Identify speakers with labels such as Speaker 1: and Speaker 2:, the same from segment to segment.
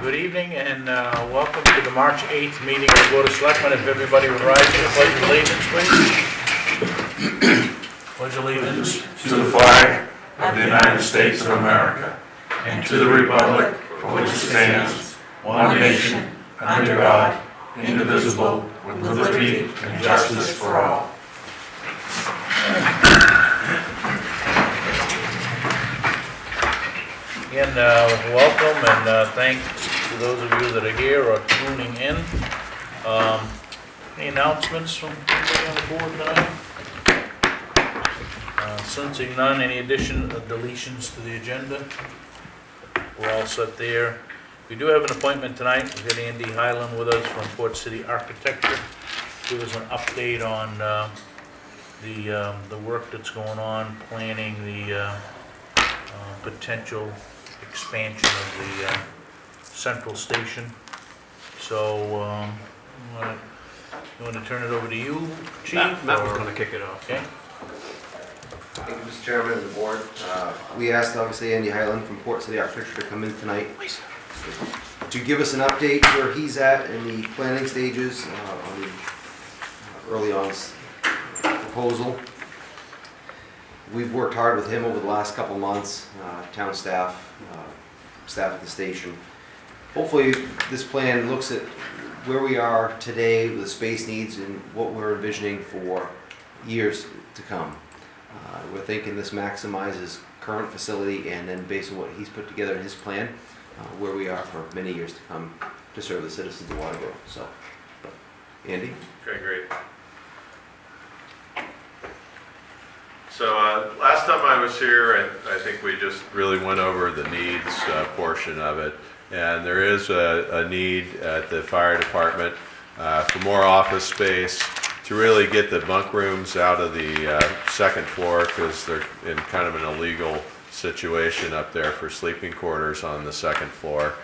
Speaker 1: Good evening and welcome to the March 8th meeting of the Board of Selectmen. If everybody would rise to the Pledge of Allegiance, please. Pledge allegiance
Speaker 2: to the flag of the United States of America and to the republic for which it stands, one nation, under God, indivisible, with liberty and justice for all.
Speaker 1: Again, welcome and thanks to those of you that are here or tuning in. Any announcements from anybody on the board tonight? Sensing none, any addition or deletions to the agenda? We're all set there. We do have an appointment tonight. We've got Andy Highland with us from Port City Architecture. Give us an update on the work that's going on, planning the potential expansion of the central station. So, you want to turn it over to you, Chief?
Speaker 3: Matt was going to kick it off.
Speaker 1: Okay.
Speaker 4: Thank you, Mr. Chairman and the board. We asked, obviously, Andy Highland from Port City Architecture to come in tonight to give us an update where he's at in the planning stages on the early on proposal. We've worked hard with him over the last couple months, town staff, staff at the station. Hopefully this plan looks at where we are today with the space needs and what we're envisioning for years to come. We're thinking this maximizes current facility and then based on what he's put together in his plan, where we are for many years to come to serve the citizens of Waterboro. So, Andy?
Speaker 5: Okay, great. So last time I was here, I think we just really went over the needs portion of it. And there is a need at the fire department for more office space to really get the bunk rooms out of the second floor because they're in kind of an illegal situation up there for sleeping quarters on the second floor.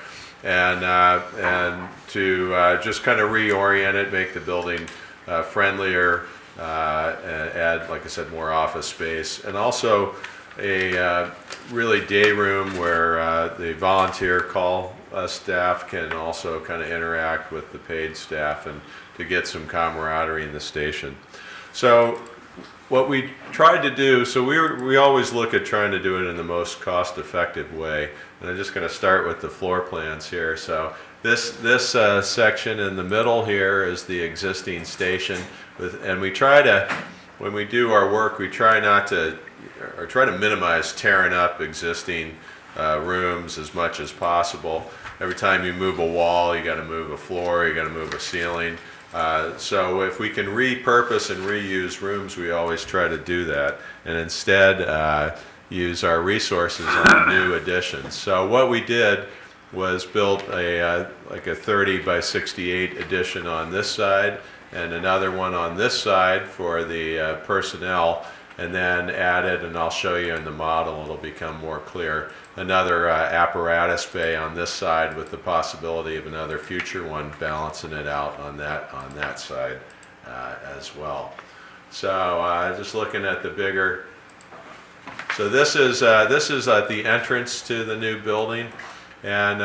Speaker 5: And to just kind of reorient it, make the building friendlier, and add, like I said, more office space, and also a really day room where the volunteer call staff can also kind of interact with the paid staff and to get some camaraderie in the station. So what we tried to do, so we always look at trying to do it in the most cost-effective way, and I'm just going to start with the floor plans here. So this section in the middle here is the existing station, and we try to, when we do our work, we try not to, or try to minimize tearing up existing rooms as much as possible. Every time you move a wall, you got to move a floor, you got to move a ceiling. So if we can repurpose and reuse rooms, we always try to do that, and instead use our resources on new additions. So what we did was built like a 30 by 68 addition on this side, and another one on this side for the personnel, and then added, and I'll show you in the model, it'll become more clear, another apparatus bay on this side with the possibility of another future one balancing it out on that side as well. So just looking at the bigger, so this is at the entrance to the new building, and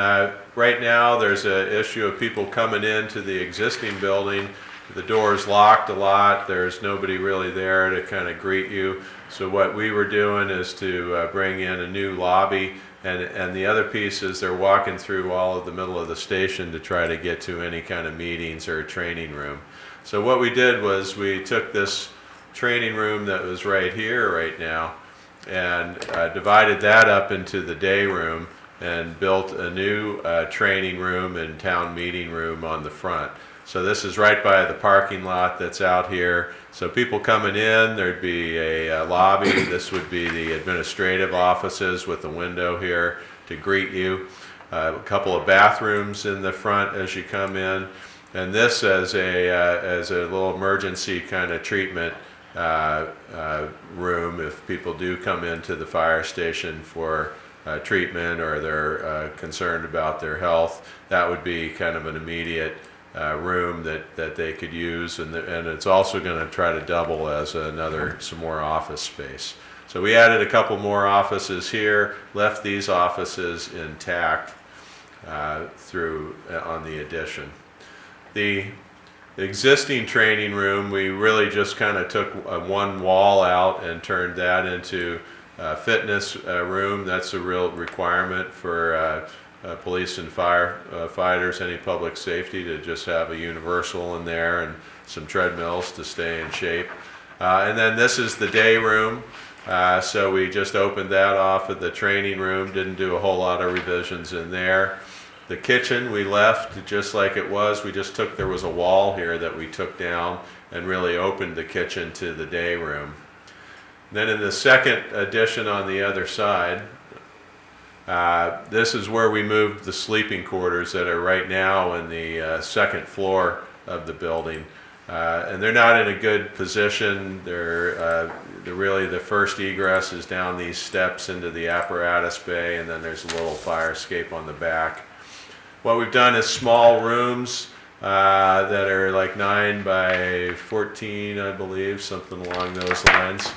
Speaker 5: right now there's an issue of people coming into the existing building. The door's locked a lot. There's nobody really there to kind of greet you. So what we were doing is to bring in a new lobby, and the other piece is they're walking through all of the middle of the station to try to get to any kind of meetings or training room. So what we did was we took this training room that was right here right now and divided that up into the day room and built a new training room and town meeting room on the front. So this is right by the parking lot that's out here. So people coming in, there'd be a lobby. This would be the administrative offices with a window here to greet you. A couple of bathrooms in the front as you come in. And this as a little emergency kind of treatment room if people do come into the fire station for treatment or they're concerned about their health. That would be kind of an immediate room that they could use, and it's also going to try to double as some more office space. So we added a couple more offices here, left these offices intact, on the addition. The existing training room, we really just kind of took one wall out and turned that into a fitness room. That's a real requirement for police and firefighters, any public safety, to just have a universal in there and some treadmills to stay in shape. And then this is the day room. So we just opened that off at the training room, didn't do a whole lot of revisions in there. The kitchen we left just like it was. We just there was a wall here that we took down and really opened the kitchen to the day room. Then in the second addition on the other side, this is where we moved the sleeping quarters that are right now in the second floor of the building. And they're not in a good position. They're really, the first egress is down these steps into the apparatus bay, and then there's a little fire escape on the back. What we've done is small rooms that are like 9 by 14, I believe, something along those lines.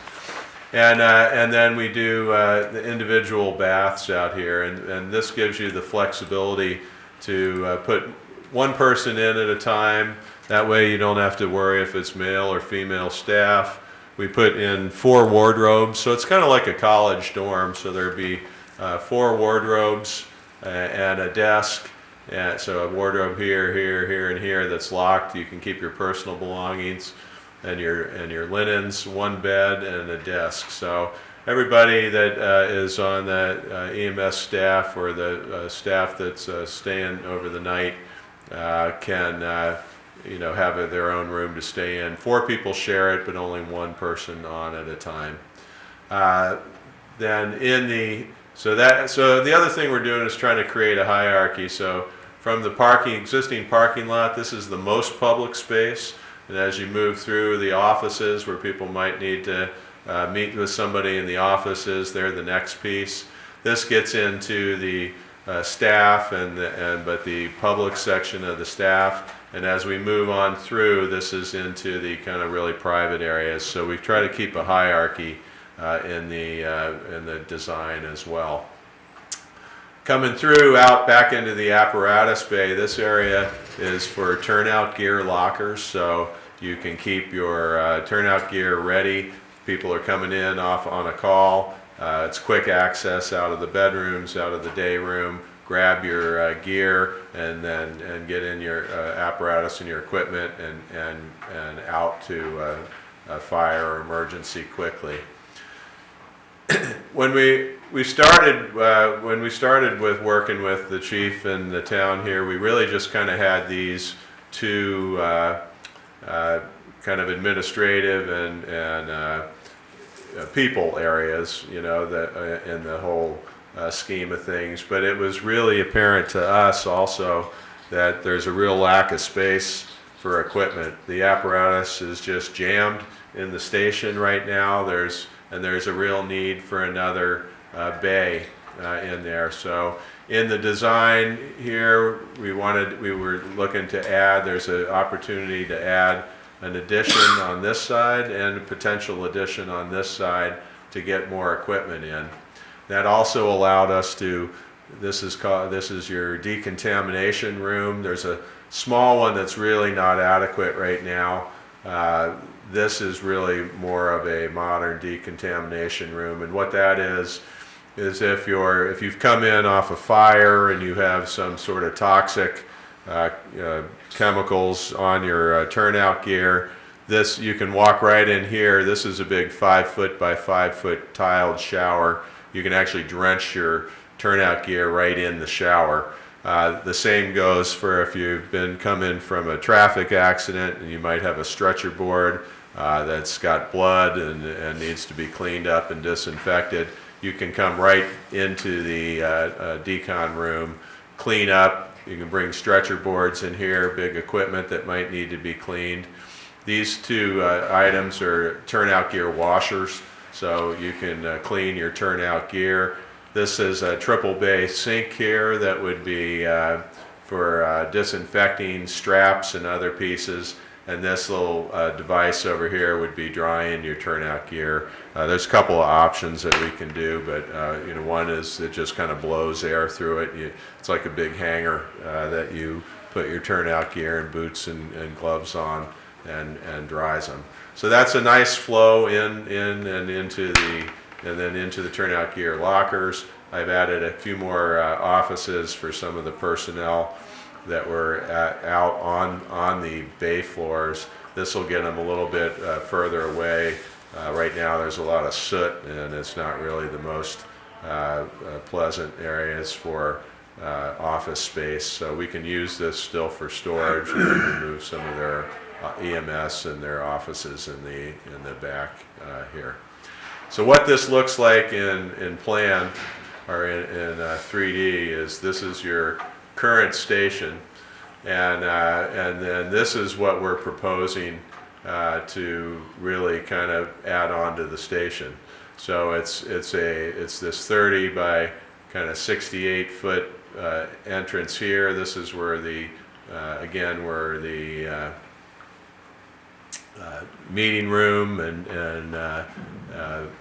Speaker 5: And then we do the individual baths out here, and this gives you the flexibility to put one person in at a time. That way you don't have to worry if it's male or female staff. We put in 4 wardrobes, so it's kind of like a college dorm. So there'd be 4 wardrobes and a desk. And so a wardrobe here, here, here, and here that's locked. You can keep your personal belongings and your linens, 1 bed and a desk. So everybody that is on the EMS staff or the staff that's staying over the night can have their own room to stay in. 4 people share it, but only 1 person on at a time. Then so the other thing we're doing is trying to create a hierarchy. So from the existing parking lot, this is the most public space. And as you move through the offices where people might need to meet with somebody in the offices, they're the next piece. This gets into the staff but the public section of the staff. And as we move on through, this is into the kind of really private areas. So we try to keep a hierarchy in the design as well. Coming through out back into the apparatus bay, this area is for turnout gear lockers. So you can keep your turnout gear ready. People are coming in off on a call. It's quick access out of the bedrooms, out of the day room. Grab your gear and get in your apparatus and your equipment and out to fire or emergency quickly. When we started with working with the chief and the town here, we really just kind of had these 2 kind of administrative and people areas, that in the whole scheme of things. But it was really apparent to us also that there's a real lack of space for equipment. The apparatus is just jammed in the station right now. There's a real need for another bay in there. So in the design here, we were looking to add, there's an opportunity to add an addition on this side and a potential addition on this side to get more equipment in. That also allowed us to, this is your decontamination room. There's a small one that's really not adequate right now. This is really more of a modern decontamination room, and what that is if you've come in off a fire and you have some sort of toxic chemicals on your turnout gear, you can walk right in here. This is a big 5-foot by 5-foot tiled shower. You can actually drench your turnout gear right in the shower. The same goes for if you've come in from a traffic accident and you might have a stretcher board that's got blood and needs to be cleaned up and disinfected. You can come right into the decon room, clean up. You can bring stretcher boards in here, big equipment that might need to be cleaned. These 2 items are turnout gear washers, so you can clean your turnout gear. This is a triple bay sink here that would be for disinfecting straps and other pieces. and this little device over here would be drying your turnout gear. There's a couple of options that we can do, but you know, one is it just kind of blows air through it. It's like a big hanger that you put your turnout gear and boots and gloves on and dries them. So that's a nice flow in and into the turnout gear lockers. I've added a few more offices for some of the personnel that were out on the bay floors. This will get them a little bit further away. Right now there's a lot of soot, and it's not really the most pleasant areas for office space. So we can use this still for storage and remove some of their EMS and their offices in the back here. So what this looks like in plan or in 3D is this is your current station, and then this is what we're proposing to really kind of add on to the station. So it's this 30 by kind of 68 foot entrance here. This is where the again where the meeting room and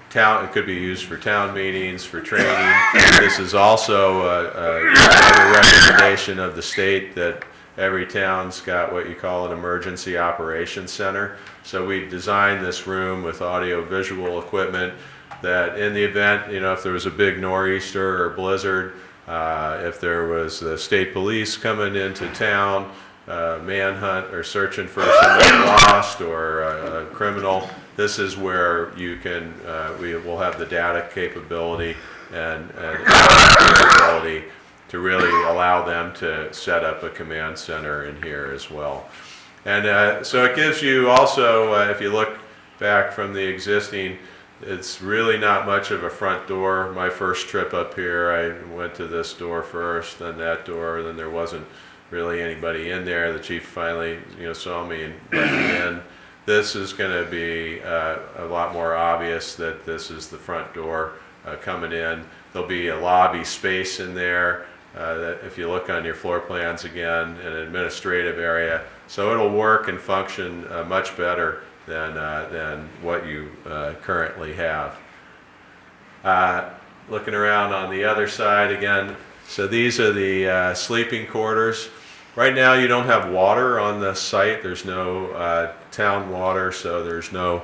Speaker 5: town, it could be used for town meetings, for training. This is also another recommendation of the state that every town's got what you call an emergency operations center. So we designed this room with audio visual equipment that in the event, you know, if there was a big nor'easter or blizzard, if there was the state police coming into town, manhunt or searching for somebody lost or a criminal, this is where you can, we will have the data capability and capability to really allow them to set up a command center in here as well. And so it gives you also, if you look back from the existing, it's really not much of a front door. My first trip up here, I went to this door first, then that door, then there wasn't really anybody in there. The chief finally, you know, saw me and let me in. This is going to be a lot more obvious that this is the front door coming in. There'll be a lobby space in there. That if you look on your floor plans again, an administrative area. So it'll work and function much better than what you currently have. Looking around on the other side again, so these are the sleeping quarters. Right now you don't have water on the site. There's no town water, so there's no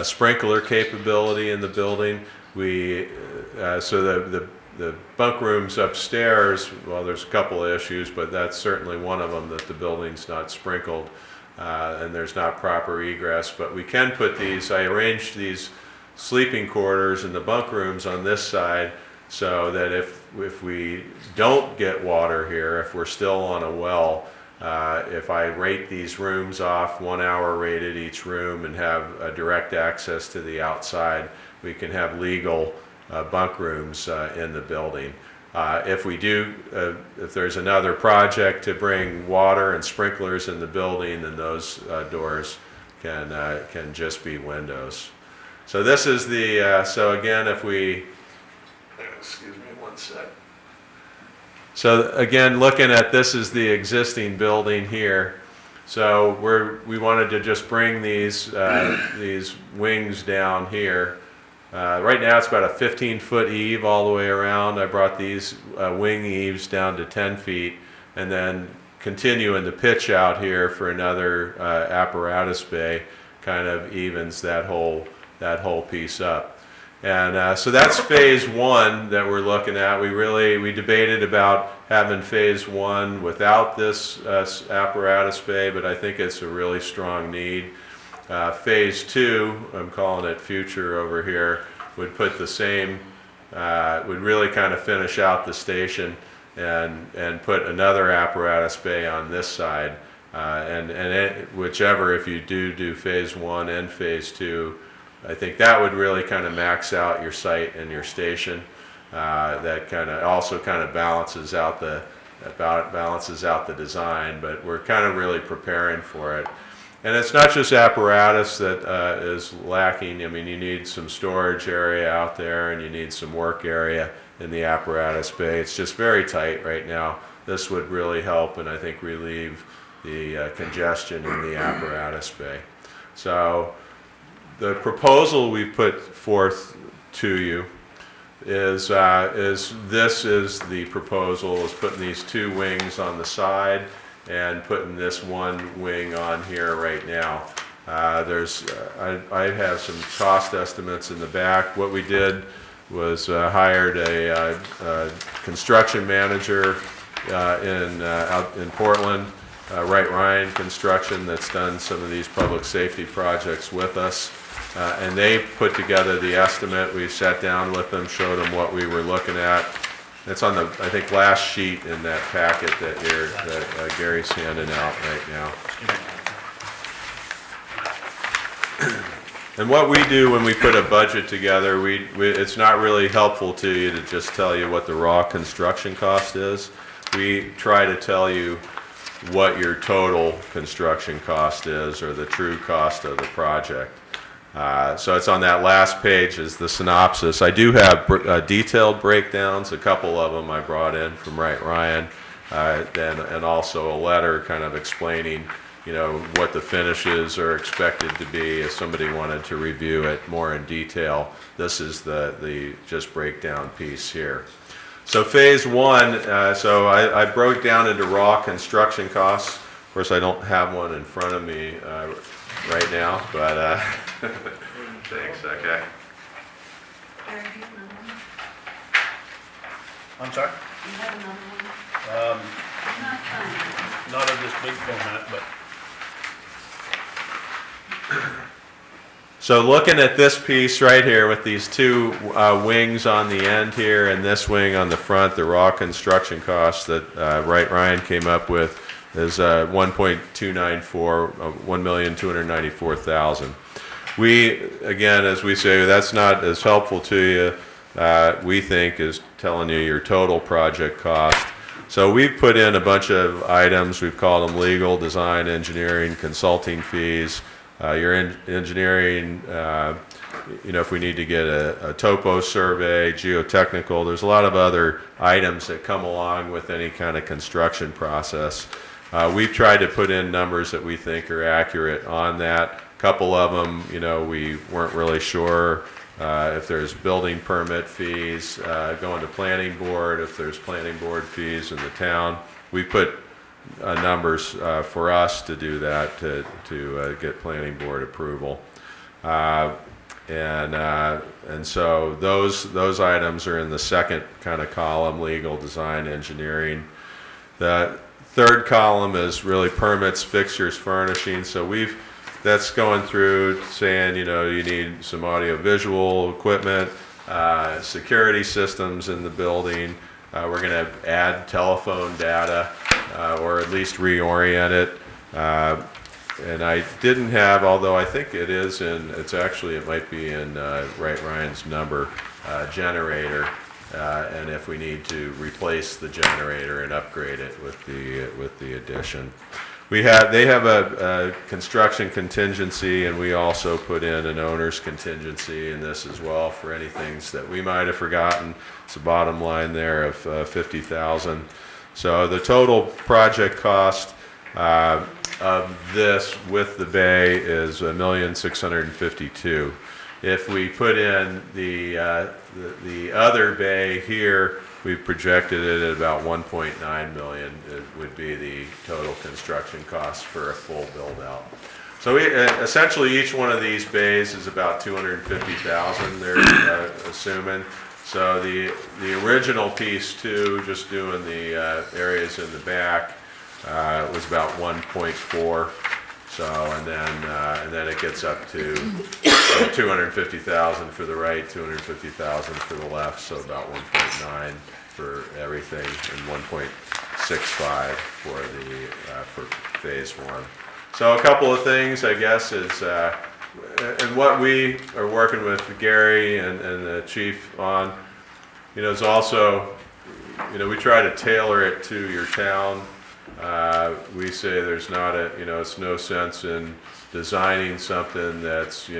Speaker 5: sprinkler capability in the building. So the bunk rooms upstairs, well, there's a couple of issues, but that's certainly one of them, that the building's not sprinkled and there's not proper egress. But we can put these, I arranged these sleeping quarters in the bunk rooms on this side so that if we don't get water here, if we're still on a well, if I rate these rooms off, 1 hour rated each room, and have direct access to the outside, we can have legal bunk rooms in the building. If we do, if there's another project to bring water and sprinklers in the building, then those doors can just be windows. So this is the, so again, if we, excuse me one sec. So again, looking at, this is the existing building here. So we wanted to just bring these wings down here. Right now it's about a 15-foot eave all the way around. I brought these wing eaves down to 10 feet, and then continuing the pitch out here for another apparatus bay kind of evens that whole piece up. And so that's phase one that we're looking at. We debated about having phase one without this apparatus bay, but I think it's a really strong need. Phase two, I'm calling it future over here, would put the same, would really kind of finish out the station and put another apparatus bay on this side. Whichever, if you do phase one and phase two, I think that would really kind of max out your site and your station. That kind of also kind of balances out the design, but we're kind of really preparing for it. And it's not just apparatus that is lacking. I mean, you need some storage area out there, and you need some work area in the apparatus bay. It's just very tight right now. This would really help, and I think relieve the congestion in the apparatus bay. So the proposal we put forth to you is this is the proposal, is putting these 2 wings on the side and putting this 1 wing on here right now. I have some cost estimates in the back. What we did was hired a construction manager out in Portland, Wright Ryan Construction, that's done some of these public safety projects with us. And they put together the estimate. We sat down with them, showed them what we were looking at. It's on the, I think, last sheet in that packet that Gary's handing out right now. And what we do when we put a budget together, it's not really helpful to you to just tell you what the raw construction cost is. We try to tell you what your total construction cost is, or the true cost of the project. So it's on that last page is the synopsis. I do have detailed breakdowns, a couple of them I brought in from Wright Ryan, and also a letter kind of explaining, what the finishes are expected to be if somebody wanted to review it more in detail. This is the just breakdown piece here. So phase 1, so I broke down into raw construction costs. Of course, I don't have one in front of me right now, but thanks, okay.
Speaker 1: I'm sorry?
Speaker 3: You have another one?
Speaker 1: Not in this big format, but.
Speaker 5: So looking at this piece right here with these 2 wings on the end here and this wing on the front, the raw construction cost that Wright Ryan came up with is 1.294, 1,294,000. We, again, as we say, that's not as helpful to you, we think, is telling you your total project cost. So we've put in a bunch of items. We've called them legal, design, engineering, consulting fees. Your engineering, if we need to get a topo survey, geotechnical, there's a lot of other items that come along with any kind of construction process. We've tried to put in numbers that we think are accurate on that. A couple of them, we weren't really sure if there's building permit fees going to planning board, if there's planning board fees in the town. We put numbers for us to do that, to get planning board approval, and so those items are in the second kind of column: legal, design, engineering. The third column is really permits, fixtures, furnishing. So that's going through saying, you need some audio visual equipment, security systems in the building. We're going to add telephone data, or at least reorient it. And I didn't have, although I think it is it might be in Wright Ryan's number, generator, and if we need to replace the generator and upgrade it with the addition. They have a construction contingency, and we also put in an owner's contingency in this as well for any things that we might have forgotten. It's a bottom line there of $50,000. So the total project cost of this with the bay is $1,652,000. If we put in the other bay here, we've projected it at about $1.9 million. It would be the total construction cost for a full build out. So essentially each one of these bays is about $250,000. They're assuming. So the original piece too, just doing the areas in the back, was about 1.4. So and then it gets up to 250,000 for the right, 250,000 for the left. So about 1.9 for everything, and 1.65 for phase 1. So a couple of things, I guess, is and what we are working with Gary and the chief on, is also, we try to tailor it to your town. We say there's not it's no sense in designing something that's,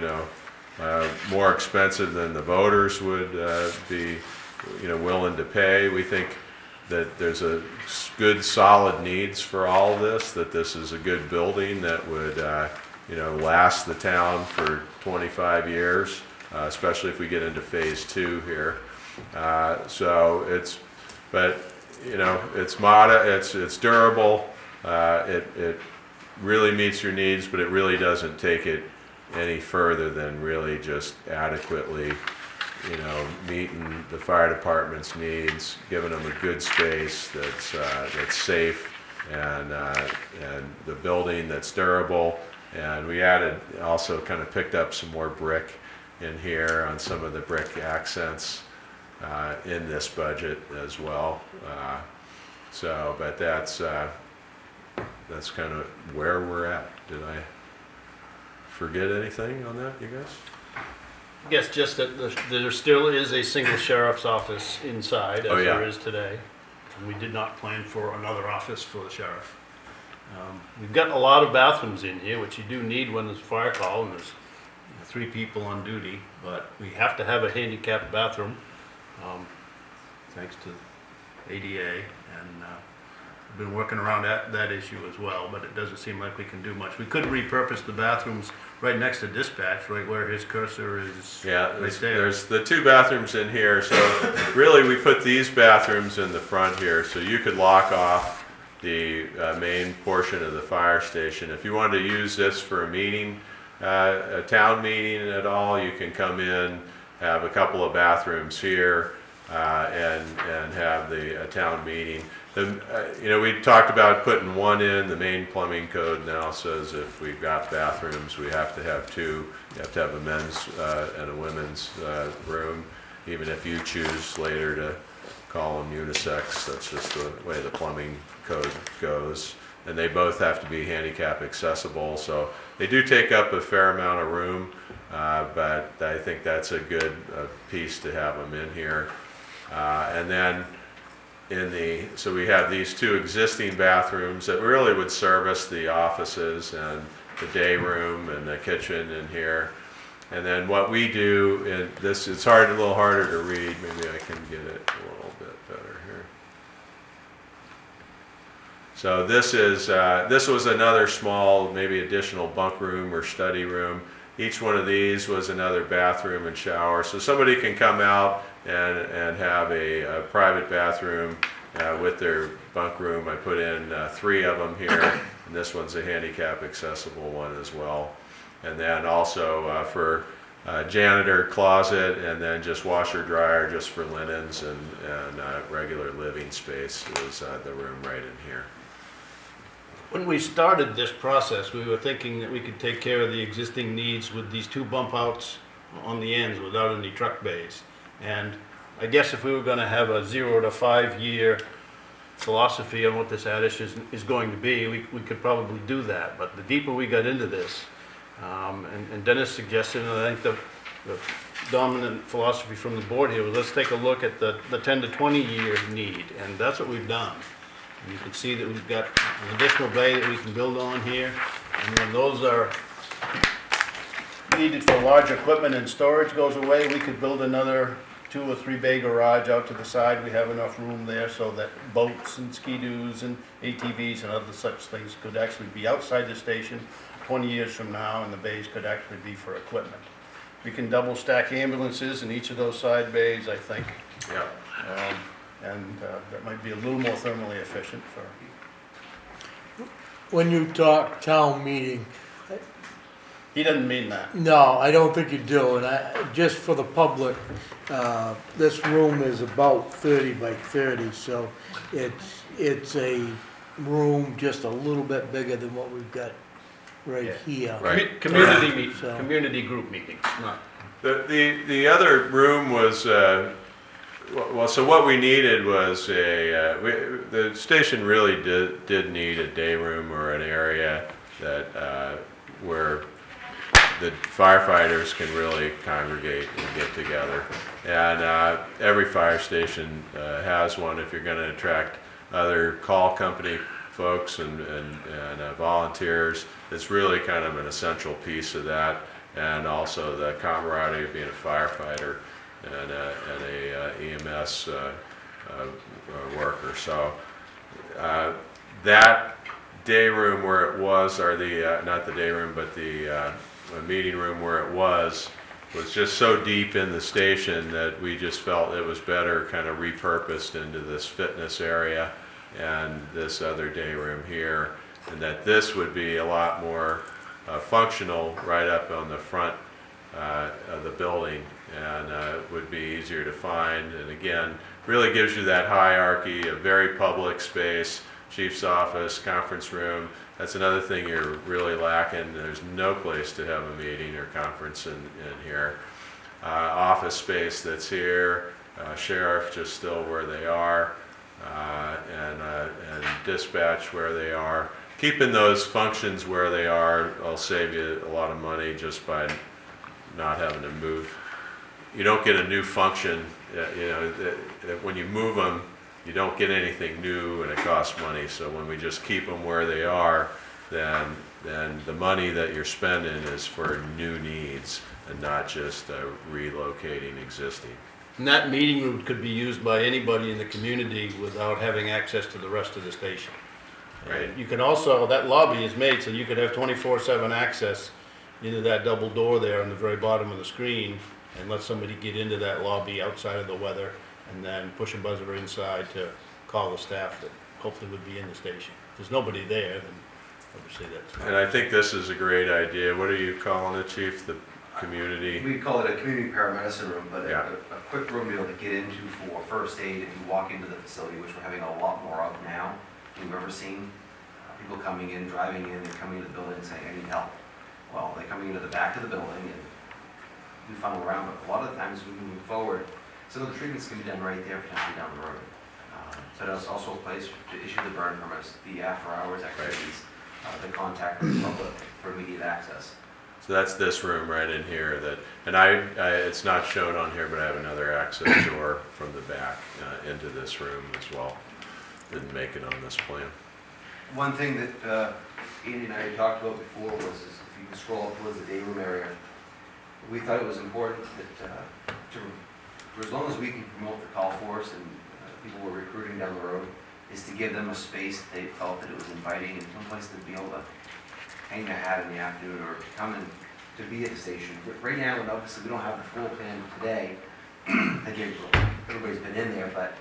Speaker 5: more expensive than the voters would be, willing to pay. We think that there's a good solid needs for all of this, that this is a good building that would, you know, last the town for 25 years, especially if we get into phase 2 here. So it's, but, you know, it's it's durable, it really meets your needs, but it really doesn't take it any further than really just adequately, you know, meeting the fire department's needs, giving them a good space that's safe, and the building that's durable. And we added, also kind of picked up some more brick in here on some of the brick accents in this budget as well. So, but that's kind of where we're at. Did I forget anything on that, you guys?
Speaker 6: I guess just that there still is a single sheriff's office inside,
Speaker 5: Oh,
Speaker 6: as
Speaker 5: yeah.
Speaker 6: there is today. And we did not plan for another office for the sheriff. We've got a lot of bathrooms in here, which you do need when there's a fire call and there's 3 people on duty, but we have to have a handicapped bathroom, thanks to ADA, and we've been working around that issue as well, but it doesn't seem like we can do much. We could repurpose the bathrooms right next to dispatch, right where his cursor is.
Speaker 5: Yeah,
Speaker 6: right there.
Speaker 5: there's the 2 bathrooms in here, so really we put these bathrooms in the front here, so you could lock off the main portion of the fire station. If you wanted to use this for a meeting, a town meeting at all, you can come in, have a couple of bathrooms here, and have the town meeting. You know, we talked about putting 1 in. The main plumbing code now says if we've got bathrooms, we have to have 2. You have to have a men's and a women's room, even if you choose later to call them unisex. That's just the way the plumbing code goes. And they both have to be handicap accessible, so they do take up a fair amount of room, but I think that's a good piece to have them in here. And then so we have these 2 existing bathrooms that really would service the offices and the day room and the kitchen in here. And then what we do in this, it's a little harder to read. Maybe I can get it a little bit better here. So this was another small, maybe additional bunk room or study room. Each one of these was another bathroom and shower. So somebody can come out and have a private bathroom with their bunk room. I put in 3 of them here, and this one's a handicap accessible one as well. And then also for janitor closet, and then just washer dryer just for linens, and regular living space is the room right in here.
Speaker 6: When we started this process, we were thinking that we could take care of the existing needs with these 2 bump outs on the ends without any truck bays. And I guess if we were going to have a 0 to 5 year philosophy on what this addition is going to be, we could probably do that. But the deeper we got into this, and Dennis suggested, and I think the dominant philosophy from the board here was, let's take a look at the 10 to 20 year need, and that's what we've done. And you can see that we've got an additional bay that we can build on here, and when those are needed for large equipment and storage goes away, we could build another 2 or 3 bay garage out to the side. We have enough room there so that boats and ski-doos and ATVs and other such things could actually be outside the station 20 years from now, and the bays could actually be for equipment. We can double stack ambulances in each of those side bays, I think.
Speaker 5: Yeah.
Speaker 6: And that might be a little more thermally efficient for.
Speaker 7: When you talk town meeting,
Speaker 6: He doesn't mean that.
Speaker 7: no, I don't think you do, and just for the public, this room is about 30 by 30, so it's a room just a little bit bigger than what we've got right
Speaker 6: Yeah.
Speaker 7: here.
Speaker 5: Right.
Speaker 7: So-
Speaker 6: Community group meetings, not.
Speaker 5: The other room was, well, so what we needed was the station really did need a day room or an area that where the firefighters can really congregate and get together. And every fire station has one. If you're going to attract other call company folks and volunteers, it's really kind of an essential piece of that. And also the camaraderie of being a firefighter and a EMS worker. So That day room where it was, or the, not the day room, but the meeting room where it was just so deep in the station that we just felt it was better kind of repurposed into this fitness area and this other day room here, and that this would be a lot more functional right up on the front of the building, and would be easier to find, and again, really gives you that hierarchy of very public space, chief's office, conference room. That's another thing you're really lacking. There's no place to have a meeting or conference in here. Office space that's here, sheriff just still where they are, and dispatch where they are. Keeping those functions where they are will save you a lot of money just by not having to move. You don't get a new function, you know, when you move them, you don't get anything new and it costs money. So when we just keep them where they are, then the money that you're spending is for new needs and not just relocating existing.
Speaker 6: And that meeting room could be used by anybody in the community without having access to the rest of the station.
Speaker 5: Right.
Speaker 6: And you can also, that lobby is made so you could have 24/7 access into that double door there on the very bottom of the screen and let somebody get into that lobby outside of the weather and then push a buzzer inside to call the staff that hopefully would be in the station. If there's nobody there, then obviously that's.
Speaker 5: And I think this is a great idea. What are you calling it, Chief? The community?
Speaker 4: We call it a community paramedicine room, but
Speaker 5: Yeah.
Speaker 4: a quick room to be able to get into for first aid if you walk into the facility, which we're having a lot more of now than we've ever seen. People coming in, driving in, and coming into the building and saying, I need help. Well, they're coming into the back of the building and we funnel around, but a lot of the times we move forward, some of the treatments can be done right there, potentially down the road. So that's also a place to issue the burn permits, the after-hours activities, the contact with the public for immediate access.
Speaker 5: So that's this room right in here that, and it's not shown on here, but I have another access door from the back into this room as well. Didn't make it on this plan.
Speaker 4: One thing that Andy and I had talked about before was is if you can scroll up towards the day room area, we thought it was important that for as long as we can promote the call force and people we're recruiting down the road, is to give them a space that they felt that it was inviting and someplace to be able to hang their hat in the afternoon or to come and to be at the station. But right now, and obviously we don't have the floor plan today, everybody's been in there, but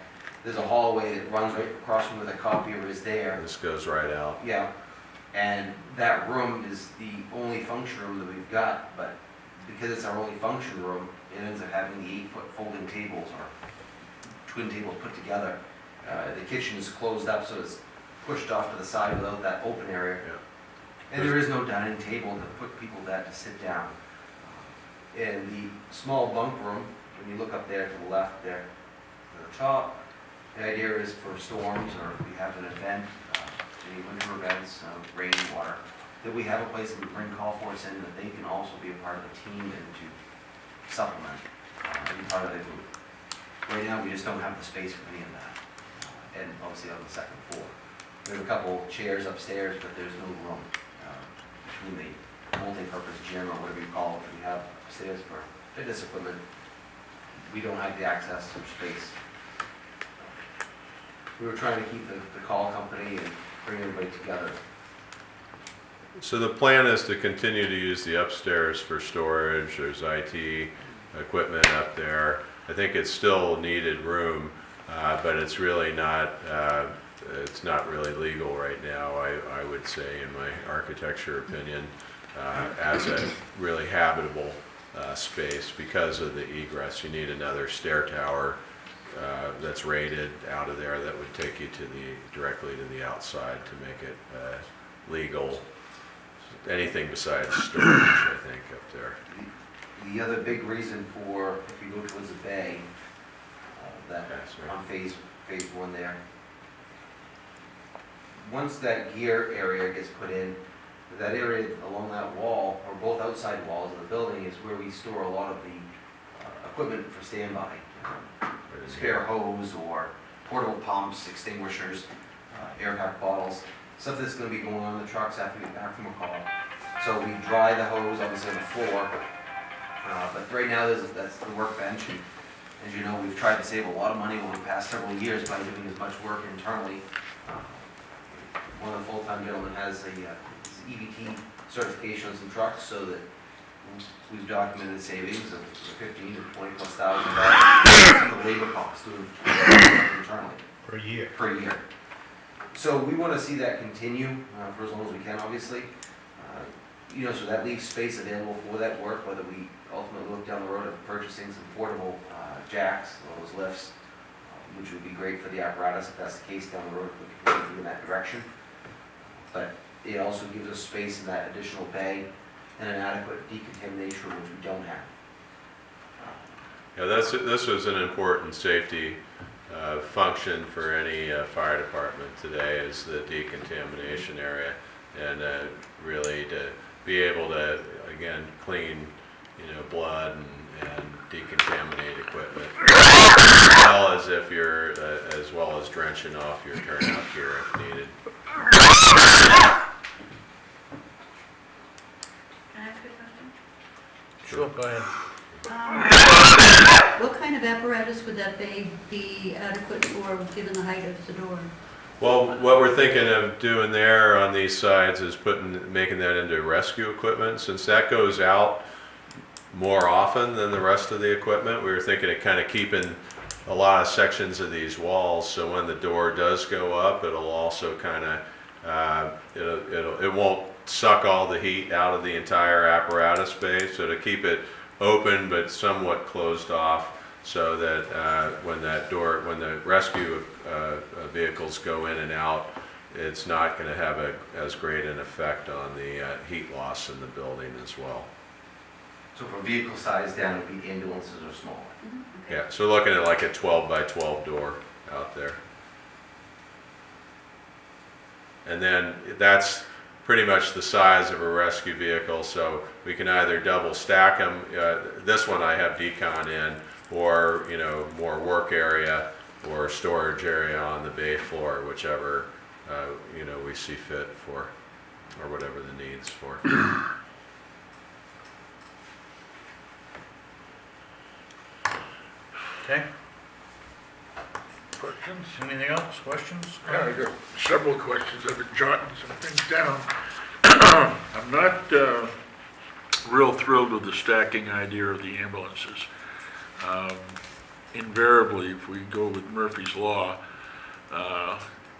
Speaker 4: there's a hallway that runs right across from where the copier is there.
Speaker 5: This goes right out.
Speaker 4: Yeah, and that room is the only function room that we've got, but because it's our only function room, it ends up having the 8-foot folding tables or twin tables put together. The kitchen is closed up, so it's pushed off to the side without that open area.
Speaker 5: Yeah.
Speaker 4: And there is no dining table to put people that to sit down. In the small bunk room, when you look up there to the left there, to the top, the idea is for storms or if we have an event, any winter events, rain, water, that we have a place that we bring call force in that they can also be a part of the team and to supplement and be part of the group. Right now, we just don't have the space for any of that. And obviously on the second floor. We have a couple chairs upstairs, but there's no room between the multi-purpose gym or whatever you call it that we have upstairs for fitness equipment. We don't have the access or space. We were trying to keep the call company and bring everybody together.
Speaker 5: So the plan is to continue to use the upstairs for storage. There's IT equipment up there. I think it's still needed room, but it's really not, it's not really legal right now, I would say, in my architecture opinion, as a really habitable space because of the egress. You need another stair tower that's rated out of there that would take you to directly to the outside to make it legal. Anything besides storage, I think, up there.
Speaker 4: The other big reason for, if you go towards the bay, that on phase one there, once that gear area gets put in, that area along that wall, or both outside walls of the building, is where we store a lot of the equipment for standby. Spare hose or portable pumps, extinguishers, air pack bottles, stuff that's going to be going on in the trucks after we get back from a call. So we dry the hose obviously on the floor, but right now that's the workbench. And as you know, we've tried to save a lot of money over the past several years by doing as much work internally One of the full-time gentlemen has a his EVT certification on some trucks, so that we've documented savings of 15 to 20 plus $1,000 in the labor cost doing internally
Speaker 6: Per year.
Speaker 4: per year. So we want to see that continue for as long as we can, obviously. You know, so that leaves space available for that work, whether we ultimately look down the road of purchasing some portable jacks, or those lifts, which would be great for the apparatus if that's the case down the road, if we can continue in that direction. But it also gives us space in that additional bay and an adequate decontamination room, which we don't have.
Speaker 5: Yeah, this was an important safety function for any fire department today, is the decontamination area, and really to be able to, again, clean, blood and decontaminate equipment, as well as drenching off your turnout gear if needed.
Speaker 3: Can I ask you a question?
Speaker 1: Sure, go ahead.
Speaker 3: What kind of apparatus would that be adequate for, given the height of the door?
Speaker 5: Well, what we're thinking of doing there on these sides is making that into rescue equipment. Since that goes out more often than the rest of the equipment, we were thinking of kind of keeping a lot of sections of these walls, so when the door does go up, it'll also kind of, it won't suck all the heat out of the entire apparatus space, so to keep it open but somewhat closed off, so that when the rescue vehicles go in and out, it's not going to have as great an effect on the heat loss in the building as well.
Speaker 4: So for vehicle size down, it'd be ambulances or smaller.
Speaker 3: Okay.
Speaker 5: Yeah, so looking at like a 12 by 12 door out there. And then that's pretty much the size of a rescue vehicle, so we can either double stack them. This one I have decon in, or more work area or storage area on the bay floor, whichever we see fit for, or whatever the needs for.
Speaker 1: Okay. Questions? Anything else? Questions?
Speaker 2: Yeah, I got several questions. I've been jotting some things down. I'm not real thrilled with the stacking idea of the ambulances. Invariably, if we go with Murphy's Law,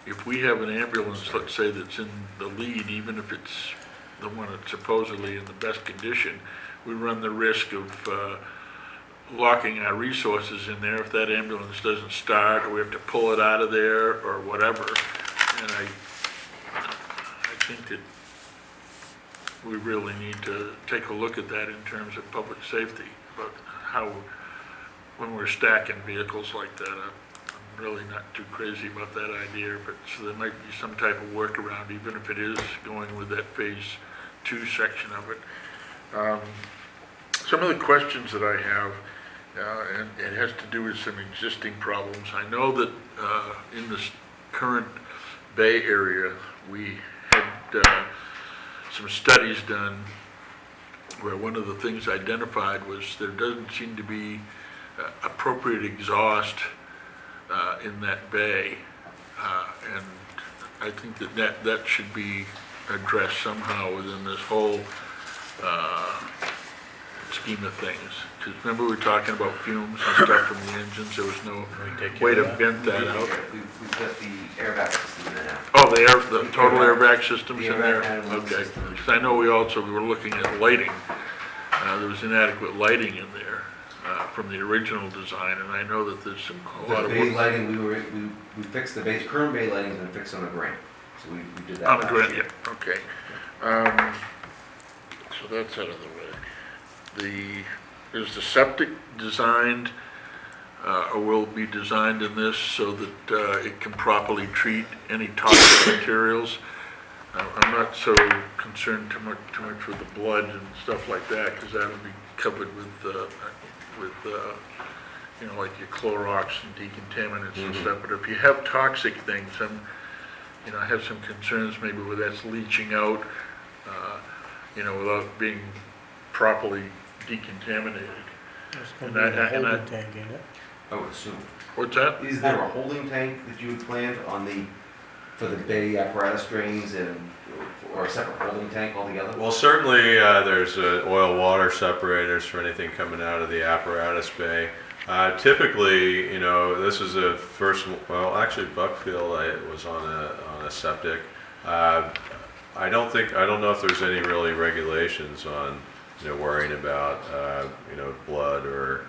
Speaker 2: if we have an ambulance, let's say, that's in the lead, even if it's the one that's supposedly in the best condition, we run the risk of locking our resources in there if that ambulance doesn't start, or we have to pull it out of there, or whatever. And I think that we really need to take a look at that in terms of public safety, about how, when we're stacking vehicles like that, I'm really not too crazy about that idea, but so there might be some type of workaround, even if it is going with that phase 2 section of it. Some of the questions that I have, and it has to do with some existing problems. I know that in this current Bay Area, we had some studies done where one of the things identified was there doesn't seem to be appropriate exhaust in that bay, and I think that should be addressed somehow within this whole scheme of things. Because remember we were talking about fumes and stuff from the engines, there was no way to vent that out.
Speaker 4: We've got the airbag system in there now.
Speaker 2: Oh, the total airbag system's
Speaker 4: The
Speaker 2: in there?
Speaker 4: airbag and
Speaker 2: Okay,
Speaker 4: system.
Speaker 2: because I know we were looking at lighting. There was inadequate lighting in there from the original design, and I know that there's a lot
Speaker 4: The
Speaker 2: of
Speaker 4: bay
Speaker 2: work.
Speaker 4: lighting, we fixed the bay, current bay lighting's been fixed on a grant, so we did that
Speaker 2: On the
Speaker 4: last
Speaker 2: grant,
Speaker 4: year.
Speaker 2: yeah, okay. So that's out of the way. Is the septic designed, or will be designed in this so that it can properly treat any toxic materials? I'm not so concerned too much with the blood and stuff like that, because that'll be covered with like your Clorox and decontaminants and stuff. But if you have toxic things, I have some concerns maybe where that's leaching out, without being properly decontaminated.
Speaker 7: There's gonna be a holding tank in it.
Speaker 4: I would assume.
Speaker 2: What's that?
Speaker 4: Is there a holding tank that you had planned on the for the bay apparatus drains or a separate holding tank altogether?
Speaker 5: Well, certainly, there's oil water separators for anything coming out of the apparatus bay. Typically, you know, this is a first, well, actually Buckfield was on a septic. I don't know if there's any really regulations on, you know, worrying about, you know, blood or,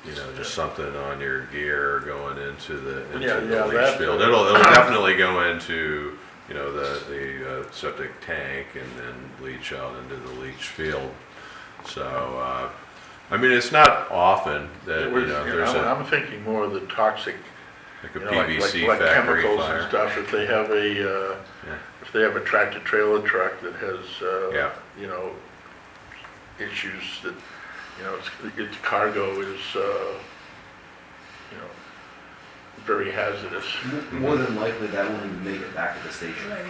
Speaker 5: you know, just something on your gear going into the leach field. It'll definitely go into, you know, the septic tank and then leach out into the leach field. So, I mean, it's not often that, you know, there's
Speaker 2: I'm thinking more of the toxic,
Speaker 5: like a
Speaker 2: you know, like
Speaker 5: PVC factory
Speaker 2: chemicals
Speaker 5: fire.
Speaker 2: and stuff. If they have if they have a tractor trailer truck that has, you know, issues that, you know, its cargo is, you know, very hazardous.
Speaker 4: More than likely, that won't even make it back to the station,
Speaker 3: Right.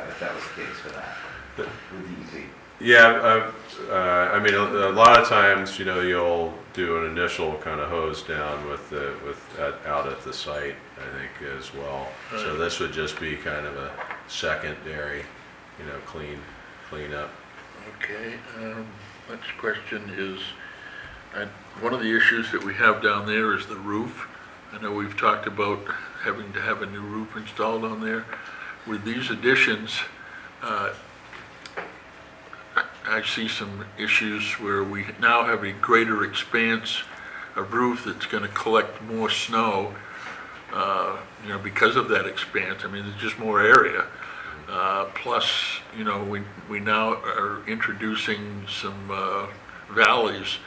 Speaker 4: if that was the case for that, with DEP.
Speaker 5: Yeah, I mean, a lot of times, you know, you'll do an initial kind of hose down out at the site, I think, as well. So
Speaker 2: Right.
Speaker 5: this would just be kind of a secondary, you know, clean up.
Speaker 2: Okay, next question is, one of the issues that we have down there is the roof. I know we've talked about having to have a new roof installed on there. With these additions, I see some issues where we now have a greater expanse of roof that's gonna collect more snow, you know, because of that expanse. I mean, there's just more area. Plus, you know, we now are introducing some valleys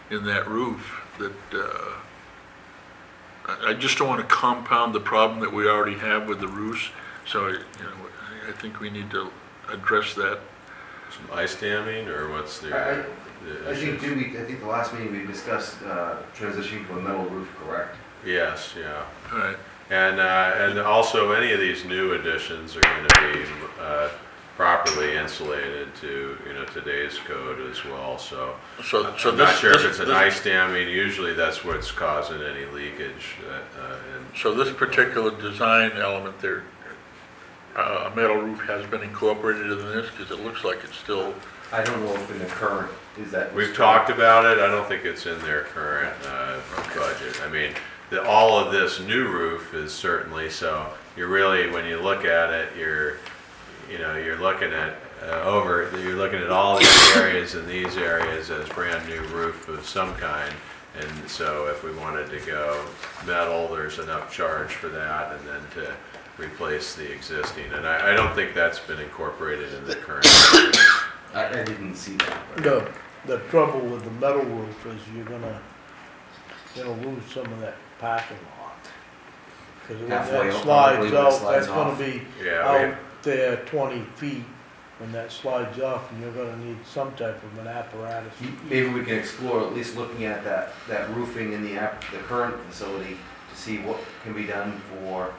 Speaker 2: in that roof that I just don't want to compound the problem that we already have with the roofs. So, you know, I think we need to address that.
Speaker 5: Some ice damming, or what's the
Speaker 4: I think, I think the last meeting we discussed transitioning to a metal roof, correct?
Speaker 5: Yes, yeah.
Speaker 2: All right.
Speaker 5: And also, any of these new additions are going to be properly insulated to, you know, today's code as well. So I'm not sure if it's an ice damming. Usually, that's what's causing any leakage.
Speaker 2: So this particular design element there, a metal roof has been incorporated in this, because it looks like it's still.
Speaker 4: I don't know if in the current, is that?
Speaker 5: We've talked about it. I don't think it's in their current budget. I mean, all of this new roof is certainly, so you're really, when you look at it, you're looking at you're looking at all these areas and these areas as brand new roof of some kind. And so if we wanted to go metal, there's an upcharge for that, and then to replace the existing. And I don't think that's been incorporated in the current budget.
Speaker 4: I didn't see that. But
Speaker 7: The trouble with the metal roof is you're gonna lose some of that parking lot. Cause when
Speaker 4: Halfway
Speaker 7: that
Speaker 4: up,
Speaker 7: slides
Speaker 4: probably when it
Speaker 7: out,
Speaker 4: slides
Speaker 7: that's gonna
Speaker 4: off.
Speaker 7: be
Speaker 5: Yeah,
Speaker 7: out there 20 feet when that slides off, and you're gonna need some type of an apparatus.
Speaker 4: maybe we can explore at least looking at that roofing in the current facility to see what can be done for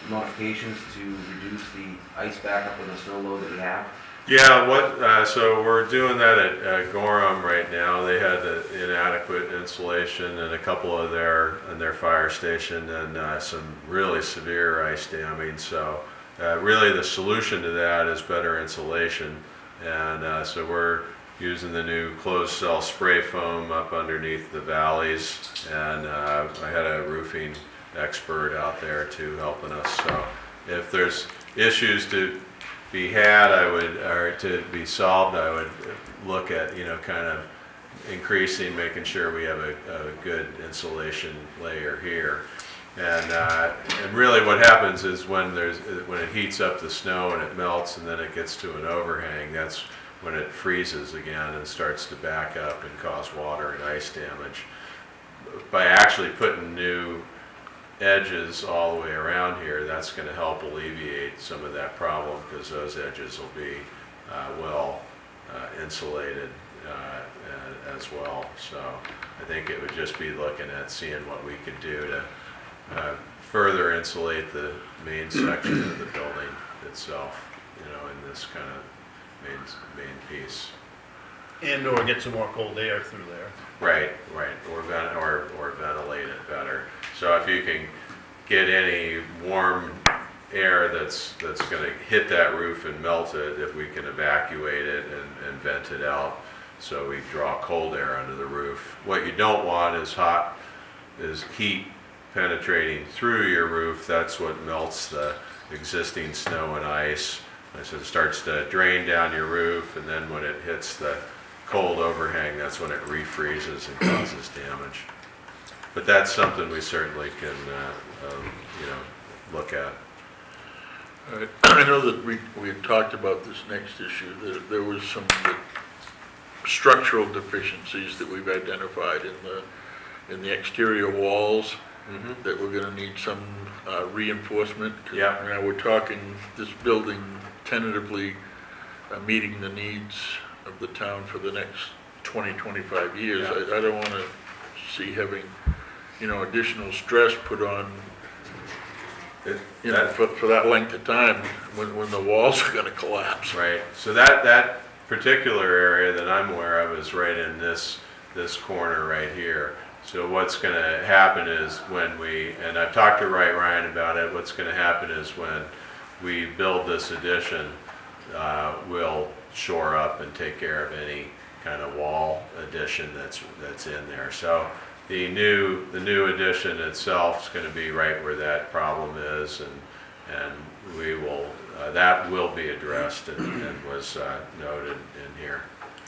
Speaker 4: modifications to reduce the ice backup with the snow load that we have.
Speaker 5: Yeah, so we're doing that at Gorham right now. They had inadequate insulation and a couple of their fire station, and some really severe ice damming. So really the solution to that is better insulation. And so we're using the new closed cell spray foam up underneath the valleys. And I had a roofing expert out there too helping us. So if there's issues to be had, or to be solved, I would look at, you know, kind of increasing, making sure we have a good insulation layer here. And really what happens is when it heats up the snow and it melts and then it gets to an overhang, that's when it freezes again and starts to back up and cause water and ice damage. By actually putting new edges all the way around here, that's going to help alleviate some of that problem, because those edges will be well insulated as well. So I think it would just be looking at seeing what we could do to further insulate the main section of the building itself, you know, in this kind of main piece.
Speaker 6: And/or get some more cold air through there.
Speaker 5: Right, or ventilate it better. So if you can get any warm air that's gonna hit that roof and melt it, if we can evacuate it and vent it out, so we draw cold air under the roof. What you don't want is heat penetrating through your roof. That's what melts the existing snow and ice. So it starts to drain down your roof, and then when it hits the cold overhang, that's when it refreezes and causes damage. But that's something we certainly can, look at.
Speaker 2: All right. I know that we had talked about this next issue, that there was some structural deficiencies that we've identified in the exterior walls, that we're gonna need some reinforcement. 'Cause
Speaker 5: Yeah.
Speaker 2: now we're talking this building tentatively meeting the needs of the town for the next 20, 25 years.
Speaker 5: Yeah.
Speaker 2: I don't wanna see having, additional stress put on, for that length of time when the walls are gonna collapse.
Speaker 5: Right, so that particular area that I'm aware of is right in this corner right here. So what's gonna happen is and I've talked to Ryan about it, what's gonna happen is when we build this addition, we'll shore up and take care of any kind of wall addition that's in there. So the new addition itself is gonna be right where that problem is, and we will, that will be addressed and was noted in here.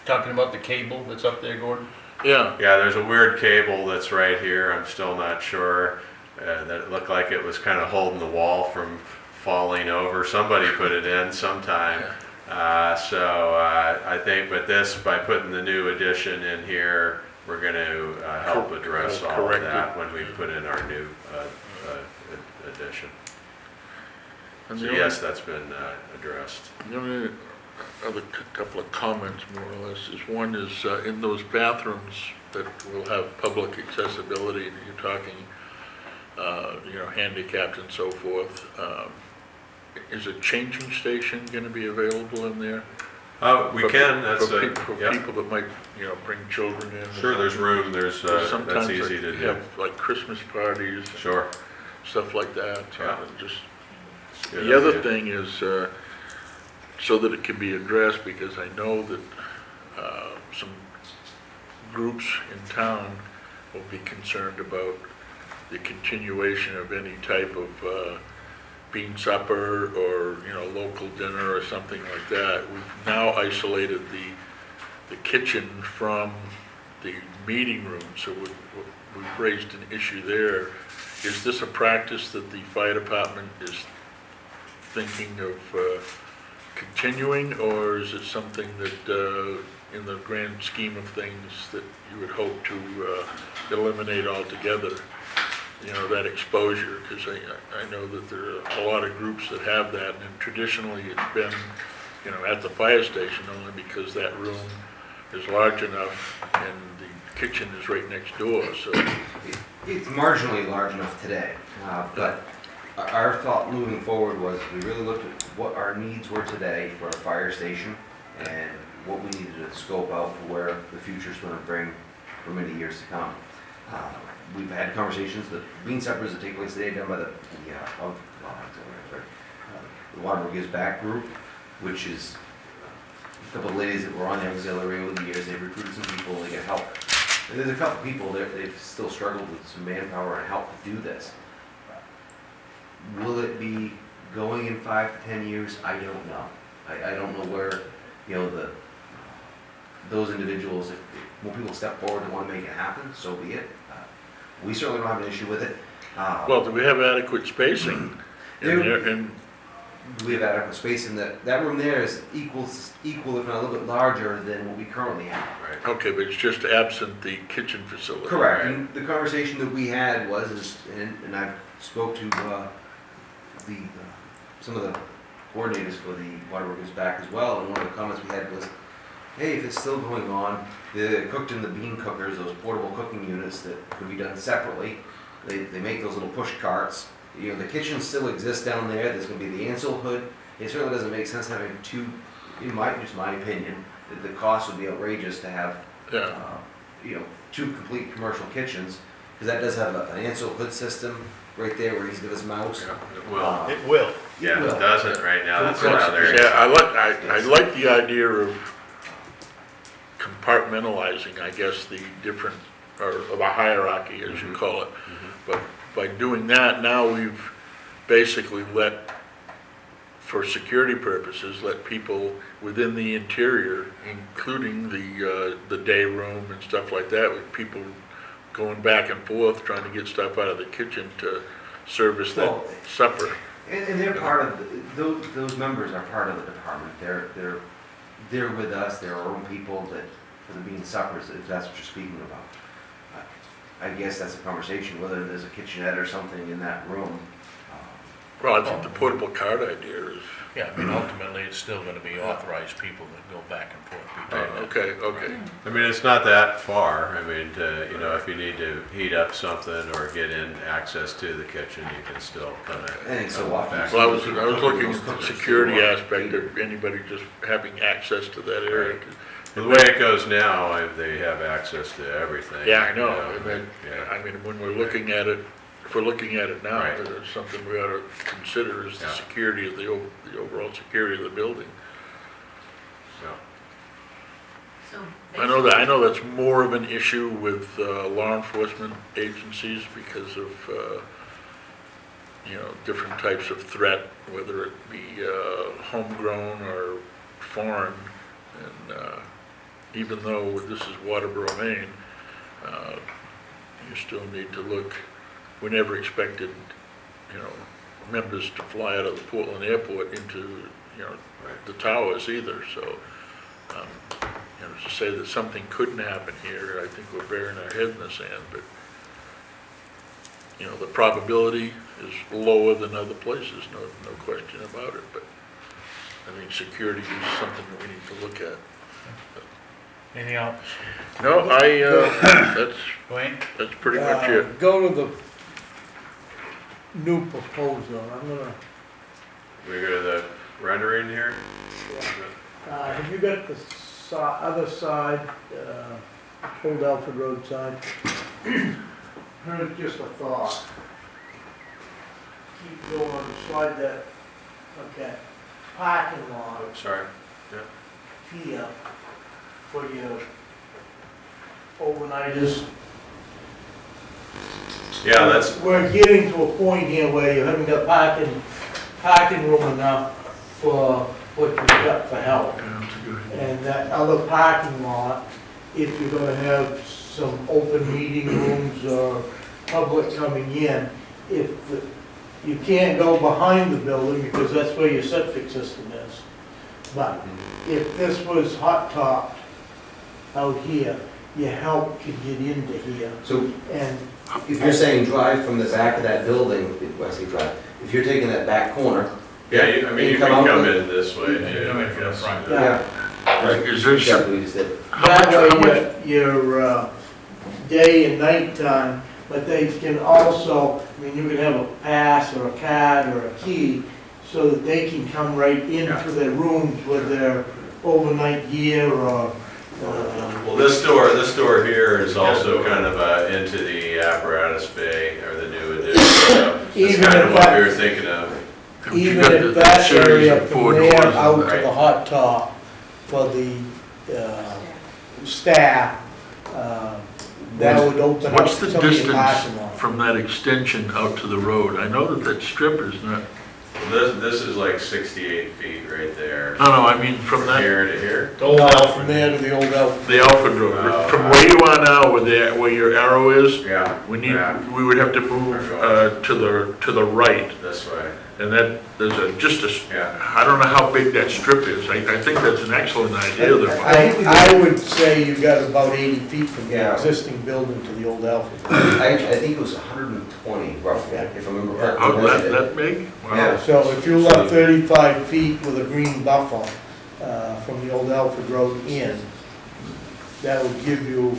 Speaker 6: Talking about the cable that's up there, Gordon?
Speaker 2: Yeah,
Speaker 5: Yeah, there's a weird cable that's right here. I'm still not sure. That it looked like it was kind of holding the wall from falling over. Somebody put it in sometime. So I think, but by putting the new addition in here, we're going to help address all of
Speaker 2: Correct
Speaker 5: that
Speaker 2: it.
Speaker 5: when we put in our new addition.
Speaker 2: and
Speaker 5: So
Speaker 2: the
Speaker 5: yes, that's been addressed.
Speaker 2: only other couple of comments, more or less, is one is in those bathrooms that will have public accessibility, and you're talking, handicapped and so forth. Is a changing station going to be available in there?
Speaker 5: We can, that's
Speaker 2: For
Speaker 5: a,
Speaker 2: for
Speaker 5: yeah.
Speaker 2: people that might, bring children in.
Speaker 5: Sure, there's room,
Speaker 2: Sometimes
Speaker 5: that's easy
Speaker 2: they
Speaker 5: to do.
Speaker 2: have like Christmas parties, and
Speaker 5: Sure.
Speaker 2: stuff like that.
Speaker 5: Yeah.
Speaker 2: Just
Speaker 5: Good
Speaker 2: The other
Speaker 5: idea.
Speaker 2: thing is, so that it can be addressed, because I know that some groups in town will be concerned about the continuation of any type of bean supper or, local dinner or something like that. We've now isolated the kitchen from the meeting room, so we've raised an issue there. Is this a practice that the fire department is thinking of continuing, or is it something that, in the grand scheme of things, that you would hope to eliminate altogether, that exposure? Because I know that there are a lot of groups that have that, and traditionally it's been, at the fire station, only because that room is large enough and the kitchen is right next door, so.
Speaker 4: It's marginally large enough today, but our thought moving forward was we really looked at what our needs were today for a fire station and what we needed to scope out for where the future's going to bring for many years to come. We've had conversations, the bean suppers that take place today done by the Waterboro Gives Back group, which is a couple of ladies that were on the auxiliary over the years. They've recruited some people, they get help. And there's a couple people that they've still struggled with some manpower and help to do this. Will it be going in 5 to 10 years? I don't know. I don't know where, those individuals, if more people step forward and want to make it happen, so be it. We certainly don't have an issue with it.
Speaker 2: Well, do we have adequate spacing in there? And
Speaker 4: We have adequate space in that room there is equal, if not a little bit larger than what we currently have.
Speaker 5: Right.
Speaker 2: okay, but it's just absent the kitchen facility.
Speaker 4: Correct, and the conversation that we had was, and I spoke to some of the coordinators for the Waterboro Gives Back as well, and one of the comments we had was, hey, if it's still going on, they're cooked in the bean cookers, those portable cooking units that can be done separately. They make those little push carts. The kitchen still exists down there. There's going to be the Ansel hood. It certainly doesn't make sense having two, just my opinion, that the cost would be outrageous to have,
Speaker 2: Yeah.
Speaker 4: two complete commercial kitchens, because that does have an Ansel hood system right there where he's got his mouse.
Speaker 5: It will.
Speaker 6: It will.
Speaker 5: Yeah,
Speaker 4: will.
Speaker 5: it doesn't right now, that's
Speaker 2: Yeah,
Speaker 5: another.
Speaker 2: I like the idea of compartmentalizing, I guess, the different, or of a hierarchy, as you call it. But by doing that, now we've basically for security purposes, let people within the interior, including the day room and stuff like that, with people going back and forth, trying to get stuff out of the kitchen to service that
Speaker 4: Well,
Speaker 2: supper.
Speaker 4: And they're part of, those members are part of the department. They're with us, they're our own people that, for the bean suppers, if that's what you're speaking about. I guess that's a conversation, whether there's a kitchenette or something in that room.
Speaker 2: Well, I think the portable cart idea is,
Speaker 1: Yeah, I mean, ultimately, it's still gonna be authorized people that go back and forth between that.
Speaker 2: okay.
Speaker 5: I mean, it's not that far. I mean, you know, if you need to heat up something or get in access to the kitchen, you can still kind of.
Speaker 4: And so often.
Speaker 2: Well, I was looking at the security aspect of anybody just having access to that area.
Speaker 5: The way it goes now, they have access to everything.
Speaker 2: Yeah, I know,
Speaker 5: you know,
Speaker 2: and then,
Speaker 5: yeah.
Speaker 2: I mean, when we're looking at it, if we're looking at it now,
Speaker 5: Right.
Speaker 2: it's something we ought to consider is the
Speaker 5: Yeah.
Speaker 2: security of the overall security of the building.
Speaker 5: Yeah.
Speaker 3: So
Speaker 2: I know that's more of an issue with law enforcement agencies because of, you know, different types of threat, whether it be homegrown or foreign. And even though this is Waterboro, Maine, you still need to look, we never expected, you know, members to fly out of the Portland airport into, you know, the towers either, so, you know, to say that something couldn't happen here, I think we're burying our head in the sand, but, you know, the probability is lower than other places, no question about it, but I think security is something that we need to look at.
Speaker 1: Anything else?
Speaker 2: No,
Speaker 1: Dwayne?
Speaker 2: that's pretty much it.
Speaker 7: Go to the new proposal, I'm gonna,
Speaker 5: We go to the rendering here?
Speaker 7: have you got the other side, Old Alfred Road side? Here's just a thought. Keep going, slide that, okay, parking lot
Speaker 5: Sorry.
Speaker 7: here for your overnighters.
Speaker 5: Yeah, that's,
Speaker 7: We're getting to a point here where you haven't got parking room enough for what you've got for help. And that other parking lot, if you're gonna have some open meeting rooms or public coming in, you can't go behind the building because that's where your septic system is. But if this was hot topped out here, your help could get into here.
Speaker 4: So
Speaker 7: And
Speaker 4: if you're saying drive from the back of that building, when I say drive, if you're taking that back corner.
Speaker 5: yeah, I mean, you can
Speaker 4: out
Speaker 5: come
Speaker 4: with-
Speaker 5: in this way too.
Speaker 1: Yeah, come in from the front.
Speaker 7: Yeah.
Speaker 4: Right.
Speaker 2: Is there some,
Speaker 4: Exactly what you said.
Speaker 7: that way your day and night time, but they can also, I mean, you can have a pass or a card or a key so that they can come right into their rooms with their overnight gear or.
Speaker 5: Well, this door here is also kind of into the apparatus bay or the new addition. So that's
Speaker 7: Even
Speaker 5: kind
Speaker 7: if
Speaker 5: of what we
Speaker 7: that-
Speaker 5: were thinking of.
Speaker 7: Even
Speaker 2: you got
Speaker 7: if
Speaker 2: the
Speaker 7: that
Speaker 2: series
Speaker 7: area
Speaker 2: of
Speaker 7: from
Speaker 2: 4
Speaker 7: there
Speaker 2: doors,
Speaker 7: out to
Speaker 5: right.
Speaker 7: the hot top for the staff, that would open up
Speaker 2: what's the
Speaker 7: some of your
Speaker 2: distance
Speaker 7: parking lot.
Speaker 2: from that extension out to the road? I know that strip is not,
Speaker 5: This is like 68 feet right there.
Speaker 2: no, I mean from that,
Speaker 5: Here to here.
Speaker 7: No, from there to the old Alfred.
Speaker 2: the Alfred Road, from where you are now, where your arrow is,
Speaker 5: Yeah. Yeah,
Speaker 2: we would have to move to the right.
Speaker 5: this way.
Speaker 2: And that, there's
Speaker 5: Yeah.
Speaker 2: I don't know how big that strip is. I think that's an excellent idea.
Speaker 7: I would say you got about 80 feet from the
Speaker 4: Yeah.
Speaker 7: existing building to the old Alfred.
Speaker 4: I think it was 120 roughly, if I remember correctly.
Speaker 2: Oh, that big? Wow.
Speaker 4: Yeah.
Speaker 7: So if you left 35 feet with a green buffer from the old Alfred Road in, that would give you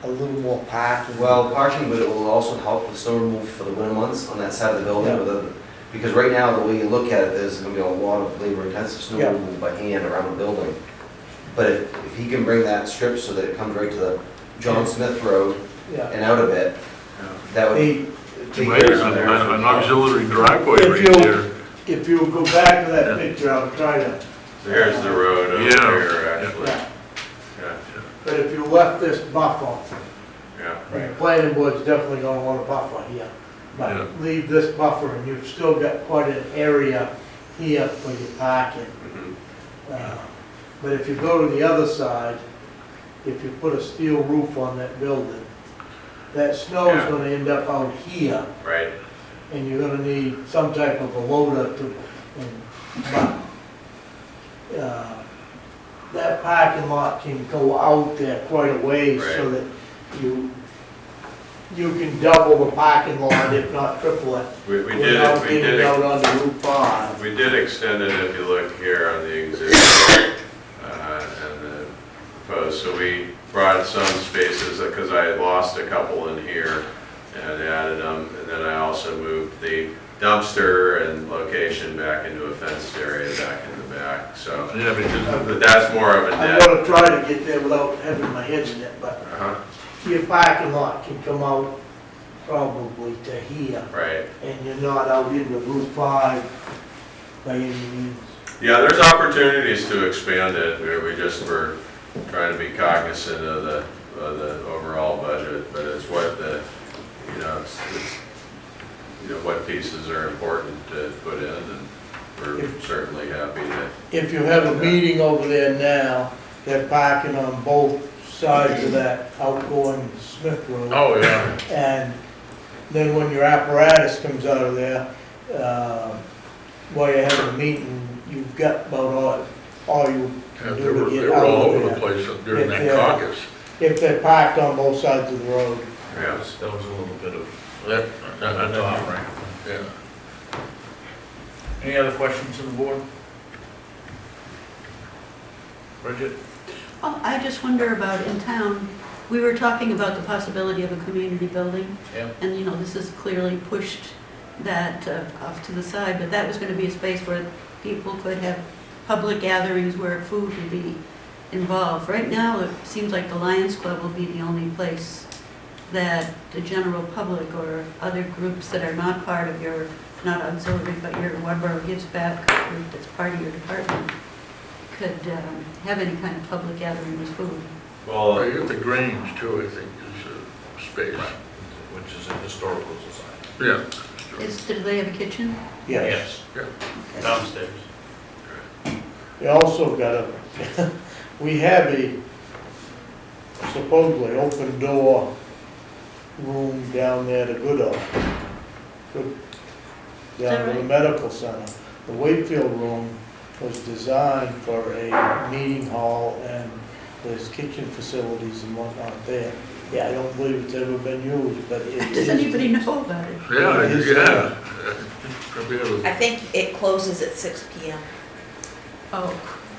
Speaker 7: a little more parking.
Speaker 4: Well, parking, but it will also help with snow removal for the winter months on that side of the building.
Speaker 7: Yeah.
Speaker 4: Because right now, the way you look at it, there's gonna be a lot of labor-intensive snow
Speaker 7: Yeah.
Speaker 4: removal by hand around the building. But if he can bring that strip so that it comes right to the John Smith Road
Speaker 7: Yeah.
Speaker 4: and out of it, that would, take
Speaker 2: Right,
Speaker 4: care of there.
Speaker 2: an auxiliary driveway
Speaker 7: If
Speaker 2: right
Speaker 7: you-
Speaker 2: there.
Speaker 7: If you go back to that picture, I'll try to,
Speaker 5: There's the road over
Speaker 2: Yeah.
Speaker 5: here, actually.
Speaker 7: yeah.
Speaker 5: Yeah,
Speaker 7: But if you left this buffer,
Speaker 5: yeah.
Speaker 7: the planning board's definitely gonna want a buffer here.
Speaker 2: Yeah.
Speaker 7: But leave this buffer and you've still got quite an area here for your parking.
Speaker 5: Mhm.
Speaker 7: But if you go to the other side, if you put a steel roof on that building, that snow is
Speaker 5: Yeah.
Speaker 7: gonna end up out here,
Speaker 5: Right,
Speaker 7: and you're gonna need some type of a loader to, but that parking lot can go out there quite a ways so
Speaker 5: Right.
Speaker 7: that you can double the parking lot, if not triple it,
Speaker 5: we did,
Speaker 7: without
Speaker 5: we
Speaker 7: getting
Speaker 5: did,
Speaker 7: out onto Route 5.
Speaker 5: we did extend it, if you look here on the existing, and the proposed, so we brought some spaces, because I had lost a couple in here, and added them, and then I also moved the dumpster and location back into a fenced area back in the back, so,
Speaker 2: Yeah, because
Speaker 5: but that's more of a
Speaker 7: I'm
Speaker 5: net.
Speaker 7: gonna try to get there without having my head in it, but
Speaker 5: Uh-huh,
Speaker 7: your parking lot can come out probably to here,
Speaker 5: right.
Speaker 7: and you're not out into Route 5 by any means.
Speaker 5: Yeah, there's opportunities to expand it, we just were trying to be cognizant of the overall budget, but it's what the, it's, what pieces are important to put in, and we're certainly happy to,
Speaker 7: If you have a meeting over there now, they're parking on both sides of that outgoing Smith Road.
Speaker 2: oh, yeah,
Speaker 7: And then when your apparatus comes out of there, while you're having a meeting, you've got about all you
Speaker 2: yeah,
Speaker 7: can
Speaker 2: they
Speaker 7: do
Speaker 2: were,
Speaker 7: to
Speaker 2: they
Speaker 7: get
Speaker 2: were
Speaker 7: out
Speaker 2: all
Speaker 7: of
Speaker 2: over the
Speaker 7: there.
Speaker 2: place during that
Speaker 7: Yeah.
Speaker 2: caucus.
Speaker 7: If they're parked on both sides of the road.
Speaker 5: yeah.
Speaker 1: That was a little bit of,
Speaker 2: I know,
Speaker 1: right?
Speaker 2: yeah.
Speaker 1: Any other questions on the board? Bridget?
Speaker 3: Oh, I just wonder about in town, we were talking about the possibility of a community building.
Speaker 1: Yeah.
Speaker 3: And, this is clearly pushed that off to the side, but that was gonna be a space where people could have public gatherings where food would be involved. Right now, it seems like the Lions Club will be the only place that the general public or other groups that are not part of your, not auxiliary, but your Waterboro Gives Back group that's part of your department, could have any kind of public gathering with food.
Speaker 5: Well,
Speaker 2: Right at the Grange too, I think, is a space.
Speaker 1: Which is a historical society.
Speaker 2: Yeah.
Speaker 3: Do they have a kitchen?
Speaker 1: Yes.
Speaker 2: Yeah.
Speaker 1: Downstairs.
Speaker 7: You also got a, we have a supposedly open door room down there to Goodall. Down at the medical center. The Wakefield room was designed for a meeting hall, and there's kitchen facilities and whatnot there. Yeah, I don't believe it's ever been used, but it is.
Speaker 3: Does anybody know about it?
Speaker 2: Yeah,
Speaker 7: It is,
Speaker 2: yeah. Probably have a-
Speaker 8: I think it closes at 6 PM.
Speaker 3: Oh,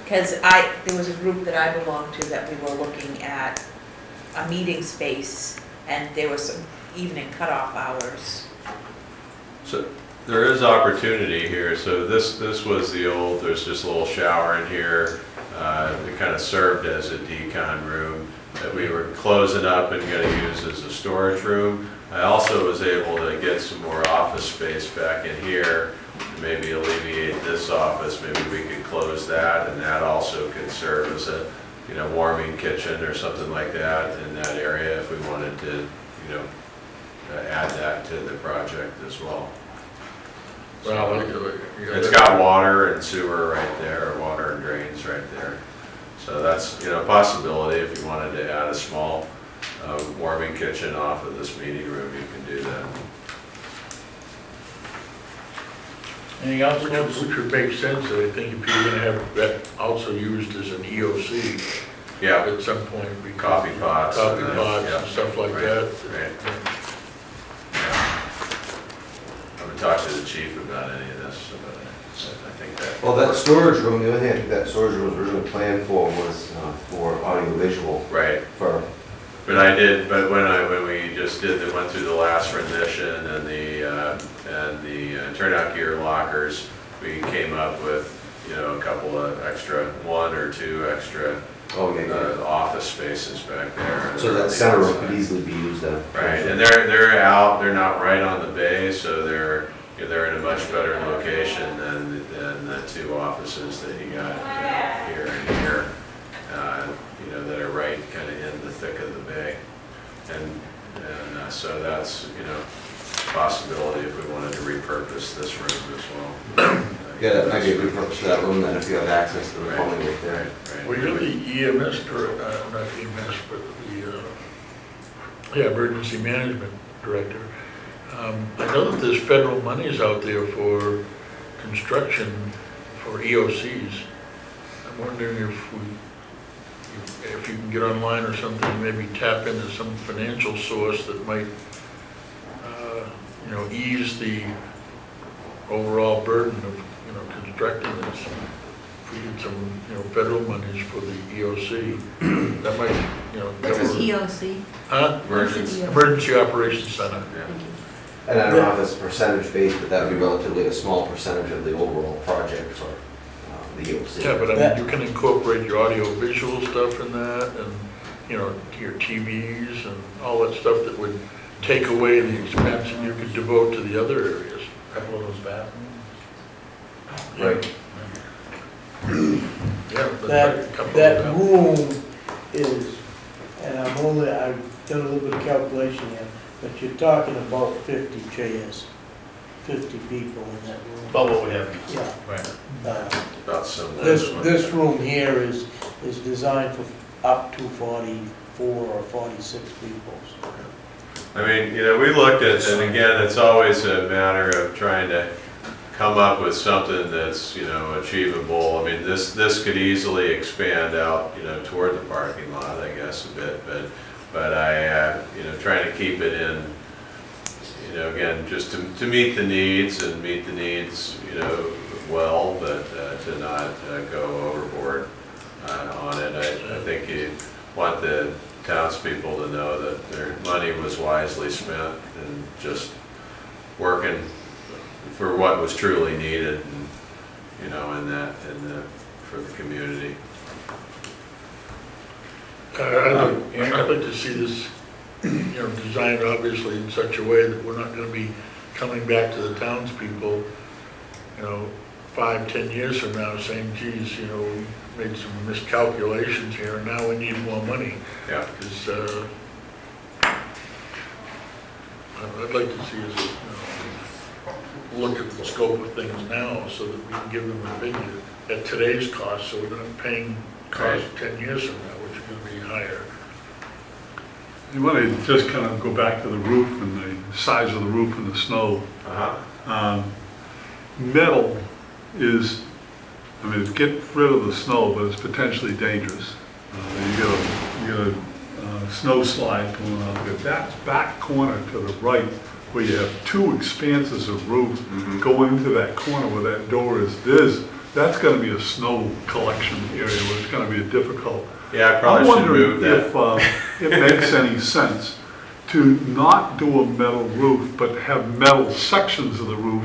Speaker 8: Because there was a group that I belonged to that we were looking at a meeting space, and there was some evening cutoff hours.
Speaker 5: so there is opportunity here, so this was the old, there's just a little shower in here. It kind of served as a decon room that we were closing up and gonna use as a storage room. I also was able to get some more office space back in here, to maybe alleviate this office, maybe we could close that, and that also could serve as a, warming kitchen or something like that in that area if we wanted to, add that to the project as well.
Speaker 2: Well,
Speaker 5: It's got water and sewer right there, or water and drains right there. So that's, a possibility if you wanted to add a small warming kitchen off of this meeting room, you can do that.
Speaker 1: Anything else, folks?
Speaker 2: Which would make sense, I think, if you're gonna have that also used as an EOC
Speaker 5: Yeah,
Speaker 2: at some point. because-
Speaker 5: Coffee pots and
Speaker 2: Coffee
Speaker 5: that,
Speaker 2: pots
Speaker 5: yeah.
Speaker 2: and stuff like
Speaker 5: Right,
Speaker 2: that.
Speaker 5: right. I would talk to the chief about any of this, but I think that.
Speaker 4: Well, that storage room, the only thing I think that storage room was originally planned for was for audiovisual,
Speaker 5: Right.
Speaker 4: for,
Speaker 5: But when we just went through the last rendition and the turnout gear lockers, we came up with, a couple of extra, one or two extra
Speaker 4: Oh, yeah,
Speaker 5: the office spaces back there.
Speaker 4: So that center room could easily be used then?
Speaker 5: Right, and they're out, they're not right on the bay, so they're in a much better location than the two offices that you got here and here, that are right kind of in the thick of the bay. And so that's, a possibility if we wanted to repurpose this room as well.
Speaker 4: Yeah, that might be a good purpose for that room then, if you have access to the plumbing right there.
Speaker 5: Right.
Speaker 2: Well, you're the EMS director, not EMS, but the emergency management director. I know that there's federal monies out there for construction for EOCs. I'm wondering if you can get online or something, maybe tap into some financial source that might, ease the overall burden of, constructing this. If we get some, federal monies for the EOC, that might,
Speaker 3: What's
Speaker 2: cover-
Speaker 3: EOC?
Speaker 2: Huh?
Speaker 5: Emergency.
Speaker 2: Emergency Operations Center.
Speaker 5: Yeah.
Speaker 3: Thank you.
Speaker 4: And I don't know if it's percentage based, but that would be relatively a small percentage of the overall project for the EOC.
Speaker 2: Yeah, but I mean, you can incorporate your audio visual stuff in that and, your TVs and all that stuff that would take away the expense and you could devote to the other areas.
Speaker 1: A couple of those bathrooms.
Speaker 4: Right.
Speaker 2: Yeah, but a couple of
Speaker 7: That
Speaker 2: them.
Speaker 7: room is, and I've done a little bit of calculation here, but you're talking about 50 chairs, 50 people in that room.
Speaker 6: About what we have.
Speaker 7: Yeah.
Speaker 1: Right.
Speaker 5: About similar.
Speaker 7: This room here is designed for up to 44 or 46 people. So.
Speaker 5: I mean, we looked at, and again, it's always a matter of trying to come up with something that's, achievable. I mean, this could easily expand out, toward the parking lot, I guess, a bit, but I, trying to keep it in, again, just to meet the needs well, but to not go overboard on it. I think you want the townspeople to know that their money was wisely spent and just working for what was truly needed, and for the community.
Speaker 2: I'd like to see this, designed obviously in such a way that we're not gonna be coming back to the townspeople, 5, 10 years from now saying, geez, we made some miscalculations here and now we need more money.
Speaker 5: Yeah.
Speaker 2: Because, I'd like to see us, look at the scope of things now so that we can give them a figure at today's cost, so we're not paying costs 10 years from now, which are gonna be higher.
Speaker 9: You want to just kind of go back to the roof and the size of the roof and the snow. Metal is, get rid of the snow, but it's potentially dangerous. You got a snow slide going on there. That back corner to the right, where you have two expanses of roof going into that corner where that door is, that's going to be a snow collection area where it's going to be a difficult.
Speaker 5: Yeah, I probably should move that.
Speaker 9: I'm wondering if it makes any sense to not do a metal roof, but have metal sections of the roof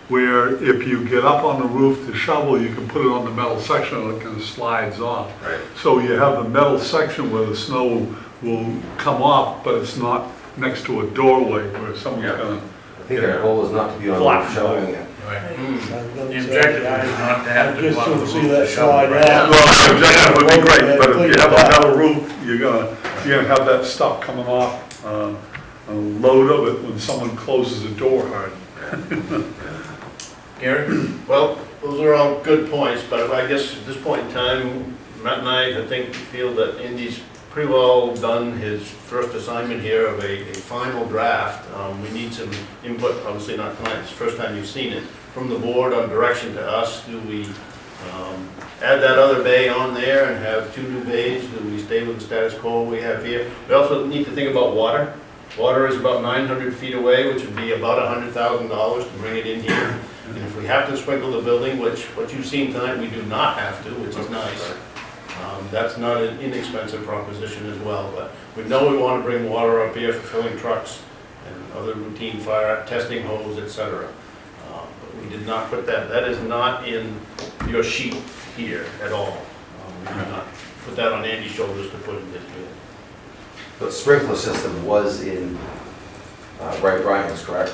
Speaker 9: where if you get up on the roof to shovel, you can put it on the metal section and it kind of slides off.
Speaker 5: Right.
Speaker 9: So you have the metal section where the snow will come off, but it's not next to a doorway where someone's gonna.
Speaker 4: I think our goal is not to be on
Speaker 9: Flat.
Speaker 4: the shoveling it.
Speaker 1: Right.
Speaker 7: I was gonna
Speaker 1: The
Speaker 7: say,
Speaker 1: objective is not to have to
Speaker 7: just
Speaker 1: go on
Speaker 7: don't
Speaker 1: the
Speaker 7: see
Speaker 1: roof
Speaker 7: that
Speaker 1: to shovel
Speaker 7: slide
Speaker 1: right
Speaker 7: out.
Speaker 1: now.
Speaker 9: Well, the objective would be great, but if you have a metal roof, you're gonna have that stuff coming off, a load of it when someone closes the door hard.
Speaker 1: Gary?
Speaker 6: Well, those are all good points, but I guess at this point in time, Matt and I think feel that Indy's pretty well done his first assignment here of a final draft. We need some input, obviously not tonight, it's the first time you've seen it, from the board on direction to us. Do we add that other bay on there and have 2 new bays? Do we stay with the status quo we have here? We also need to think about water. Water is about 900 feet away, which would be about $100,000 to bring it in here. And if we have to sprinkle the building, which what you've seen tonight, we do not have to, which is nice. That's not an inexpensive proposition as well, but we know we want to bring water up here for filling trucks and other routine fire testing hose, etc. But we did not put that is not in your sheet here at all. we're gonna put that on Andy's shoulders to put in this bid.
Speaker 4: The sprinkler system was in, Bright Brian's, correct?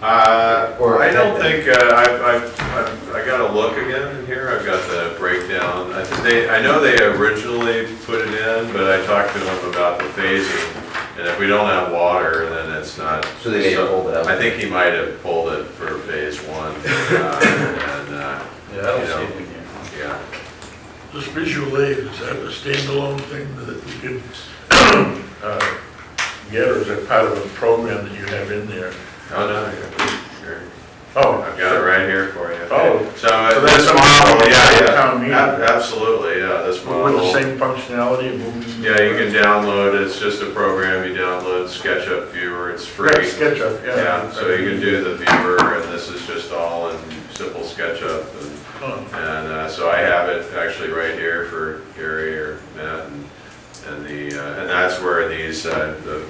Speaker 5: Or I don't think, I gotta look again in here, I've got the breakdown. I know they originally put it in, but I talked to them about the phasing, and if we don't have water, then it's not.
Speaker 4: So they may have pulled it out.
Speaker 5: I think he might have pulled it for phase one,
Speaker 1: Yeah, I don't
Speaker 5: you know,
Speaker 1: see it in here.
Speaker 5: yeah.
Speaker 2: This visual aid, is that a standalone thing that we can get, or is that part of a program that you have in there?
Speaker 5: Oh, no, here.
Speaker 2: Oh.
Speaker 5: I've got it right here for you.
Speaker 2: Oh.
Speaker 5: So
Speaker 2: So
Speaker 5: this
Speaker 2: that's a
Speaker 5: model,
Speaker 2: model
Speaker 5: yeah,
Speaker 2: town meeting.
Speaker 5: absolutely, yeah, this model.
Speaker 2: With the same functionality of moving?
Speaker 5: Yeah, you can download it, it's just a program, you download SketchUp Viewer, it's free.
Speaker 2: Right, SketchUp, yeah.
Speaker 5: Yeah, so you can do the viewer, and this is just all in simple SketchUp, and so I have it actually right here for Gary or Matt, and that's where these, the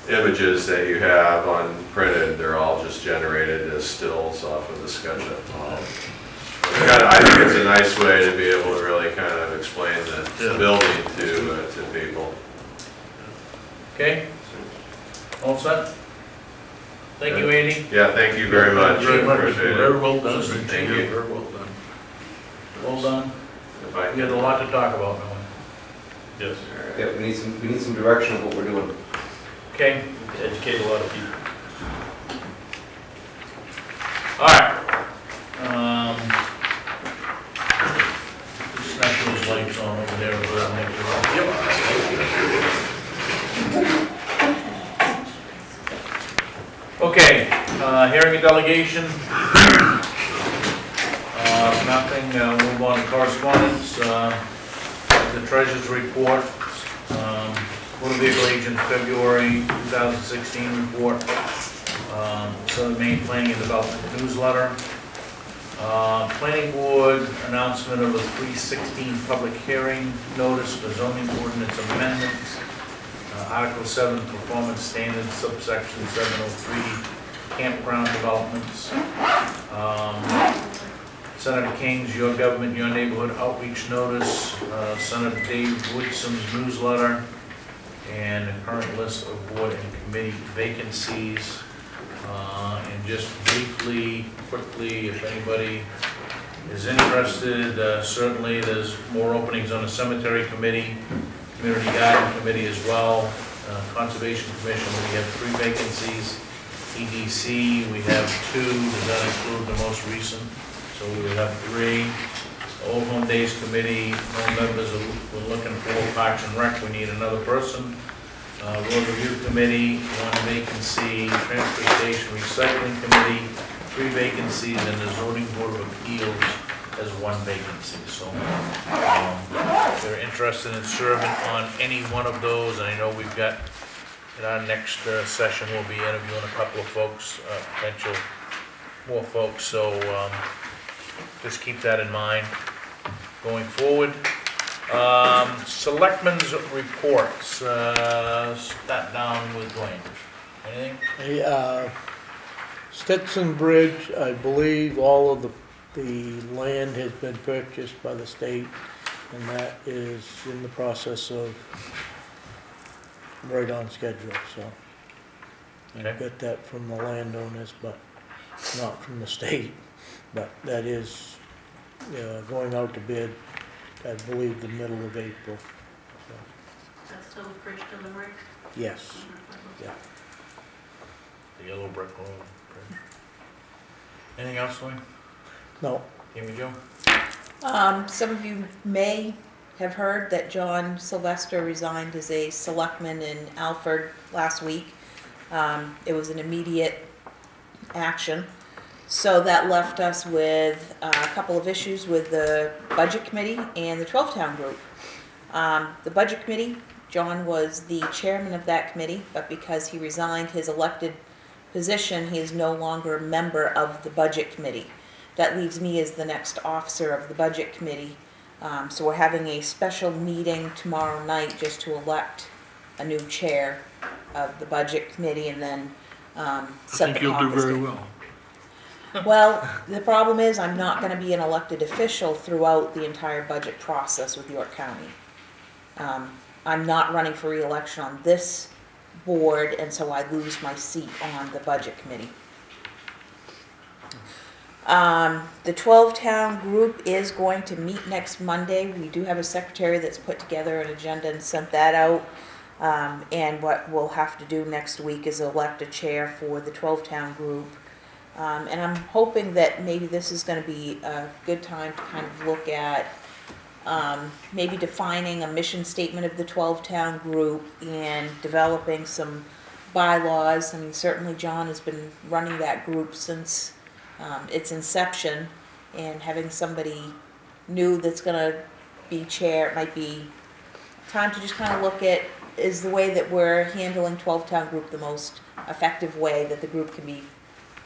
Speaker 5: images that you have on printed, they're all just generated as stills off of the SketchUp model. I think it's a nice way to be able to really kind of explain the building to people.
Speaker 1: Okay? All set? Thank you, Andy.
Speaker 5: Yeah, thank you very much.
Speaker 2: Thank you very much.
Speaker 5: Appreciate
Speaker 2: Very
Speaker 5: it.
Speaker 2: well done.
Speaker 5: Thank you.
Speaker 2: Very well done.
Speaker 1: Well done.
Speaker 5: If I
Speaker 1: We got a lot to talk about, don't we?
Speaker 6: Yes.
Speaker 4: Yeah, we need some direction of what we're doing.
Speaker 1: Okay?
Speaker 6: To educate a lot of people.
Speaker 1: All right. Snap those lights on over there, over there next to it. Okay, hearing a delegation. Nothing, we'll move on to correspondence. The treasurer's report, motor vehicle agent February 2016 report. Southern Maine Planning and Development newsletter. Planning board announcement of a 316 public hearing notice for zoning ordinance amendments. Article 7 performance standards, subsection 703 campground developments. Senator King's Your Government, Your Neighborhood outreach notice. Senator David Woodsome's newsletter. And a current list of board and committee vacancies. And just briefly, quickly, if anybody is interested, certainly there's more openings on the cemetery committee, community garden committee as well, conservation commission, we have 3 vacancies. EDC, we have 2, does that include the most recent? So we will have 3. Old Home Days Committee, no members, we're looking for Parks and Rec, we need another person. Road Review Committee, 1 vacancy, Transfer Station Recycling Committee, 3 vacancies, and the Zoning Board of Appeals has 1 vacancy. So if they're interested in serving on any one of those, and I know we've got, in our next session, we'll be interviewing a couple of folks, potential more folks, so just keep that in mind going forward. Selectmen's reports, start down with Dwayne. Anything?
Speaker 7: Hey, Stetson Bridge, I believe all of the land has been purchased by the state, and that is in the process of right on schedule, so. I
Speaker 1: Okay.
Speaker 7: got that from the landowners, but not from the state, but that is going out to bid, I believe, the middle of April. So,
Speaker 3: That's still a bridge delivery?
Speaker 7: yes, yeah.
Speaker 1: The yellow brick road. Bridge. Anything else, Dwayne?
Speaker 7: No,
Speaker 1: Amy Jo?
Speaker 8: Some of you may have heard that John Sylvester resigned as a selectman in Alfred last week. It was an immediate action. So that left us with a couple of issues with the Budget Committee and the 12-Town Group. The Budget Committee, John was the chairman of that committee, but because he resigned his elected position, he is no longer a member of the Budget Committee. That leaves me as the next officer of the Budget Committee. So we're having a special meeting tomorrow night just to elect a new chair of the Budget Committee and then set the caucus date.
Speaker 2: well.
Speaker 8: Well, the problem is I'm not gonna be an elected official throughout the entire budget process with York County. I'm not running for reelection on this board, and so I lose my seat on the budget committee. The 12-town group is going to meet next Monday. We do have a secretary that's put together an agenda and sent that out. And what we'll have to do next week is elect a chair for the 12-town group. And I'm hoping that maybe this is gonna be a good time to kind of look at maybe defining a mission statement of the 12-town group and developing some bylaws. I mean, certainly John has been running that group since its inception, and having somebody new that's gonna be chair, it might be time to just kind of look at, is the way that we're handling 12-town group the most effective way that the group can be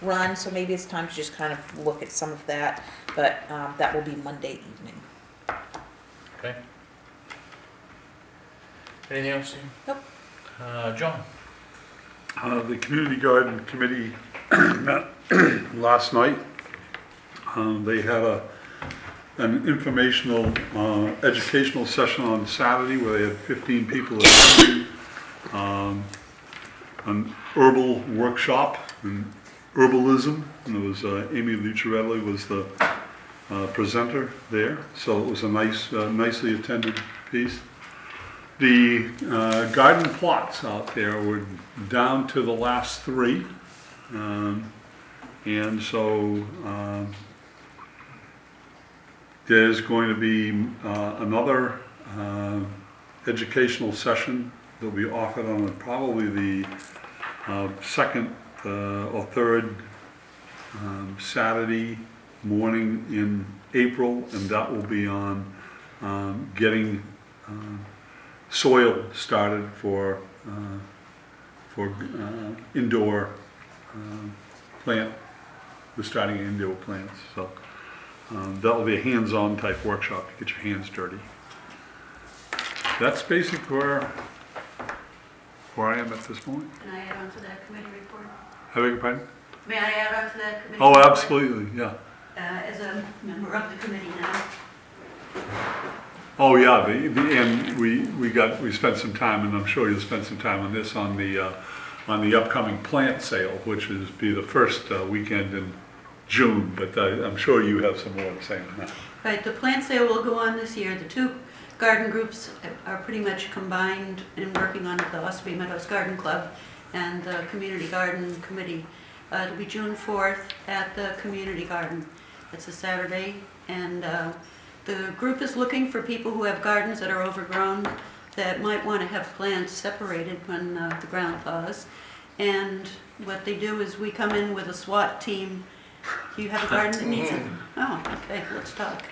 Speaker 8: run? So maybe it's time to just kind of look at some of that, but that will be Monday evening.
Speaker 1: Okay. Anything else?
Speaker 8: Nope.
Speaker 1: John?
Speaker 9: The Community Garden Committee met last night. They had an informational, educational session on Saturday where they had 15 people attending, an herbal workshop and herbalism, and it was Amy Lucciarelli was the presenter there, so it was a nice, nicely attended piece. The garden plots out there were down to the last 3, and so there's going to be another educational session that will be offered on probably the second or third Saturday morning in April, and that will be on getting soil started for indoor plant. We're starting indoor plants, so that will be a hands-on type workshop to get your hands dirty. That's basically where I am at this point.
Speaker 3: Can I add on to that committee report?
Speaker 9: I beg your pardon?
Speaker 3: May I add on to that committee?
Speaker 9: Oh,
Speaker 3: report?
Speaker 9: absolutely, yeah.
Speaker 3: As a member of the committee now.
Speaker 9: Oh, yeah, and we spent some time, and I'm sure you'll spend some time on this, on the upcoming plant sale, which is be the first weekend in June, but I'm sure you have some more to say on that.
Speaker 3: Right, the plant sale will go on this year. The 2 garden groups are pretty much combined in working on the Ospey Meadows Garden Club and the Community Garden Committee. It'll be June 4th at the Community Garden. It's a Saturday, and the group is looking for people who have gardens that are overgrown that might want to have plants separated when the ground thaws. And what they do is we come in with a SWAT team. Do you have a garden that needs it? Oh, okay, let's talk.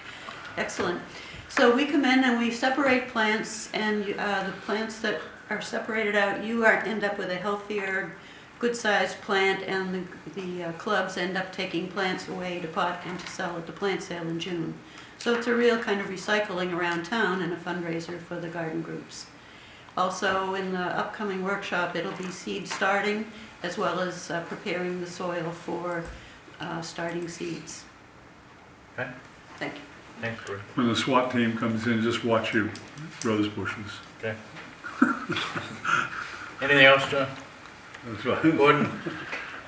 Speaker 3: Excellent. So we come in and we separate plants, and the plants that are separated out, you end up with a healthier, good-sized plant, and the clubs end up taking plants away to pot and to sell at the plant sale in June. So it's a real kind of recycling around town and a fundraiser for the garden groups. Also, in the upcoming workshop, it'll be seed starting as well as preparing the soil for starting seeds.
Speaker 1: Okay.
Speaker 3: Thank you.
Speaker 1: Thanks, Bruce.
Speaker 9: When the SWAT team comes in, just watch your rose bushes.
Speaker 1: Okay. Anything else, John?
Speaker 9: That's right.
Speaker 1: Gordon?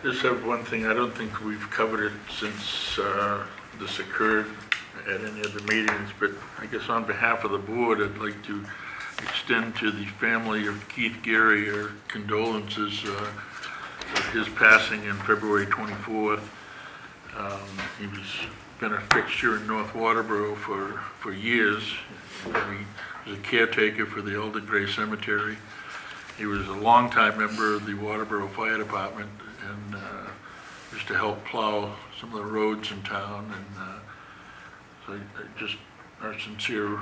Speaker 2: Just have one thing, I don't think we've covered it since this occurred at any of the meetings, but I guess on behalf of the board, I'd like to extend to the family of Keith Gary our condolences of his passing in February 24th. He was been a fixture in North Waterboro for years. He was a caretaker for the Elder Gray Cemetery. He was a longtime member of the Waterboro Fire Department, and used to help plow some of the roads in town. And so I just our sincere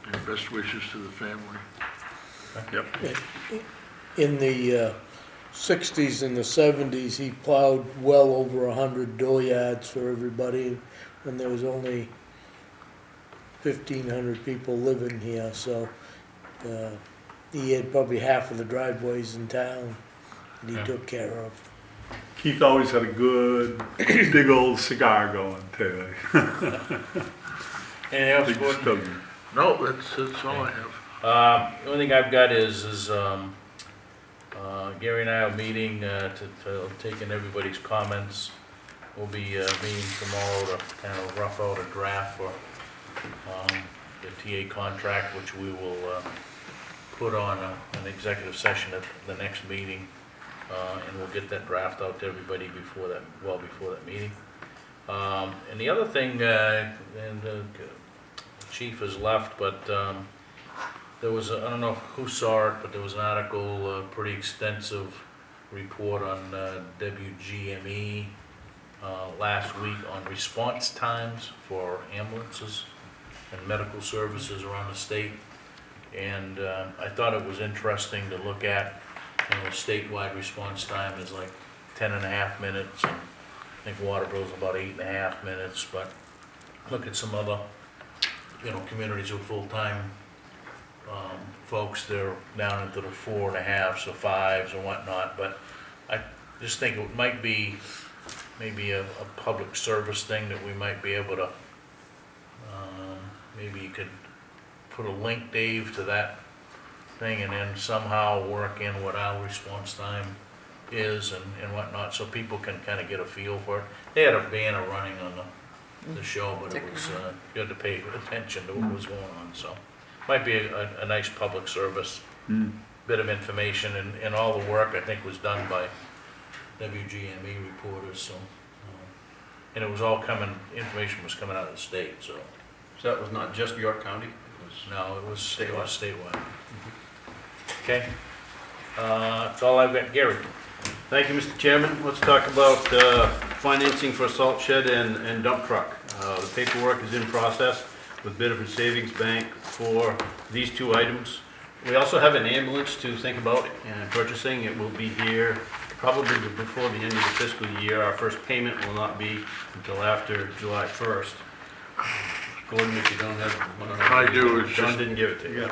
Speaker 2: and best wishes to the family. Yep.
Speaker 7: In the 60s and the 70s, he plowed well over 100 dooryards for everybody when there was only 1,500 people living here, so he had probably half of the driveways in town that he took care of.
Speaker 9: Keith always had a good, big old cigar going too.
Speaker 1: Anything else,
Speaker 9: Big
Speaker 1: Gordon?
Speaker 9: stogie.
Speaker 2: No, that's all I have.
Speaker 1: The only thing I've got is Gary and I are meeting to take in everybody's comments. We'll be meeting tomorrow to kind of rough out a draft for the TA contract, which we will put on an executive session at the next meeting, and we'll get that draft out to everybody before that, well before that meeting. And the other thing, and the chief has left, but there was, I don't know who saw it, but there was an article, a pretty extensive report on WGME last week on response times for ambulances and medical services around the state. And I thought it was interesting to look at, statewide response time is like 10.5 minutes, and I think Waterboro's about 8.5 minutes, but look at some other, communities with full-time folks, they're down into the 4.5s or 5s and whatnot, but I just think it might be maybe a public service thing that we might be able to, maybe you could put a link, Dave, to that thing, and then somehow work in what our response time is and whatnot, so people can kind of get a feel for it. They had a banner running on the show, but it was good to pay attention to what was going on, so might be a nice public service bit of information, and all the work I think was done by WGME reporters, so and it was all information was coming out of the state, so
Speaker 6: So that was not just York County?
Speaker 1: no, it was statewide. Okay, that's all I've got. Gary.
Speaker 6: Thank you, Mr. Chairman. Let's talk about financing for salt shed and dump truck. The paperwork is in process with Biddeford Savings Bank for these two items. We also have an ambulance to think about purchasing. It will be here probably before the end of the fiscal year. Our first payment will not be until after July 1st. Gordon, if you don't have one of those.
Speaker 2: I do, it's
Speaker 6: John
Speaker 2: just-
Speaker 6: didn't give it to you.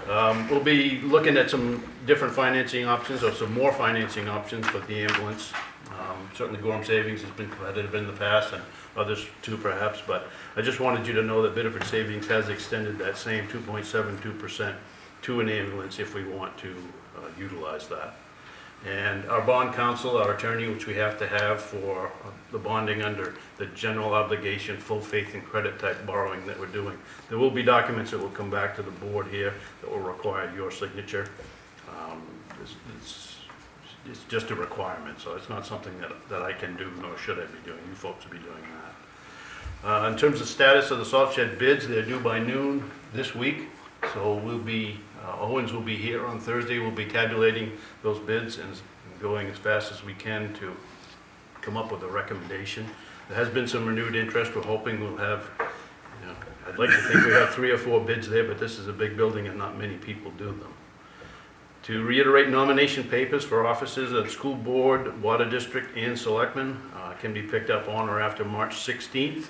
Speaker 9: Yeah.
Speaker 6: We'll be looking at some different financing options, or some more financing options for the ambulance. Certainly Gorham Savings has been competitive in the past, and others too perhaps, but I just wanted you to know that Biddeford Savings has extended that same 2.72% to an ambulance if we want to utilize that. And our bond counsel, our attorney, which we have to have for the bonding under the general obligation, full faith and credit type borrowing that we're doing. There will be documents that will come back to the board here that will require your signature. It's just a requirement, so it's not something that I can do, nor should I be doing. You folks will be doing that. In terms of status of the salt shed bids, they're due by noon this week, so we'll be, Owens will be here on Thursday. We'll be tabulating those bids and going as fast as we can to come up with a recommendation. There has been some renewed interest. We're hoping we'll have, I'd like to think we have 3 or 4 bids there, but this is a big building and not many people do them. To reiterate, nomination papers for offices of school board, water district, and selectmen can be picked up on or after March 16th,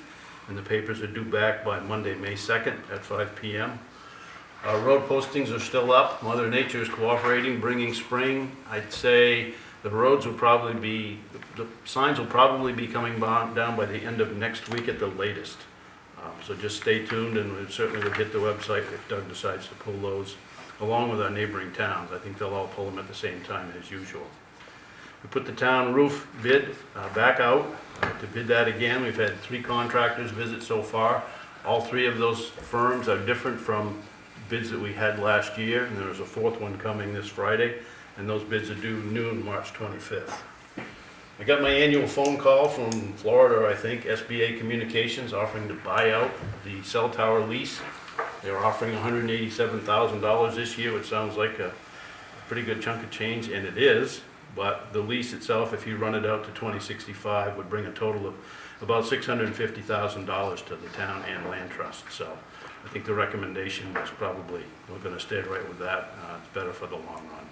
Speaker 6: and the papers are due back by Monday, May 2nd at 5 p.m. Road postings are still up. Mother Nature is cooperating, bringing spring. I'd say the roads will probably be, the signs will probably be coming down by the end of next week at the latest. So just stay tuned, and we certainly will hit the website if Doug decides to pull those, along with our neighboring towns. I think they'll all pull them at the same time as usual. We put the town roof bid back out to bid that again. We've had 3 contractors visit so far. All 3 of those firms are different from bids that we had last year, and there's a 4th one coming this Friday, and those bids are due noon, March 25th. I got my annual phone call from Florida, I think, SBA Communications, offering to buy out the cell tower lease. They're offering $187,000 this year, which sounds like a pretty good chunk of change, and it is, but the lease itself, if you run it out to 2065, would bring a total of about $650,000 to the town and land trust. So I think the recommendation was probably, we're going to stay right with that. It's better for the long run.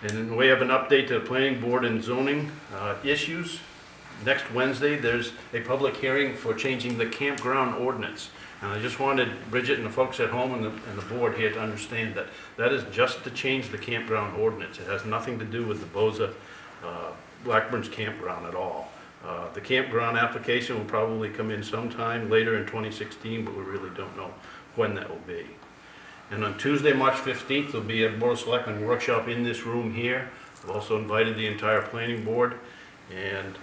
Speaker 6: And then we have an update to the planning board and zoning issues. Next Wednesday, there's a public hearing for changing the campground ordinance. And I just wanted Bridget and the folks at home and the board here to understand that that is just to change the campground ordinance. It has nothing to do with the BOZA Blackburn's campground at all. The campground application will probably come in sometime later in 2016, but we really don't know when that will be. And on Tuesday, March 15th, there'll be a Board of Selectmen workshop in this room here. We've also invited the entire planning board, and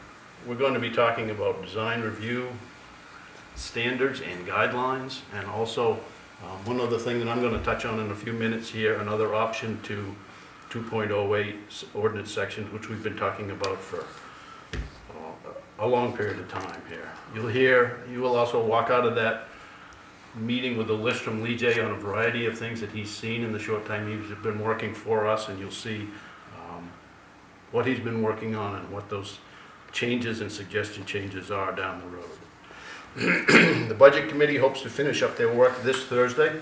Speaker 6: we're going to be talking about design review standards and guidelines, and also one other thing that I'm going to touch on in a few minutes here, another option to 2.08 ordinance sections, which we've been talking about for a long period of time here. You will also walk out of that meeting with a list from Lee J on a variety of things that he's seen in the short time he's been working for us, and you'll see what he's been working on and what those changes and suggested changes are down the road. The Budget Committee hopes to finish up their work this Thursday.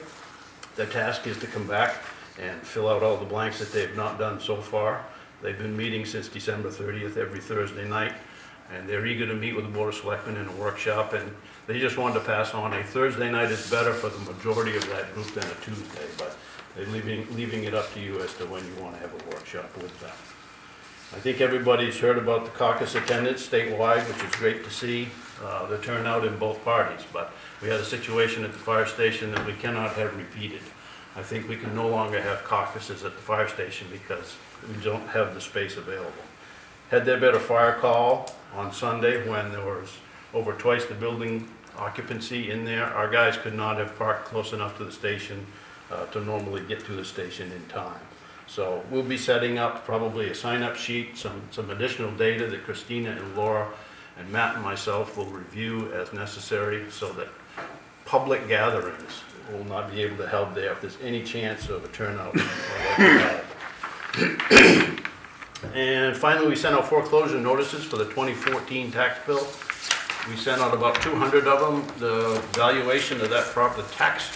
Speaker 6: Their task is to come back and fill out all the blanks that they've not done so far. They've been meeting since December 30th every Thursday night, and they're eager to meet with the Board of Selectmen in a workshop, and they just wanted to pass on a Thursday night is better for the majority of that group than a Tuesday, but they're leaving it up to you as to when you want to have a workshop with them. I think everybody's heard about the caucus attendance statewide, which is great to see, the turnout in both parties, but we had a situation at the fire station that we cannot have repeated. I think we can no longer have caucuses at the fire station because we don't have the space available. Had there been a fire call on Sunday when there was over twice the building occupancy in there, our guys could not have parked close enough to the station to normally get to the station in time. So we'll be setting up probably a sign-up sheet, some additional data that Christina and Laura and Matt and myself will review as necessary so that public gatherings will not be able to help there if there's any chance of a turnout. And finally, we sent out foreclosure notices for the 2014 tax bill. We sent out about 200 of them. The valuation of that the tax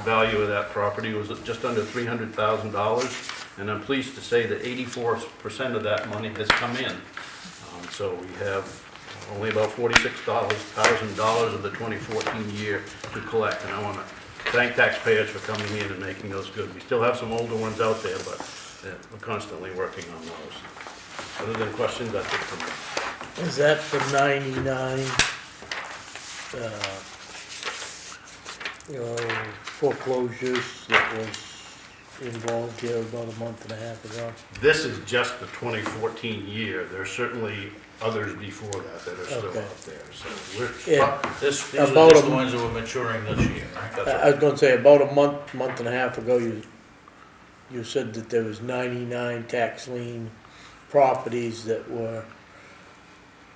Speaker 6: value of that property was just under $300,000. And I'm pleased to say that 84% of that money has come in. So we have only about $46,000 of the 2014 year to collect. And I want to thank taxpayers for coming in and making those good. We still have some older ones out there, but we're constantly working on those. Other than questions, that's it for me.
Speaker 7: Is that the 99, foreclosures that was involved here about a month and a half ago?
Speaker 6: This is just the 2014 year. There's certainly others before that that are still
Speaker 7: Okay.
Speaker 6: out there. So we're,
Speaker 7: Yeah,
Speaker 1: These are
Speaker 7: About
Speaker 1: just
Speaker 7: a-
Speaker 1: the ones that were maturing this year, right? That's
Speaker 7: I was gonna say, about a month and a half ago, you said that there was 99 tax lien properties that were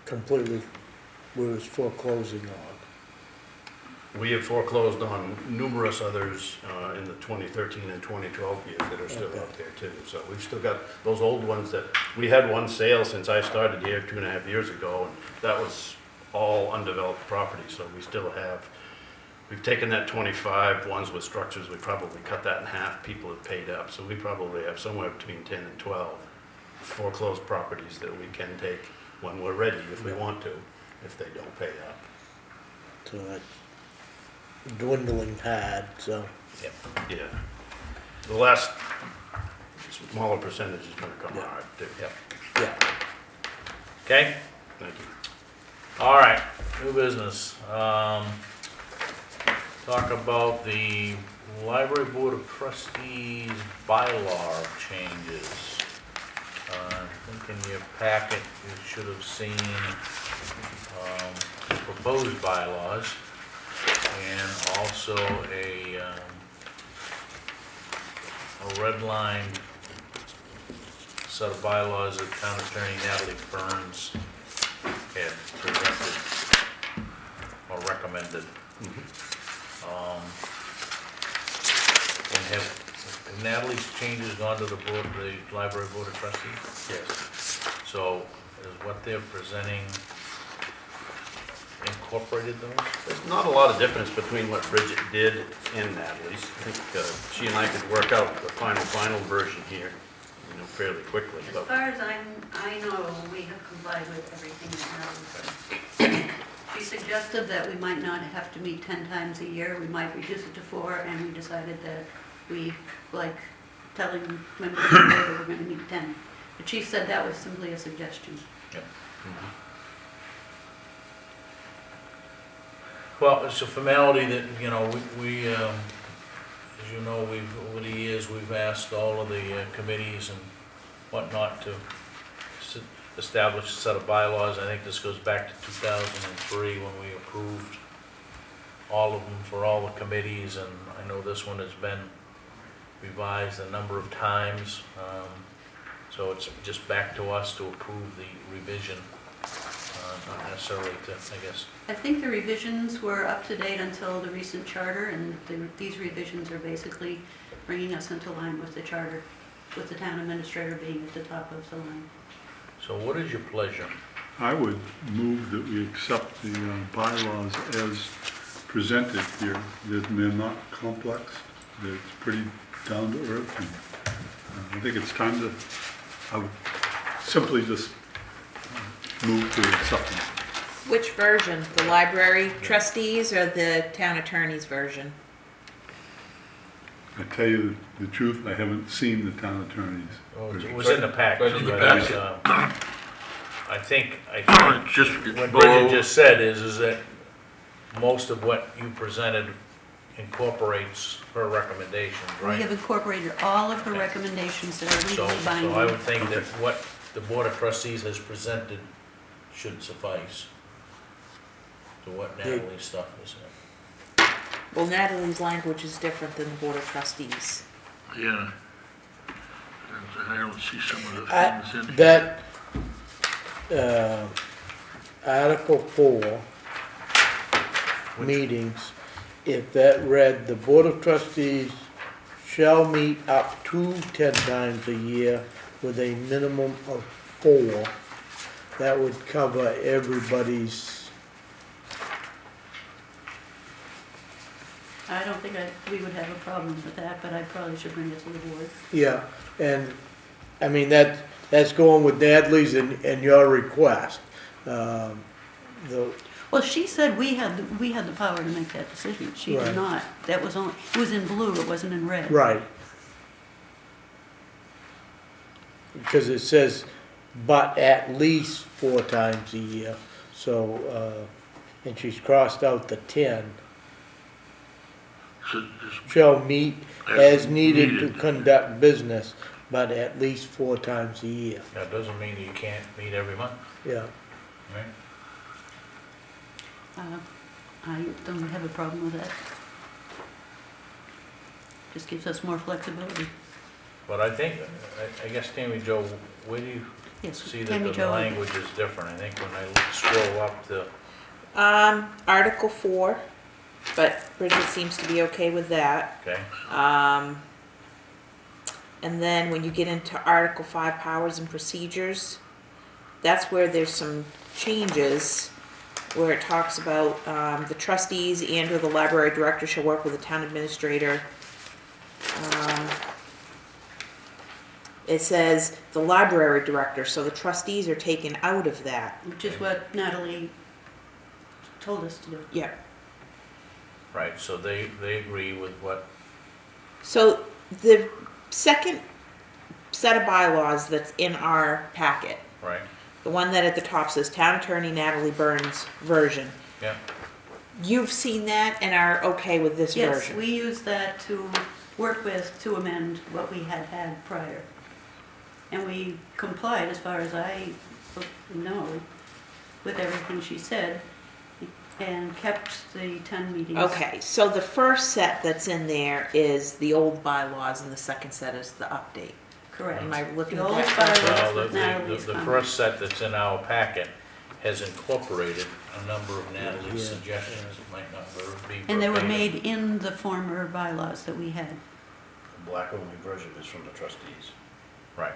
Speaker 7: completely, we was foreclosing on.
Speaker 6: we have foreclosed on numerous others in the 2013 and 2012 years that are still
Speaker 7: Okay.
Speaker 6: out there too. So we've still got those old ones that, we had one sale since I started here 2.5 years ago, and that was all undeveloped property. So we still have, we've taken that 25 ones with structures, we probably cut that in half, people have paid up. So we probably have somewhere between 10 and 12 foreclosed properties that we can take when we're ready, if we want to, if they don't pay up.
Speaker 7: So that's dwindling hard, so.
Speaker 6: Yeah. The last smaller percentage is gonna come
Speaker 7: Yeah.
Speaker 6: hard too.
Speaker 1: Yep.
Speaker 7: Yeah.
Speaker 1: Okay,
Speaker 6: Thank you.
Speaker 1: all right, new business. Talk about the Library Board of Trustees bylaw changes. I think in your packet, you should have seen proposed bylaws and also a red line set of bylaws that Town Attorney Natalie Burns had presented or recommended. And have Natalie's changes gone to the board, the Library Board of Trustees?
Speaker 6: Yes.
Speaker 1: So is what they're presenting incorporated those?
Speaker 6: There's not a lot of difference between what Bridget did and Natalie's. I think she and I could work out the final version here, fairly quickly.
Speaker 3: As
Speaker 6: But
Speaker 3: far as I know, we have complied with everything that Natalie said. She suggested that we might not have to meet 10 times a year, we might reduce it to 4, and we decided that we, like, telling members of the board that we're gonna meet 10. But she said that was simply a suggestion.
Speaker 1: Well, it's a formality that, you know, we, as you know, over the years, we've asked all of the committees and whatnot to establish a set of bylaws. I think this goes back to 2003 when we approved all of them for all the committees, and I know this one has been revised a number of times. So it's just back to us to approve the revision, not necessarily to, I guess.
Speaker 3: I think the revisions were up to date until the recent charter, and these revisions are basically bringing us into line with the charter, with the town administrator being at the top of the line.
Speaker 1: So what is your pleasure?
Speaker 9: I would move that we accept the bylaws as presented here. They're not complex, it's pretty down to earth, and I think it's time to, I would simply just move to accept them.
Speaker 8: Which version? The library trustees or the town attorney's version?
Speaker 9: I tell you the truth, I haven't seen the town attorneys.
Speaker 1: Well, it was in the package,
Speaker 2: In the
Speaker 1: but
Speaker 2: packet.
Speaker 1: I think
Speaker 2: Just
Speaker 1: what
Speaker 2: below-
Speaker 1: Bridget just said is that most of what you presented incorporates her recommendations,
Speaker 3: We
Speaker 1: right?
Speaker 3: have incorporated all of her recommendations that are
Speaker 1: So
Speaker 3: legally binding.
Speaker 1: I would think that what the Board of Trustees has presented should suffice to what Natalie's stuff is.
Speaker 8: Well, Natalie's language is different than the Board of Trustees.
Speaker 2: Yeah. And I don't see some of the
Speaker 7: I-
Speaker 2: things in here.
Speaker 7: That, Article 4, meetings, if that read, the Board of Trustees shall meet up to 10 times a year with a minimum of 4, that would cover everybody's,
Speaker 3: I don't think we would have a problem with that, but I probably should bring it to the board.
Speaker 7: yeah, and, I mean, that's going with Natalie's and your request. The,
Speaker 3: Well, she said we had the power to make that decision. She
Speaker 7: Right.
Speaker 3: did not. That was only, it was in blue, it wasn't in red.
Speaker 7: right. Because it says, but at least 4 times a year, so, and she's crossed out the 10.
Speaker 2: So just
Speaker 7: Shall meet as needed to
Speaker 2: needed.
Speaker 7: conduct business, but at least 4 times a year,
Speaker 1: That doesn't mean you can't meet every month,
Speaker 7: yeah.
Speaker 1: right?
Speaker 3: I don't have a problem with that. Just gives us more flexibility.
Speaker 1: But I think, I guess Tammy Jo, where do you
Speaker 3: Yes,
Speaker 1: see that
Speaker 3: Tammy
Speaker 1: the
Speaker 3: Jo.
Speaker 1: language is different? I think when I scroll up to,
Speaker 8: Article 4, but Bridget seems to be okay with that.
Speaker 1: okay,
Speaker 8: And then when you get into Article 5, powers and procedures, that's where there's some changes, where it talks about the trustees and or the library director shall work with the town administrator. It says the library director, so the trustees are taken out of that.
Speaker 3: Which is what Natalie told us to do.
Speaker 8: Yeah.
Speaker 1: right, so they agree with what,
Speaker 8: So the second set of bylaws that's in our packet,
Speaker 1: right?
Speaker 8: the one that at the top says Town Attorney Natalie Burns version,
Speaker 1: Yeah,
Speaker 8: you've seen that and are okay with this
Speaker 3: Yes,
Speaker 8: version?
Speaker 3: we used that to work with to amend what we had had prior. And we complied, as far as I know, with everything she said, and kept the 10 meetings.
Speaker 8: Okay, so the first set that's in there is the old bylaws and the second set is the update.
Speaker 3: Correct.
Speaker 8: Am I looking
Speaker 3: The
Speaker 8: at
Speaker 3: old
Speaker 8: that correctly?
Speaker 3: bylaws
Speaker 1: well,
Speaker 3: with Natalie's
Speaker 1: the
Speaker 3: comments.
Speaker 1: first set that's in our packet has incorporated a number of Natalie's
Speaker 7: Yeah.
Speaker 1: suggestions. It might not be
Speaker 3: And they were
Speaker 1: verbatim.
Speaker 3: made in the former bylaws that we had.
Speaker 6: The black and white version is from the trustees.
Speaker 1: Right,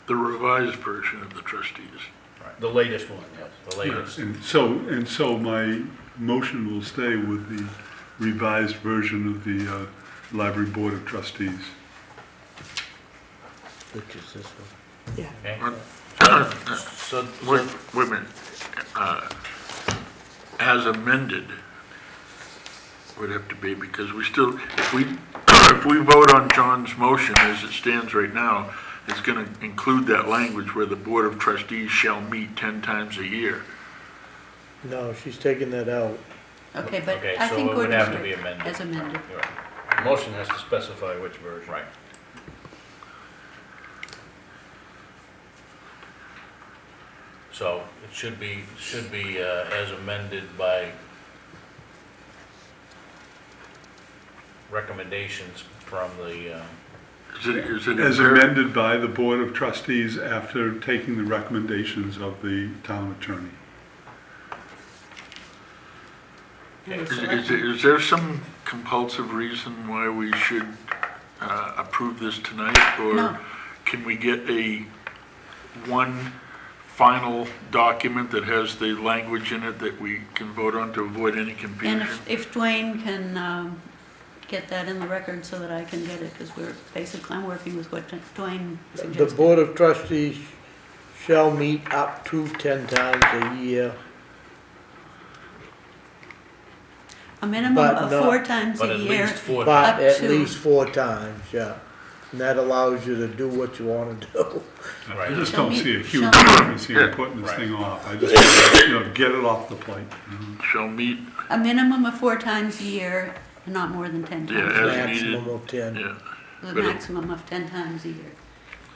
Speaker 2: The revised version of the trustees.
Speaker 6: The latest one, yes.
Speaker 1: the latest.
Speaker 9: And so my motion will stay with the revised version of the Library Board of Trustees.
Speaker 7: Which is this one.
Speaker 8: Yeah.
Speaker 1: Okay. So,
Speaker 2: Wait a minute. As amended would have to be, because we still, if we vote on John's motion as it stands right now, is gonna include that language where the Board of Trustees shall meet 10 times a year.
Speaker 7: No, she's taking that out.
Speaker 3: Okay, but
Speaker 1: Okay,
Speaker 3: I
Speaker 1: so
Speaker 3: think
Speaker 1: it
Speaker 3: we're
Speaker 1: would
Speaker 3: just
Speaker 1: have to be amended.
Speaker 3: as amended.
Speaker 1: You're right.
Speaker 6: The motion has to specify which version.
Speaker 1: Right. So it should be as amended by recommendations from the,
Speaker 2: Is it
Speaker 9: As amended by the Board of Trustees after taking the recommendations of the town attorney.
Speaker 2: Is there some compulsive reason why we should approve this tonight?
Speaker 3: No.
Speaker 2: Or can we get one final document that has the language in it that we can vote on to avoid any
Speaker 3: And
Speaker 2: confusion?
Speaker 3: if Dwayne can get that in the record so that I can get it, because I'm working with what Dwayne
Speaker 7: The
Speaker 3: suggested.
Speaker 7: Board of Trustees shall meet up to 10 times a year.
Speaker 3: A minimum
Speaker 7: but
Speaker 3: of
Speaker 7: not-
Speaker 3: 4 times
Speaker 1: but
Speaker 3: a
Speaker 1: at
Speaker 3: year.
Speaker 1: least 4
Speaker 7: But
Speaker 3: Up
Speaker 7: at
Speaker 3: to-
Speaker 7: least 4 times, yeah. And that allows you to do what you want to do.
Speaker 9: I
Speaker 1: Right.
Speaker 9: just
Speaker 3: Shall
Speaker 9: don't
Speaker 3: meet-
Speaker 9: see a huge
Speaker 3: shall-
Speaker 9: difference here in putting this
Speaker 1: Right.
Speaker 9: thing off. I just, want to, get it off the plate.
Speaker 2: Shall meet,
Speaker 3: A minimum of 4 times a year, and not more than 10
Speaker 2: Yeah,
Speaker 3: times.
Speaker 2: as
Speaker 7: Maximum
Speaker 2: needed.
Speaker 7: of 10.
Speaker 2: yeah.
Speaker 3: The
Speaker 2: but it-
Speaker 3: maximum of 10 times a year.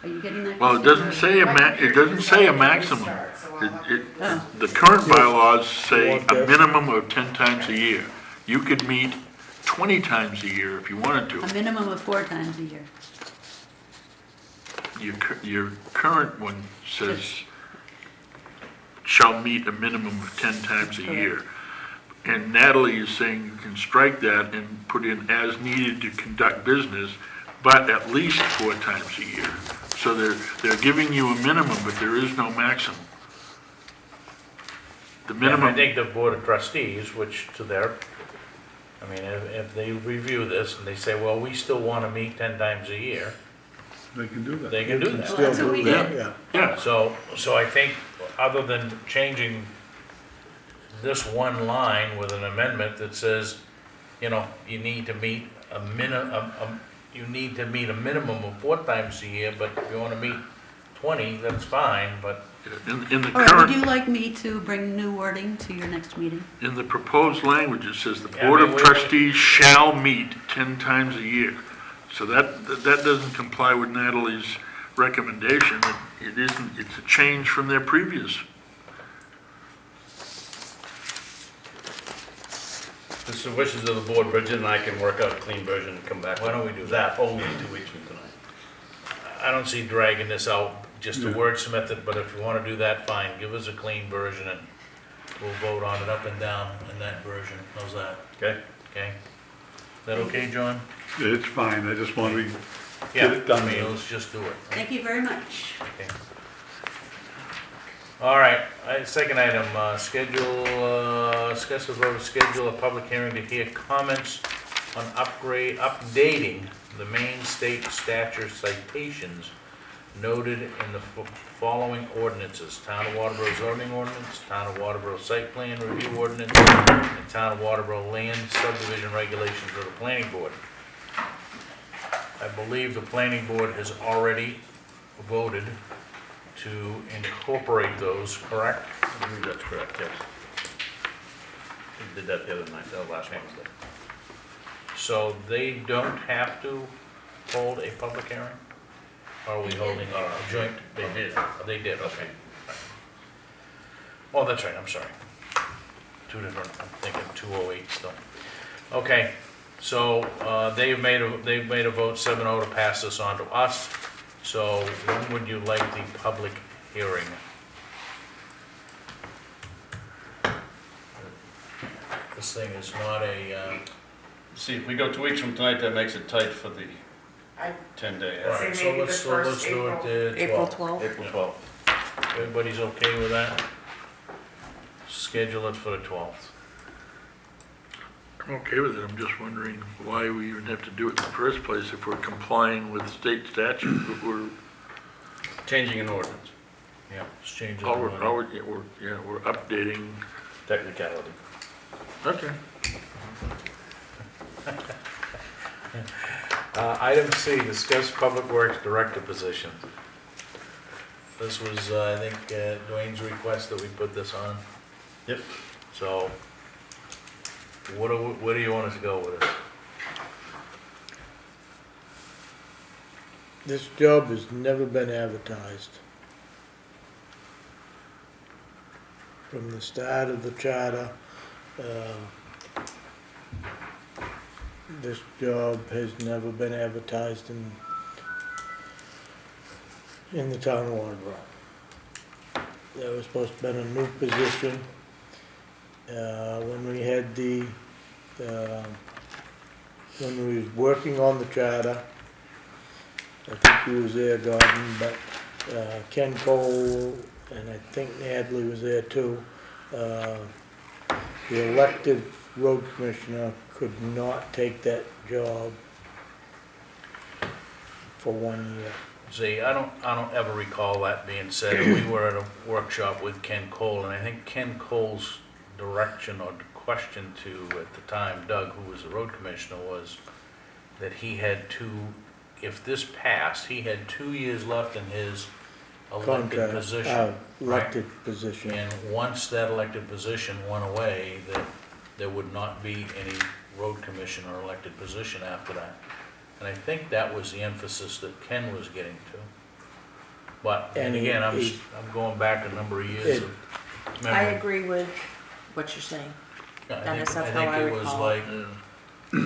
Speaker 3: Are you getting that?
Speaker 2: Well, it
Speaker 3: Christine?
Speaker 2: doesn't say it doesn't say a maximum.
Speaker 3: Oh.
Speaker 2: The current bylaws say
Speaker 7: Want
Speaker 2: a
Speaker 7: this?
Speaker 2: minimum of 10 times a year. You could meet 20 times a year if you wanted to.
Speaker 3: A minimum of 4 times a year.
Speaker 2: Your current one says shall meet a minimum of 10 times a year. And Natalie is saying you can strike that and put in as needed to conduct business, but at least 4 times a year. So they're giving you a minimum, but there is no maximum. The
Speaker 1: Yeah, I
Speaker 2: minimum,
Speaker 1: think the Board of Trustees, which to their, I mean, if they review this and they say, well, we still want to meet 10 times a year,
Speaker 9: They can do that.
Speaker 1: they can do that.
Speaker 3: Well, that's what we
Speaker 7: Still do
Speaker 3: did.
Speaker 7: that, Yeah.
Speaker 2: yeah,
Speaker 1: So I think, other than changing this one line with an amendment that says, you know, you need to meet a minimum of 4 times a year, but if you want to meet 20, that's fine, but
Speaker 2: in the
Speaker 3: All right, would
Speaker 2: current,
Speaker 3: you like me to bring new wording to your next meeting?
Speaker 2: in the proposed language, it says the
Speaker 1: Yeah, I
Speaker 2: Board
Speaker 1: mean,
Speaker 2: of
Speaker 1: we-
Speaker 2: Trustees shall meet 10 times a year. So that doesn't comply with Natalie's recommendation. It isn't, it's a change from their previous.
Speaker 6: It's the wishes of the board. Bridget and I can work out a clean version and come back.
Speaker 1: Why don't we do
Speaker 6: that?
Speaker 1: that?
Speaker 6: Only 2 weeks from tonight.
Speaker 1: I don't see dragging this out just to
Speaker 9: Yeah.
Speaker 1: wordsmith it, but if you want to do that, fine, give us a clean version and we'll vote on it up and down in that version. How's that?
Speaker 6: Okay?
Speaker 1: Okay? Is that okay, John?
Speaker 9: It's fine, I just want to be,
Speaker 1: Yeah,
Speaker 9: it done.
Speaker 1: I mean, let's just do it.
Speaker 3: Thank you very much.
Speaker 1: Okay. All right, second item, discuss the vote to schedule a public hearing to hear comments on updating the main state statute citations noted in the following ordinances: Town of Waterboro Zoning Ordinance, Town of Waterboro Site Plan Review Ordinance, and Town of Waterboro Land Subdivision Regulations of the Planning Board. I believe the Planning Board has already voted to incorporate those, correct?
Speaker 6: I believe that's correct, yes. We did that the other night, last Wednesday.
Speaker 1: So they don't have to hold a public hearing? Or are we holding a joint?
Speaker 6: They did.
Speaker 1: They did, okay. Oh, that's right, I'm sorry. 2 different, I'm thinking 208 still. Okay, so they've made a vote 7-0 to pass this on to us. So when would you like the public hearing? This thing is not a,
Speaker 6: See, if we go 2 weeks from tonight, that makes it tight for the
Speaker 10: I-
Speaker 6: 10-day.
Speaker 1: all right, so let's do it
Speaker 8: April
Speaker 1: 12th.
Speaker 8: 12th.
Speaker 6: April 12th.
Speaker 1: Everybody's okay with that? Schedule it for the 12th.
Speaker 2: I'm okay with it, I'm just wondering why we even have to do it in the first place if we're complying with state statute. We're
Speaker 6: Changing an ordinance,
Speaker 1: Yeah, let's change it.
Speaker 2: we're updating.
Speaker 6: technicality.
Speaker 2: Okay.
Speaker 1: Item C, discuss Public Works Director position. This was, I think, Dwayne's request that we put this on.
Speaker 6: Yep.
Speaker 1: So, where do you want us to go with it?
Speaker 7: This job has never been advertised. From the start of the charter, this job has never been advertised in the town of Waterboro. That was supposed to have been a new position. When we had when we was working on the charter, I think he was there, Gordon, but Ken Cole, and I think Hadley was there too. The elected road commissioner could not take that job for 1 year.
Speaker 1: See, I don't ever recall that being said. We were at a workshop with Ken Cole, and I think Ken Cole's direction or question to, at the time, Doug, who was the road commissioner, was that he had if this passed, he had 2 years left in his elected position.
Speaker 7: Elected position.
Speaker 1: And once that elected position went away, that there would not be any road commission or elected position after that. And I think that was the emphasis that Ken was getting to. But, and again, I'm going back a number of years of
Speaker 8: I
Speaker 1: memory.
Speaker 8: agree with what you're saying.
Speaker 1: I
Speaker 8: Dennis,
Speaker 1: think
Speaker 8: that's how I
Speaker 1: it was
Speaker 8: recall.
Speaker 1: like,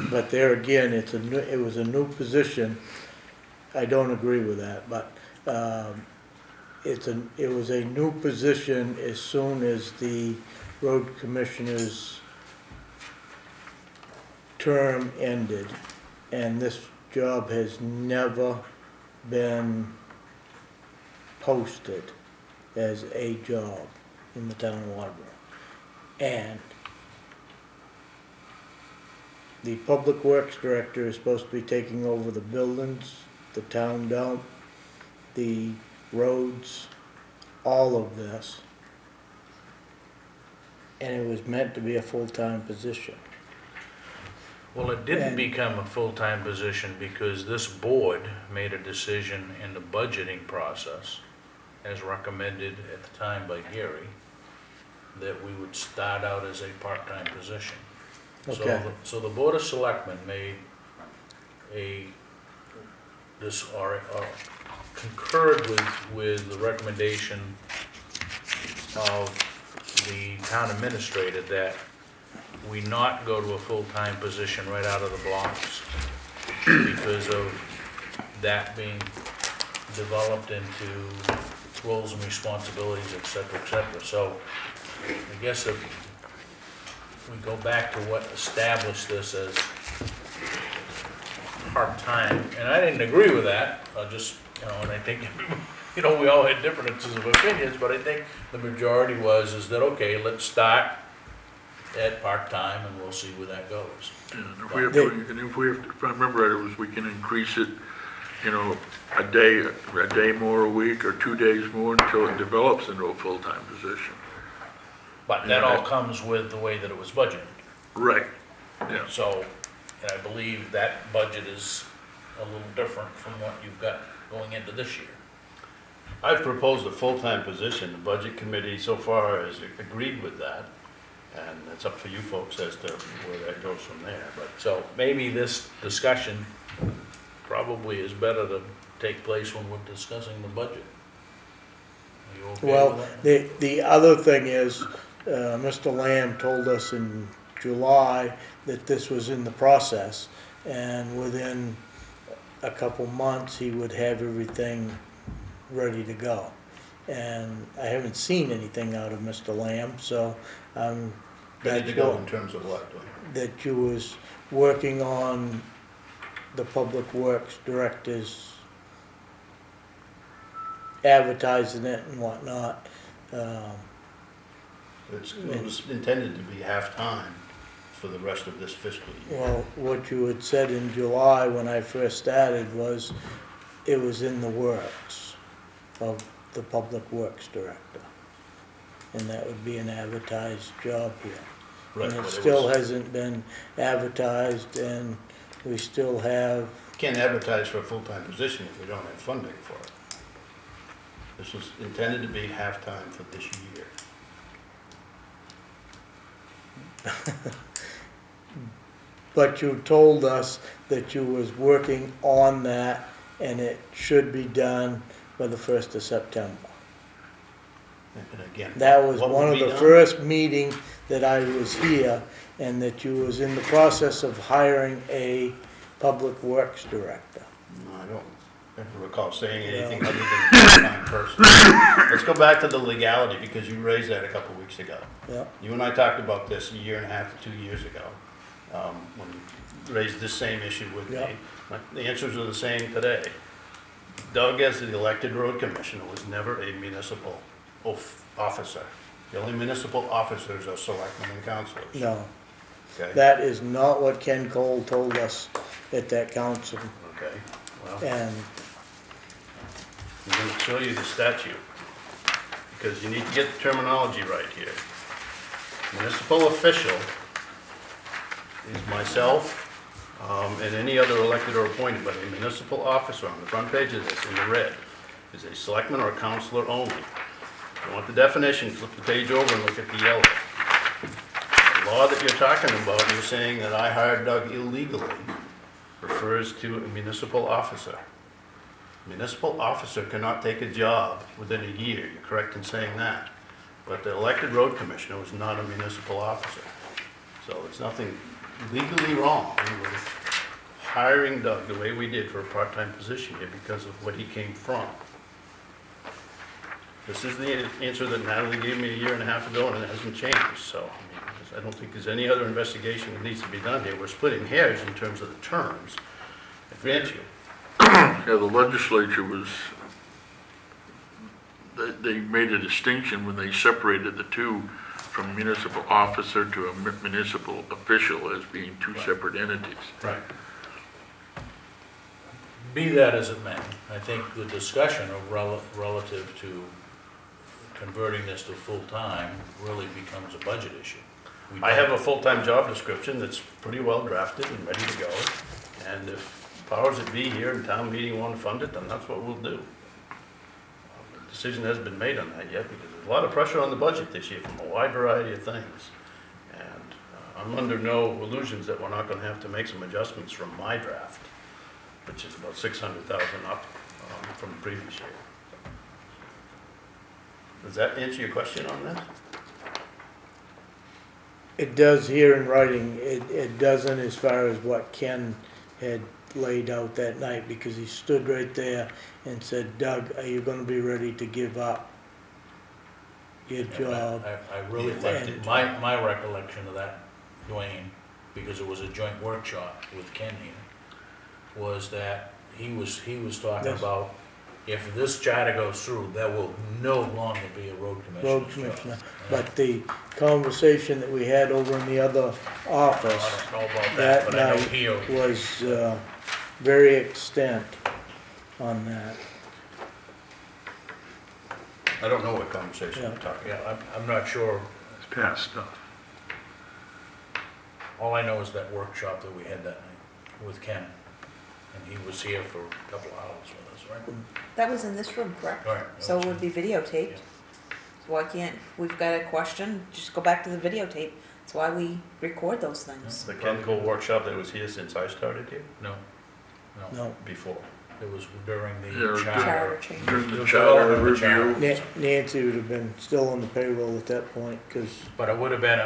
Speaker 7: But there again, it was a new position. I don't agree with that, but it was a new position as soon as the road commissioner's term ended, and this job has never been posted as a job in the town of Waterboro. And the Public Works Director is supposed to be taking over the buildings, the town dump, the roads, all of this. And it was meant to be a full-time position.
Speaker 1: well, it didn't
Speaker 7: And-
Speaker 1: become a full-time position because this board made a decision in the budgeting process, as recommended at the time by Gary, that we would start out as a part-time position.
Speaker 7: Okay.
Speaker 1: So the Board of Selectmen made concurred with the recommendation of the town administrator that we not go to a full-time position right out of the blocks because of that being developed into roles and responsibilities, et cetera, et cetera. So I guess if we go back to what established this as part-time, and I didn't agree with that, and I think, we all had differences of opinions, but I think the majority is that, okay, let's start at part-time and we'll see where that goes.
Speaker 2: And if I remember right, it was, we can increase it, a day more a week or 2 days more until it develops into a full-time position.
Speaker 1: But that all comes with the way that it was budgeted.
Speaker 2: Right, yeah.
Speaker 1: So, and I believe that budget is a little different from what you've got going into this year.
Speaker 6: I've proposed a full-time position. The budget committee so far has agreed with that. And it's up for you folks as to where that goes from there. But
Speaker 1: So maybe this discussion probably is better to take place when we're discussing the budget. Are you okay
Speaker 7: Well,
Speaker 1: with that?
Speaker 7: the other thing is, Mr. Lamb told us in July that this was in the process, and within a couple months, he would have everything ready to go. And I haven't seen anything out of Mr. Lamb, so
Speaker 6: ready to go in terms of what?
Speaker 7: that you was working on the Public Works Director's advertising it and whatnot.
Speaker 6: It was intended to be half-time for the rest of this fiscal year.
Speaker 7: Well, what you had said in July when I first started was it was in the works of the Public Works Director. And that would be an advertised job here.
Speaker 6: Right,
Speaker 7: And it
Speaker 6: but
Speaker 7: still
Speaker 6: was-
Speaker 7: hasn't been advertised, and we still have,
Speaker 6: Can't advertise for a full-time position if we don't have funding for it. This was intended to be half-time for this year.
Speaker 7: But you told us that you was working on that and it should be done by the 1st of September.
Speaker 6: And again,
Speaker 7: That was
Speaker 6: what
Speaker 7: one
Speaker 6: will
Speaker 7: of
Speaker 6: be
Speaker 7: the
Speaker 6: done?
Speaker 7: first meetings that I was here, and that you was in the process of hiring a public works director.
Speaker 6: No, I don't ever recall saying anything other than part-time person. Let's go back to the legality, because you raised that a couple weeks ago.
Speaker 7: Yeah,
Speaker 6: You and I talked about this a year and a half to 2 years ago, when you raised this same issue with me.
Speaker 7: Yeah.
Speaker 6: The answers are the same today. Doug, as the elected road commissioner, was never a municipal officer. The only municipal officers are selectmen and councilors.
Speaker 7: no,
Speaker 6: Okay?
Speaker 7: that is not what Ken Cole told us at that council,
Speaker 6: Okay, well,
Speaker 7: and
Speaker 6: I'm gonna show you the statute, because you need to get the terminology right here. Municipal official is myself, and any other elected or appointed, but a municipal officer on the front page of this, in the red, is a selectman or a councilor only. If you want the definition, flip the page over and look at the yellow. The law that you're talking about, you're saying that I hired Doug illegally, refers to a municipal officer. Municipal officer cannot take a job within a year, you're correct in saying that. But the elected road commissioner was not a municipal officer. So it's nothing legally wrong with hiring Doug the way we did for a part-time position here because of what he came from. This is the answer that Natalie gave me a year and a half ago, and it hasn't changed, so, I mean, I don't think there's any other investigation that needs to be done here. We're splitting hairs in terms of the terms. I grant you.
Speaker 2: Yeah, the legislature was, they made a distinction when they separated the two from municipal officer to a municipal official as being two separate entities.
Speaker 6: Right.
Speaker 1: Be that as it may, I think the discussion of relative to converting this to full-time really becomes a budget issue.
Speaker 6: I have a full-time job description that's pretty well drafted and ready to go. And if powers that be here in town meeting want to fund it, then that's what we'll do. The decision hasn't been made on that yet because there's a lot of pressure on the budget this year from a wide variety of things. And I'm under no illusions that we're not going to have to make some adjustments from my draft, which is about 600,000 up from the previous year. Does that answer your question on that?
Speaker 7: it does here in writing, it doesn't as far as what Ken had laid out that night, because he stood right there and said, Doug, are you gonna be ready to give up your job?
Speaker 1: I really liked my recollection of that, Dwayne, because it was a joint workshop with Ken here, was that he was talking
Speaker 7: Yes.
Speaker 1: about if this charter goes through, there will no longer be a road
Speaker 7: Road
Speaker 1: commissioner's
Speaker 7: commissioner,
Speaker 1: job.
Speaker 7: but the conversation that we had over in the other
Speaker 1: I
Speaker 7: office
Speaker 1: don't know about that,
Speaker 7: that
Speaker 1: but I know
Speaker 7: night
Speaker 1: here,
Speaker 7: was very extent on that.
Speaker 6: I don't know what conversation
Speaker 7: Yeah.
Speaker 6: we're talking about.
Speaker 1: yeah, I'm not sure.
Speaker 9: It's past stuff.
Speaker 1: All I know is that workshop that we had that night with Ken, and he was here for a couple of hours with us, right?
Speaker 8: That was in this room, correct?
Speaker 1: All right.
Speaker 8: So it would be videotaped.
Speaker 1: Yeah.
Speaker 8: So why can't, if we've got a question, just go back to the videotape. That's why we record those things.
Speaker 6: The Ken Cole workshop that was here since I started here,
Speaker 1: No,
Speaker 7: No,
Speaker 6: before.
Speaker 1: it was during
Speaker 2: Yeah,
Speaker 1: the
Speaker 2: it
Speaker 8: Charter
Speaker 1: charter.
Speaker 8: change.
Speaker 2: During the
Speaker 1: It was
Speaker 2: charter
Speaker 1: all in the
Speaker 2: review.
Speaker 1: charter.
Speaker 7: Nancy would have been still on the payroll at that point, because
Speaker 1: But it would have been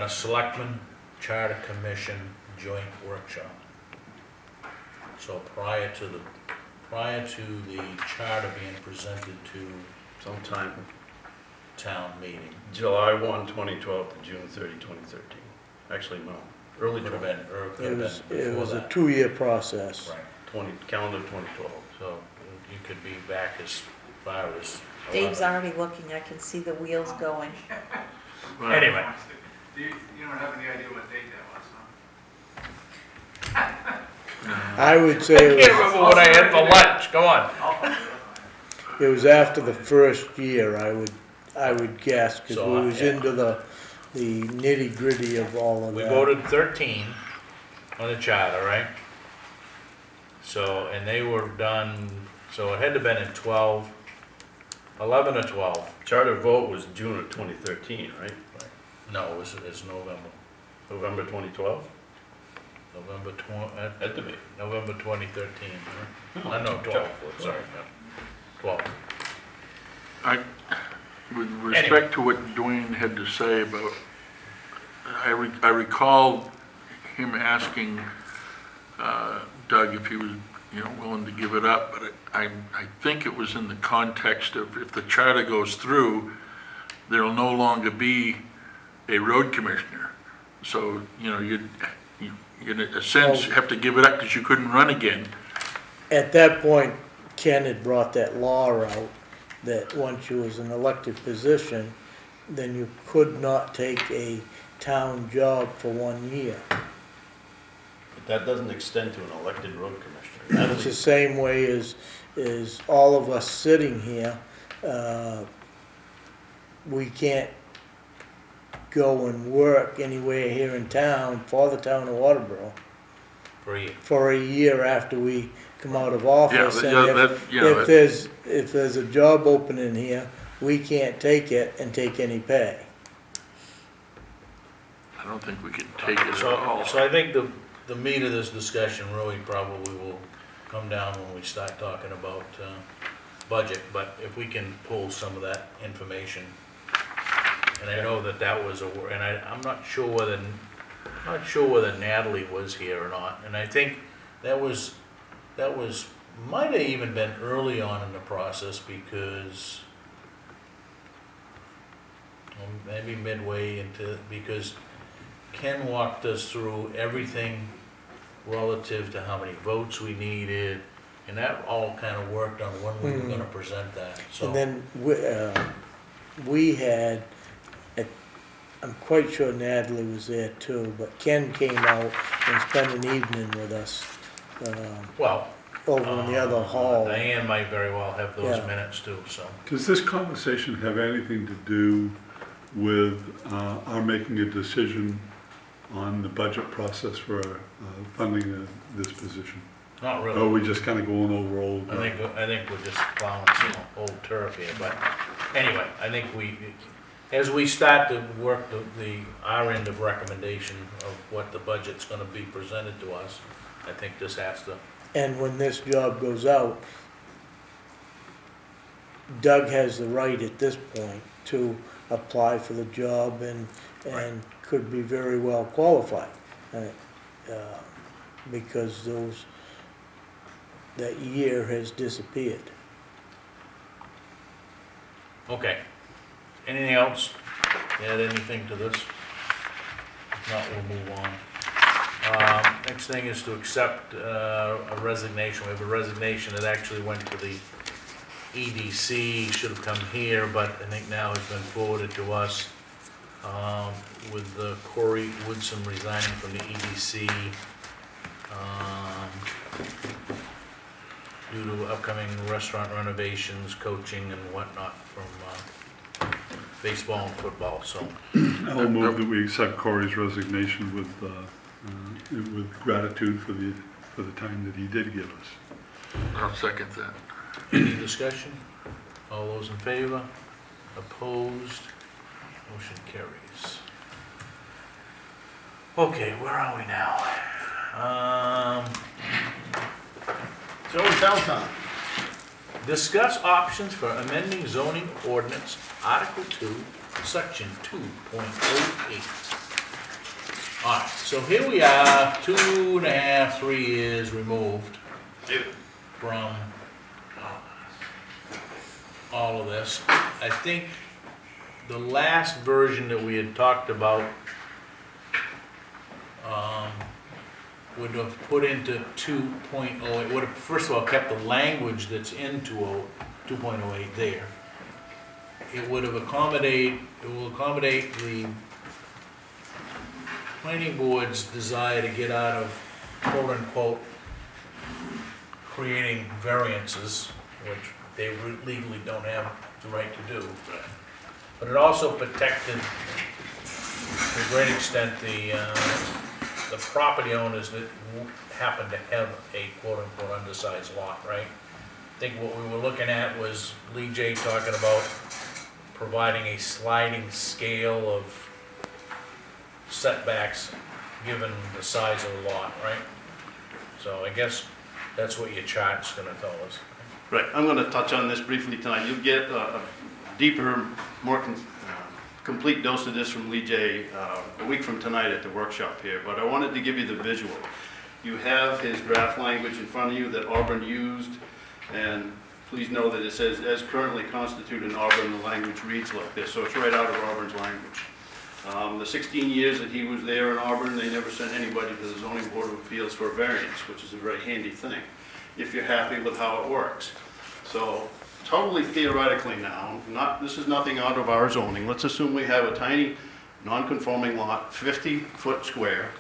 Speaker 1: a selectman charter commission joint workshop. So prior to the charter being presented to
Speaker 6: Sometime
Speaker 1: town meeting,
Speaker 6: July 1, 2012 to June 30, 2013. Actually, no, early
Speaker 1: could have
Speaker 6: 20,
Speaker 1: been, or it could
Speaker 7: it
Speaker 1: have
Speaker 7: was,
Speaker 1: been
Speaker 7: it
Speaker 1: before
Speaker 7: was a
Speaker 1: that.
Speaker 7: 2-year process.
Speaker 1: Right,
Speaker 6: calendar 2012.
Speaker 1: so you could be back as far as.
Speaker 8: Dave's
Speaker 1: 11.
Speaker 8: already looking, I can see the wheels going.
Speaker 1: Anyway,
Speaker 10: You don't have any idea what date that was, huh?
Speaker 7: I would
Speaker 1: I
Speaker 7: say
Speaker 1: can't
Speaker 7: it was,
Speaker 1: remember what I had for lunch, go on.
Speaker 7: it was after the first year, I would guess, because
Speaker 1: So,
Speaker 7: we was
Speaker 1: yeah.
Speaker 7: into the nitty gritty of all of
Speaker 1: We
Speaker 7: that.
Speaker 1: voted 13 on the charter, right? So, and they were done, so it had to have been in 12, 11 or 12?
Speaker 6: Charter vote was June of 2013, right?
Speaker 1: No, it's November.
Speaker 6: November 2012?
Speaker 1: Had to be. November 2013, huh? I know, 12,
Speaker 6: Charter.
Speaker 1: sorry, yeah. 12.
Speaker 2: With respect to what Dwayne had to say about, I recall him asking Doug if he was, willing to give it up, but I think it was in the context of if the charter goes through, there'll no longer be a road commissioner. So, you'd in a sense have to give it up because you couldn't run again.
Speaker 7: At that point, Ken had brought that law out that once you was an elected position, then you could not take a town job for 1 year.
Speaker 6: But that doesn't extend to an elected road commissioner.
Speaker 7: And it's the same way as all of us sitting here, we can't go and work anywhere here in town for the town of Waterboro for a year after we come out of office. If there's a job opening here, we can't take it and take any pay.
Speaker 2: I don't think we can take it at all.
Speaker 1: So I think the meat of this discussion really probably will come down when we start talking about budget, but if we can pull some of that information. And I know that was and I'm not sure whether Natalie was here or not. And I think that was might have even been early on in the process because maybe midway into, because Ken walked us through everything relative to how many votes we needed, and that all kind of worked on when we were going to present that. So.
Speaker 7: And then we had, I'm quite sure Natalie was there too, but Ken came out and spent an evening with us over in the other hall.
Speaker 1: Diane might very well have those minutes too. So.
Speaker 9: Does this conversation have anything to do with our making a decision on the budget process for funding this position?
Speaker 1: Not really.
Speaker 9: Or are we just kind of going over old?
Speaker 1: I think we're just plowing some old turf here. But anyway, I think as we start to work our end of recommendation of what the budget's going to be presented to us, I think this has to.
Speaker 7: And when this job goes out, Doug has the right at this point to apply for the job and could be very well qualified because that year has disappeared.
Speaker 1: Okay. Anything else? Add anything to this? If not, we'll move on. Next thing is to accept a resignation. We have a resignation that actually went to the EDC, should have come here, but I think now has been forwarded to us with Corey Woodsome resigning from the EDC due to upcoming restaurant renovations, coaching, and whatnot from baseball and football. So
Speaker 9: I'll move that we accept Corey's resignation with gratitude for the time that he did give us.
Speaker 2: I'll second that.
Speaker 1: any discussion? All those in favor? Opposed? Motion carries. Okay, where are we now?
Speaker 6: So downtown.
Speaker 1: Discuss options for amending zoning ordinance, Article 2, Section 2.08. All right, so here we are, 2.5, 3 years removed from all of this. I think the last version that we had talked about would have put into 2.08, it would have first of all kept the language that's in 2.08 there. It would have it will accommodate the planning board's desire to get out of quote unquote creating variances, which they legally don't have the right to do. But it also protected, to a great extent, the property owners that happen to have a quote-unquote undersized lot, right? think what we were looking at was Lee J talking about providing a sliding scale of setbacks given the size of the lot, right? So I guess that's what your chart's gonna tell us.
Speaker 6: Right, I'm gonna touch on this briefly tonight. You'll get a deeper, more complete dose of this from Lee J a week from tonight at the workshop here, but I wanted to give you the visual. You have his draft language in front of you that Auburn used, and please know that it says, as currently constituted in Auburn, the language reads like this, so it's right out of Auburn's language. The 16 years that he was there in Auburn, they never sent anybody to the Zoning Board of Appeals for a variance, which is a very handy thing, if you're happy with how it works. So, totally theoretically now, this is nothing out of our zoning. Let's assume we have a tiny, non-conforming lot, 50-foot square.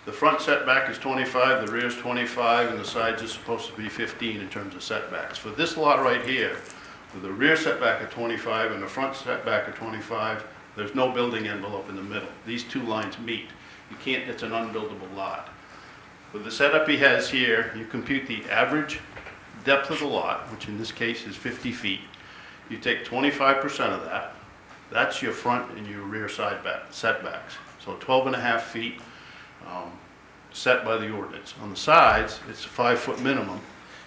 Speaker 6: The front setback is 25, the rear is 25, and the sides are supposed to be 15 in terms of setbacks. For this lot right here, with the rear setback of 25 and the front setback of 25, there's no building envelope in the middle. These two lines meet. You can't, it's an unbuildable lot. With the setup he has here, you compute the average depth of the lot, which in this case is 50 feet. You take 25% of that. That's your front and your rear setbacks. So 12.5 feet set by the ordinance. On the sides, it's a 5-foot minimum.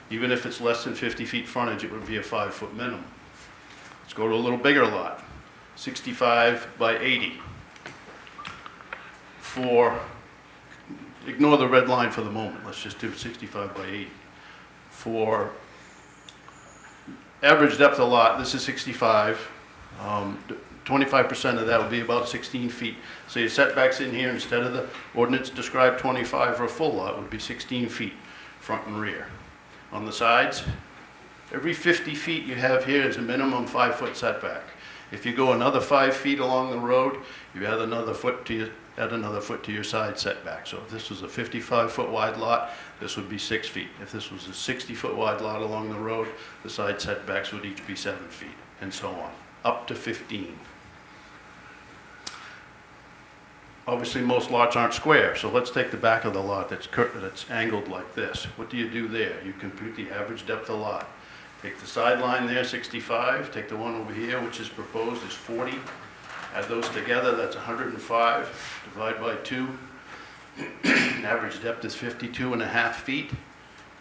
Speaker 6: Even if it's less than 50 feet frontage, it would be a 5-foot minimum. Let's go to a little bigger lot, 65 by 80. Ignore the red line for the moment. Let's just do 65 by 80. For average depth of lot, this is 65. 25% of that would be about 16 feet. So your setbacks in here, instead of the ordinance described 25 for a full lot, would be 16 feet, front and rear. On the sides, every 50 feet you have here is a minimum 5-foot setback. If you go another 5 feet along the road, you add another foot to your side setback. So if this was a 55-foot wide lot, this would be 6 feet. If this was a 60-foot wide lot along the road, the side setbacks would each be 7 feet, and so on, up to 15. Obviously, most lots aren't square, so let's take the back of the lot that's angled like this. What do you do there? You compute the average depth of lot. Take the sideline there, 65, take the one over here, which is proposed, is 40. Add those together, that's 105. Divide by 2. Average depth is 52.5 feet.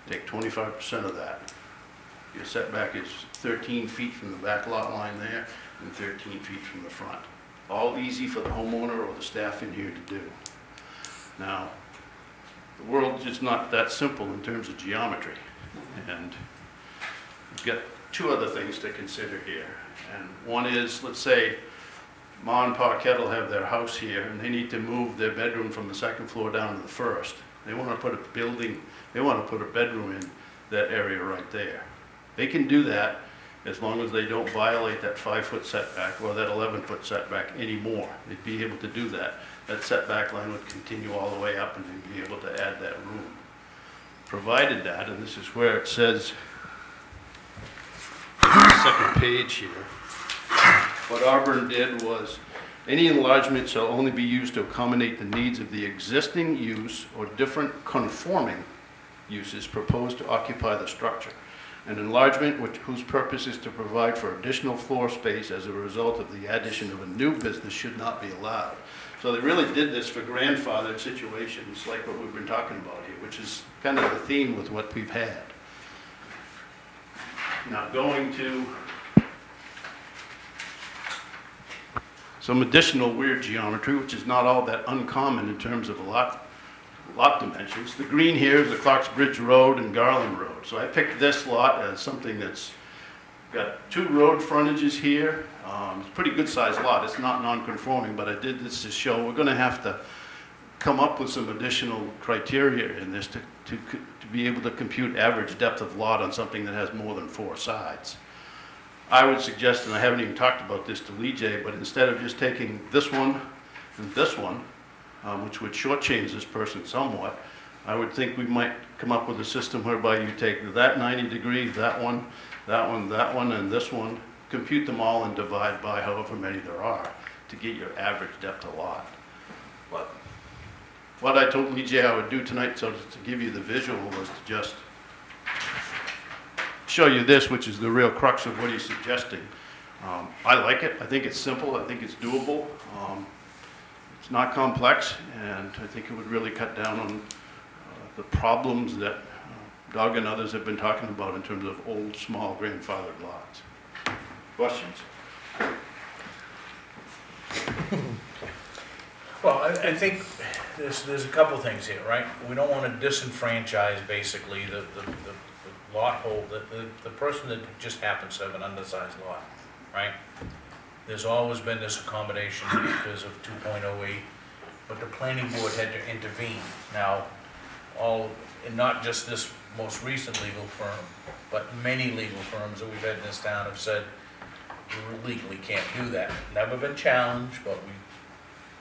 Speaker 6: Take 25% of that. Your setback is 13 feet from the back lot line there and 13 feet from the front. All easy for the homeowner or the staff in here to do. Now, the world is not that simple in terms of geometry. And we've got two other things to consider here. And one is, let's say, Ma and Pa Kettle have their house here and they need to move their bedroom from the second floor down to the first. They want to put a bedroom in that area right there. They can do that as long as they don't violate that 5-foot setback or that 11-foot setback anymore. They'd be able to do that. That setback line would continue all the way up and they'd be able to add that room. Provided that, and this is where it says, second page here, what Auburn did was, any enlargement shall only be used to accommodate the needs of the existing use or different conforming uses proposed to occupy the structure. An enlargement whose purpose is to provide for additional floor space as a result of the addition of a new business should not be allowed. So they really did this for grandfathered situations like what we've been talking about here, which is kind of the theme with what we've had. Now going to some additional weird geometry, which is not all that uncommon in terms of a lot dimensions. The green here is the Clarks Bridge Road and Garland Road. So I picked this lot as something that's got 2 road frontages here. It's a pretty good sized lot. It's not non-conforming, but I did this to show we're going to have to come up with some additional criteria in this to be able to compute average depth of lot on something that has more than 4 sides. I would suggest, and I haven't even talked about this to Lee J, but instead of just taking this one and this one, which would shortchange this person somewhat, I would think we might come up with a system whereby you take that 90 degrees, that one, and this one, compute them all and divide by however many there are to get your average depth of lot. But what I told Lee J I would do tonight, so to give you the visual, was to just show show you this, which is the real crux of what he's suggesting. I like it. I think it's simple. I think it's doable. It's not complex, and I think it would really cut down on the problems that Doug and others have been talking about in terms of old, small, grandfathered lots. Questions?
Speaker 1: Well, I think there's a couple of things here, right? We don't want to disenfranchise basically the lot holder, the person that just happens to have an undersized lot, right? There's always been this accommodation because of 2.08, but the planning board had to intervene. Now, and not just this most recent legal firm, but many legal firms that we've had in this town have said, you legally can't do that. Never been challenged, but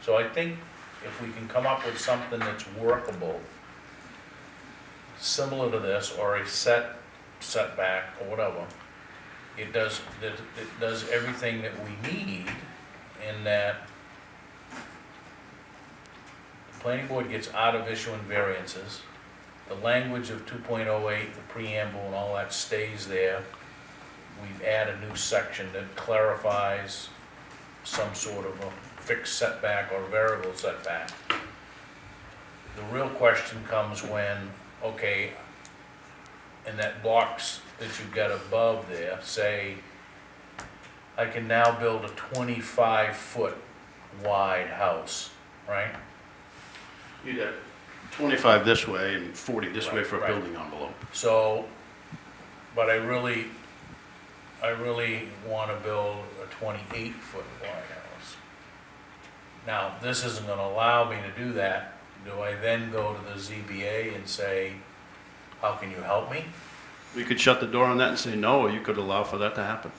Speaker 1: so I think if we can come up with something that's workable, similar to this, or a setback, or whatever, it does everything that we need in that the planning board gets out of issuing variances. The language of 2.08, the preamble and all that stays there. We add a new section that clarifies some sort of a fixed setback or variable setback. The real question comes when, okay, in that box that you've got above there, say, I can now build a 25-foot wide house, right?
Speaker 6: You'd have 25 this way and 40 this way
Speaker 1: Right,
Speaker 6: for a
Speaker 1: right.
Speaker 6: building envelope.
Speaker 1: So, but I really want to build a 28-foot wide house. Now, this isn't going to allow me to do that. Do I then go to the ZBA and say, how can you help me?
Speaker 6: We could shut the door on that and say no, or you could allow for that to happen.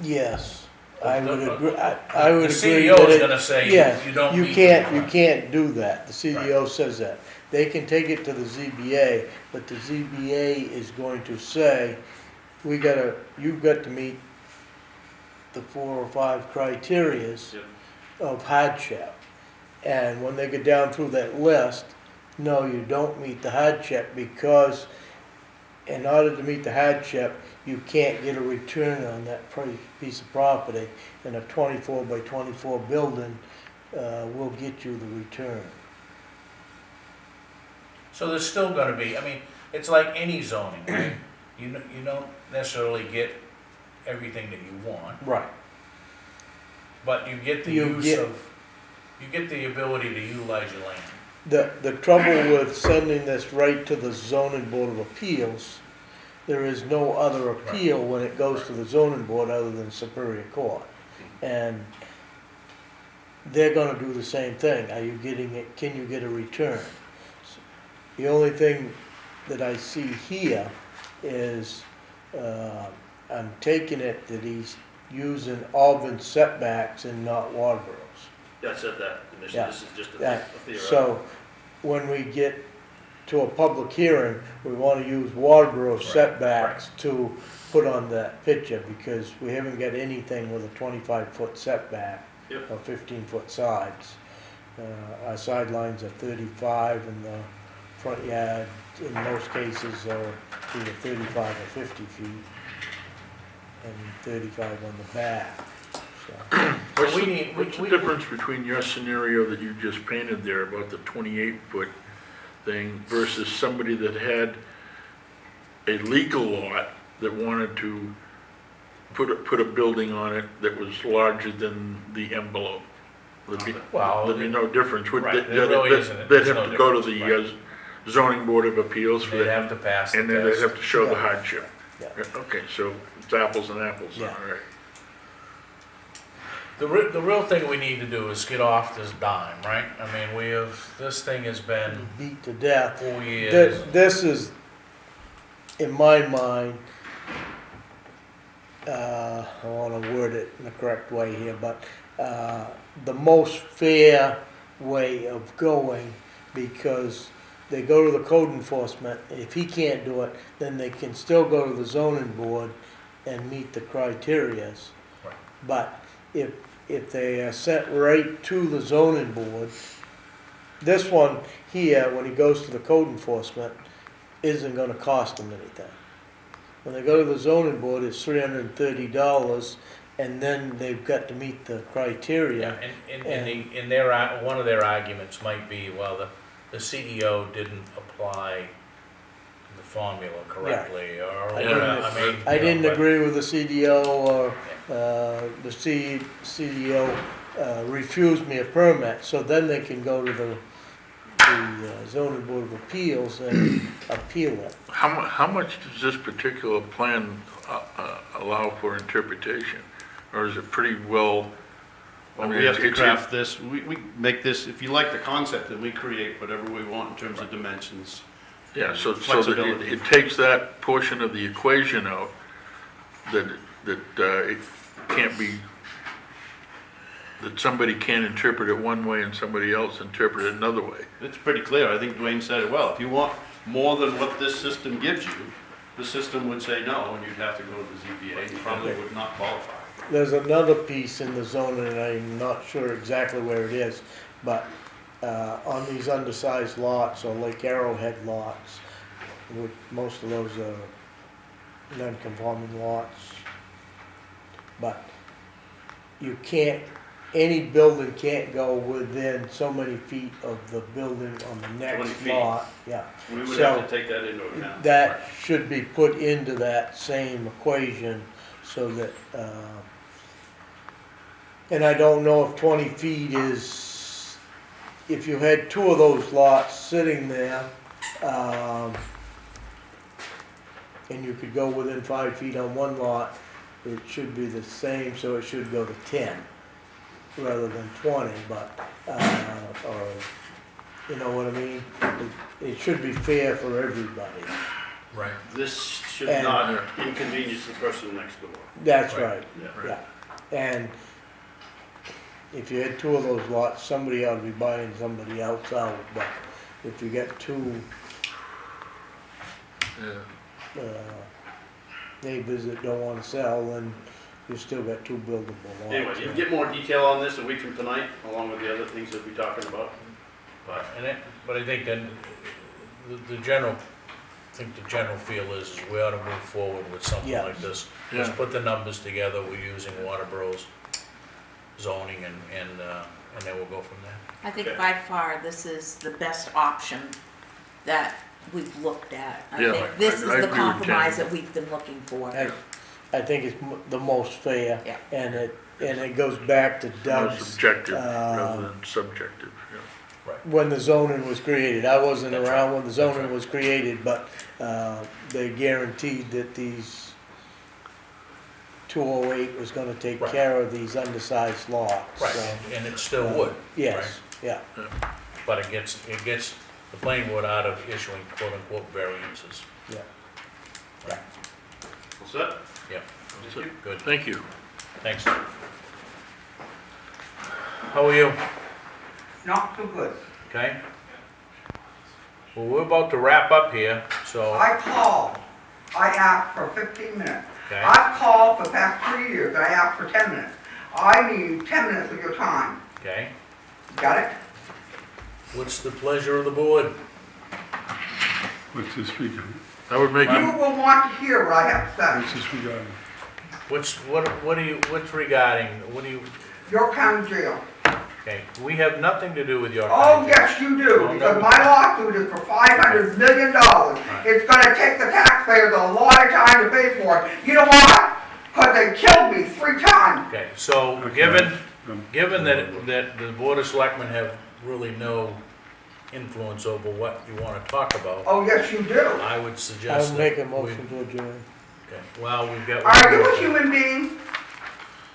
Speaker 7: Yes, I would
Speaker 1: The-
Speaker 7: agree, I would
Speaker 1: The
Speaker 7: agree
Speaker 1: CEO
Speaker 7: that
Speaker 1: is
Speaker 7: it-
Speaker 1: going to say,
Speaker 7: yes,
Speaker 1: you don't
Speaker 7: you
Speaker 1: meet.
Speaker 7: can't do that. The CDO says that. They can take it to the ZBA, but the ZBA is going to say, you've got to meet the 4 or 5 criterias of hardship. And when they get down through that list, no, you don't meet the hardship, because in order to meet the hardship, you can't get a return on that piece of property, and a 24 by 24 building will get you the return.
Speaker 1: So there's still going to be, I mean, it's like any zoning, right? You don't necessarily get everything that you want,
Speaker 7: Right.
Speaker 1: but you get the
Speaker 7: You get
Speaker 1: the ability to utilize your land.
Speaker 7: The trouble with sending this right to the zoning board of appeals, there is no other appeal when it goes to the zoning board other than Superior Court. And they're gonna do the same thing. Are you getting it, can you get a return? The only thing that I see here is, I'm taking it that he's using Auburn setbacks and not Waterboro's.
Speaker 6: Yeah, I said that,
Speaker 7: Yeah.
Speaker 6: this is just
Speaker 7: Yeah, so when we get to a public hearing, we want to use Waterboro setbacks to put on that picture, because we haven't got anything with a 25-foot setback
Speaker 6: Yep.
Speaker 7: or 15-foot sides. Our sidelines are 35, and the front yard, in most cases, are either 35 or 50 feet, and 35 on the back, so.
Speaker 2: What's the difference between your scenario that you just painted there about the 28-foot thing versus somebody that had a legal lot that wanted to put a building on it that was larger than the envelope?
Speaker 1: Well,
Speaker 2: There'd be no difference. Would
Speaker 1: right,
Speaker 2: they-
Speaker 1: there really isn't.
Speaker 2: They'd
Speaker 1: There's
Speaker 2: have
Speaker 1: no
Speaker 2: to go to
Speaker 1: difference,
Speaker 2: the zoning board of appeals for
Speaker 1: They'd
Speaker 2: that,
Speaker 1: have to pass the
Speaker 2: and then they'd
Speaker 1: test.
Speaker 2: have to show the
Speaker 7: Yeah.
Speaker 2: hardship.
Speaker 7: Yeah.
Speaker 2: Okay, so it's apples and apples, all
Speaker 7: Yeah.
Speaker 2: right.
Speaker 1: The real thing we need to do is get off this dime, right? I mean, this thing has been
Speaker 7: Beat to death.
Speaker 1: 4 years.
Speaker 7: This is, in my mind, I want to word it in the correct way here, but the most fair way of going, because they go to the code enforcement. If he can't do it, then they can still go to the zoning board and meet the criterias.
Speaker 1: Right.
Speaker 7: But if they are sent right to the zoning board, this one here, when he goes to the code enforcement, isn't gonna cost them anything. When they go to the zoning board, it's $330, and then they've got to meet the criteria.
Speaker 1: And one of their arguments might be, well, the CEO didn't apply the formula correctly, or whatever.
Speaker 7: I didn't agree with the CDO, or the CDO refused me a permit, so then they can go to the zoning board of appeals and appeal it.
Speaker 2: How much does this particular plan allow for interpretation? Or is it pretty well?
Speaker 6: Well, we have to craft this, we make this, if you like the concept, then we create whatever we want in terms of dimensions.
Speaker 2: Yeah, so that
Speaker 6: Flexibility.
Speaker 2: it takes that portion of the equation out, that it can't be, that somebody can interpret it one way and somebody else interpret it another way.
Speaker 6: It's pretty clear, I think Dwayne said it well. If you want more than what this system gives you, the system would say no, and you'd have to go to the ZBA, and you probably would not qualify.
Speaker 7: There's another piece in the zoning, and I'm not sure exactly where it is, but on these undersized lots, or Lake Arrowhead lots, which most of those are non-conforming lots, but you can't, any building can't go within so many feet of the building on the
Speaker 6: 20
Speaker 7: next
Speaker 6: feet.
Speaker 7: lot, yeah.
Speaker 6: We would
Speaker 7: So,
Speaker 6: have to take that into account.
Speaker 7: that should be put into that same equation, so that, and I don't know if 20 feet is, if you had two of those lots sitting there, and you could go within 5 feet on one lot, it should be the same, so it should go to 10 rather than 20, but, or, you know what I mean? It should be fair for everybody.
Speaker 1: Right.
Speaker 6: This should
Speaker 7: And-
Speaker 6: not inconvenience the person next door.
Speaker 7: That's
Speaker 1: Right.
Speaker 7: right,
Speaker 6: Yeah.
Speaker 7: yeah. And if you had two of those lots, somebody ought to be buying somebody else out, but if you get two
Speaker 2: Yeah.
Speaker 7: neighbors that don't wanna sell, then you still got two buildable lots.
Speaker 6: Anyway, you can get more detail on this a week from tonight, along with the other things that we're talking about.
Speaker 1: But I think then, the general feel is we ought to move forward with something
Speaker 7: Yeah.
Speaker 1: like this.
Speaker 2: Yeah.
Speaker 1: Let's put the numbers together, we're using Waterboro's zoning, and then we'll go from there.
Speaker 8: I think
Speaker 6: Okay.
Speaker 8: by far, this is the best option that we've looked at. I
Speaker 2: Yeah,
Speaker 8: think this is
Speaker 2: I
Speaker 8: the
Speaker 2: agree with
Speaker 8: compromise
Speaker 2: Ken.
Speaker 8: that we've been looking for.
Speaker 7: I think it's the most fair,
Speaker 8: Yeah.
Speaker 7: and it goes back to
Speaker 2: More
Speaker 7: Doug's,
Speaker 2: subjective rather than subjective, yeah.
Speaker 7: when the zoning was created. I wasn't
Speaker 1: That's
Speaker 7: around
Speaker 1: right.
Speaker 7: when the zoning was created, but they guaranteed that these 208 was gonna take
Speaker 1: Right.
Speaker 7: care of these undersized lots.
Speaker 1: Right,
Speaker 7: so,
Speaker 1: and it still would.
Speaker 7: Yes, yeah.
Speaker 1: But it gets the planning board out of issuing quote-unquote variances.
Speaker 7: Yeah.
Speaker 6: What's that?
Speaker 1: Yep,
Speaker 2: So,
Speaker 1: good,
Speaker 2: Thank you.
Speaker 1: thanks. How are you?
Speaker 11: Not so good.
Speaker 1: Okay? Well, we're about to wrap up here, so,
Speaker 11: I called. I asked for 15 minutes.
Speaker 1: okay?
Speaker 11: I've called for the past 3 years, and I asked for 10 minutes. I need 10 minutes of your time.
Speaker 1: Okay?
Speaker 11: Got it?
Speaker 1: What's the pleasure of the board?
Speaker 9: What's this regarding?
Speaker 2: I would make
Speaker 11: You
Speaker 2: a,
Speaker 11: will want to hear what I have to
Speaker 9: What's
Speaker 11: say.
Speaker 9: this regarding?
Speaker 1: What's regarding, what do you,
Speaker 11: Your county jail.
Speaker 1: okay, we have nothing to do with your.
Speaker 11: Oh, yes, you do, because my lawsuit is for $500 million. It's gonna take the taxpayers a lot of time to pay for it. You know why? Because they killed me 3 times.
Speaker 1: Okay, so
Speaker 9: Okay.
Speaker 1: given that the Board of Selectmen have really no influence over what you want to talk about,
Speaker 11: Oh, yes, you do.
Speaker 1: I would suggest
Speaker 7: I'll
Speaker 1: that.
Speaker 7: make a
Speaker 1: we-
Speaker 7: motion to adjourn.
Speaker 1: Okay, well, we've got.
Speaker 11: Are you a human being?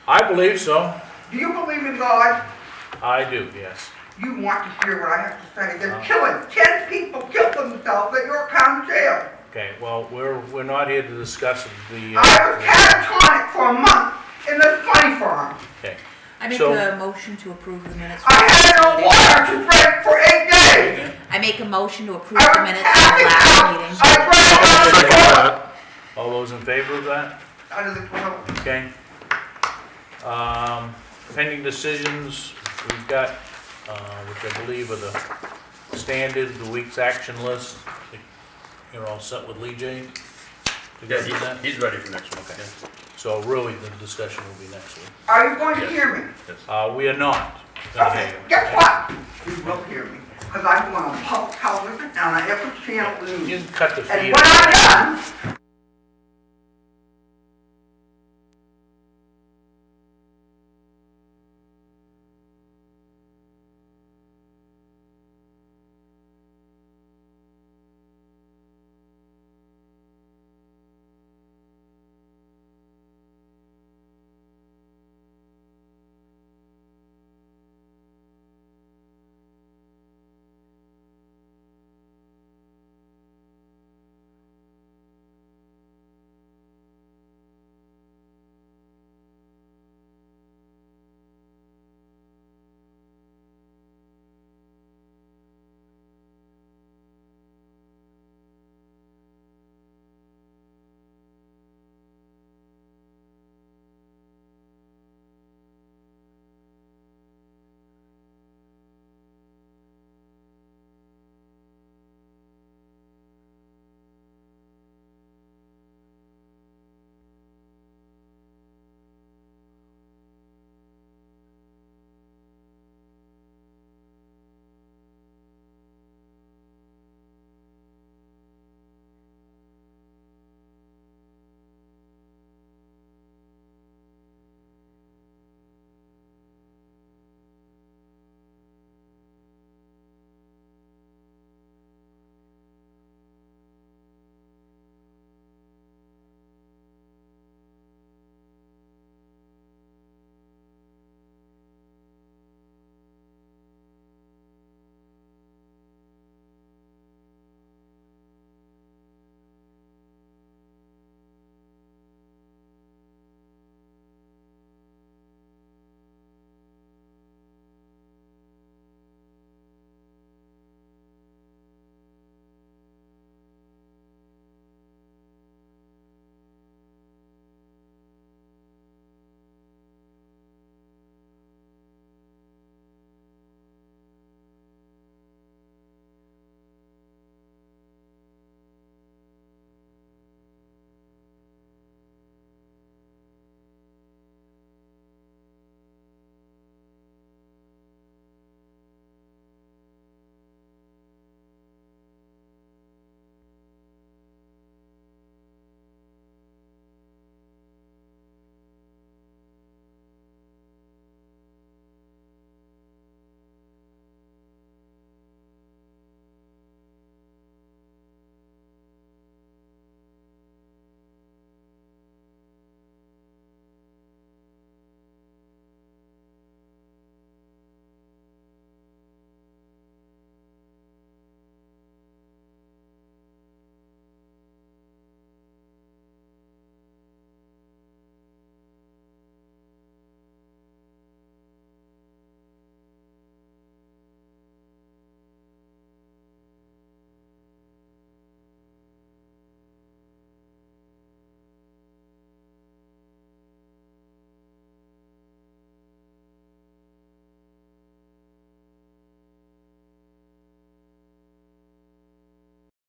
Speaker 1: I believe so.
Speaker 11: Do you believe in God?
Speaker 1: I do, yes.
Speaker 11: You want to hear what I have to say. They're killing. 10 people killed themselves at your county jail.
Speaker 1: Okay, well, we're not here to discuss the.
Speaker 11: I was catatonic for a month in this funny firm.
Speaker 1: Okay,
Speaker 8: I make
Speaker 1: So-
Speaker 8: a motion to approve the minutes.
Speaker 11: I had no water to drink for 8 days.
Speaker 8: I make a motion to approve
Speaker 11: I
Speaker 8: the
Speaker 11: was
Speaker 8: minutes from the
Speaker 11: passing
Speaker 8: last
Speaker 11: out.
Speaker 8: meeting.
Speaker 11: I drank out of the toilet.
Speaker 1: all those in favor of that?
Speaker 11: Out of the toilet.
Speaker 1: Okay. Pending decisions, we've got, which I believe are the standard, the week's action list, You're all set with Lee J? To
Speaker 6: Yeah,
Speaker 1: get through that?
Speaker 6: he's ready for next one.
Speaker 1: Okay. So really, the discussion will be next week.
Speaker 11: Are you going to hear me?
Speaker 1: We are not. gonna hear
Speaker 11: Okay,
Speaker 1: you.
Speaker 11: guess what? You will hear me, because I'm going on public television and on every channel
Speaker 1: You
Speaker 11: news.
Speaker 1: can cut the
Speaker 11: And
Speaker 1: feed.
Speaker 11: when I'm done,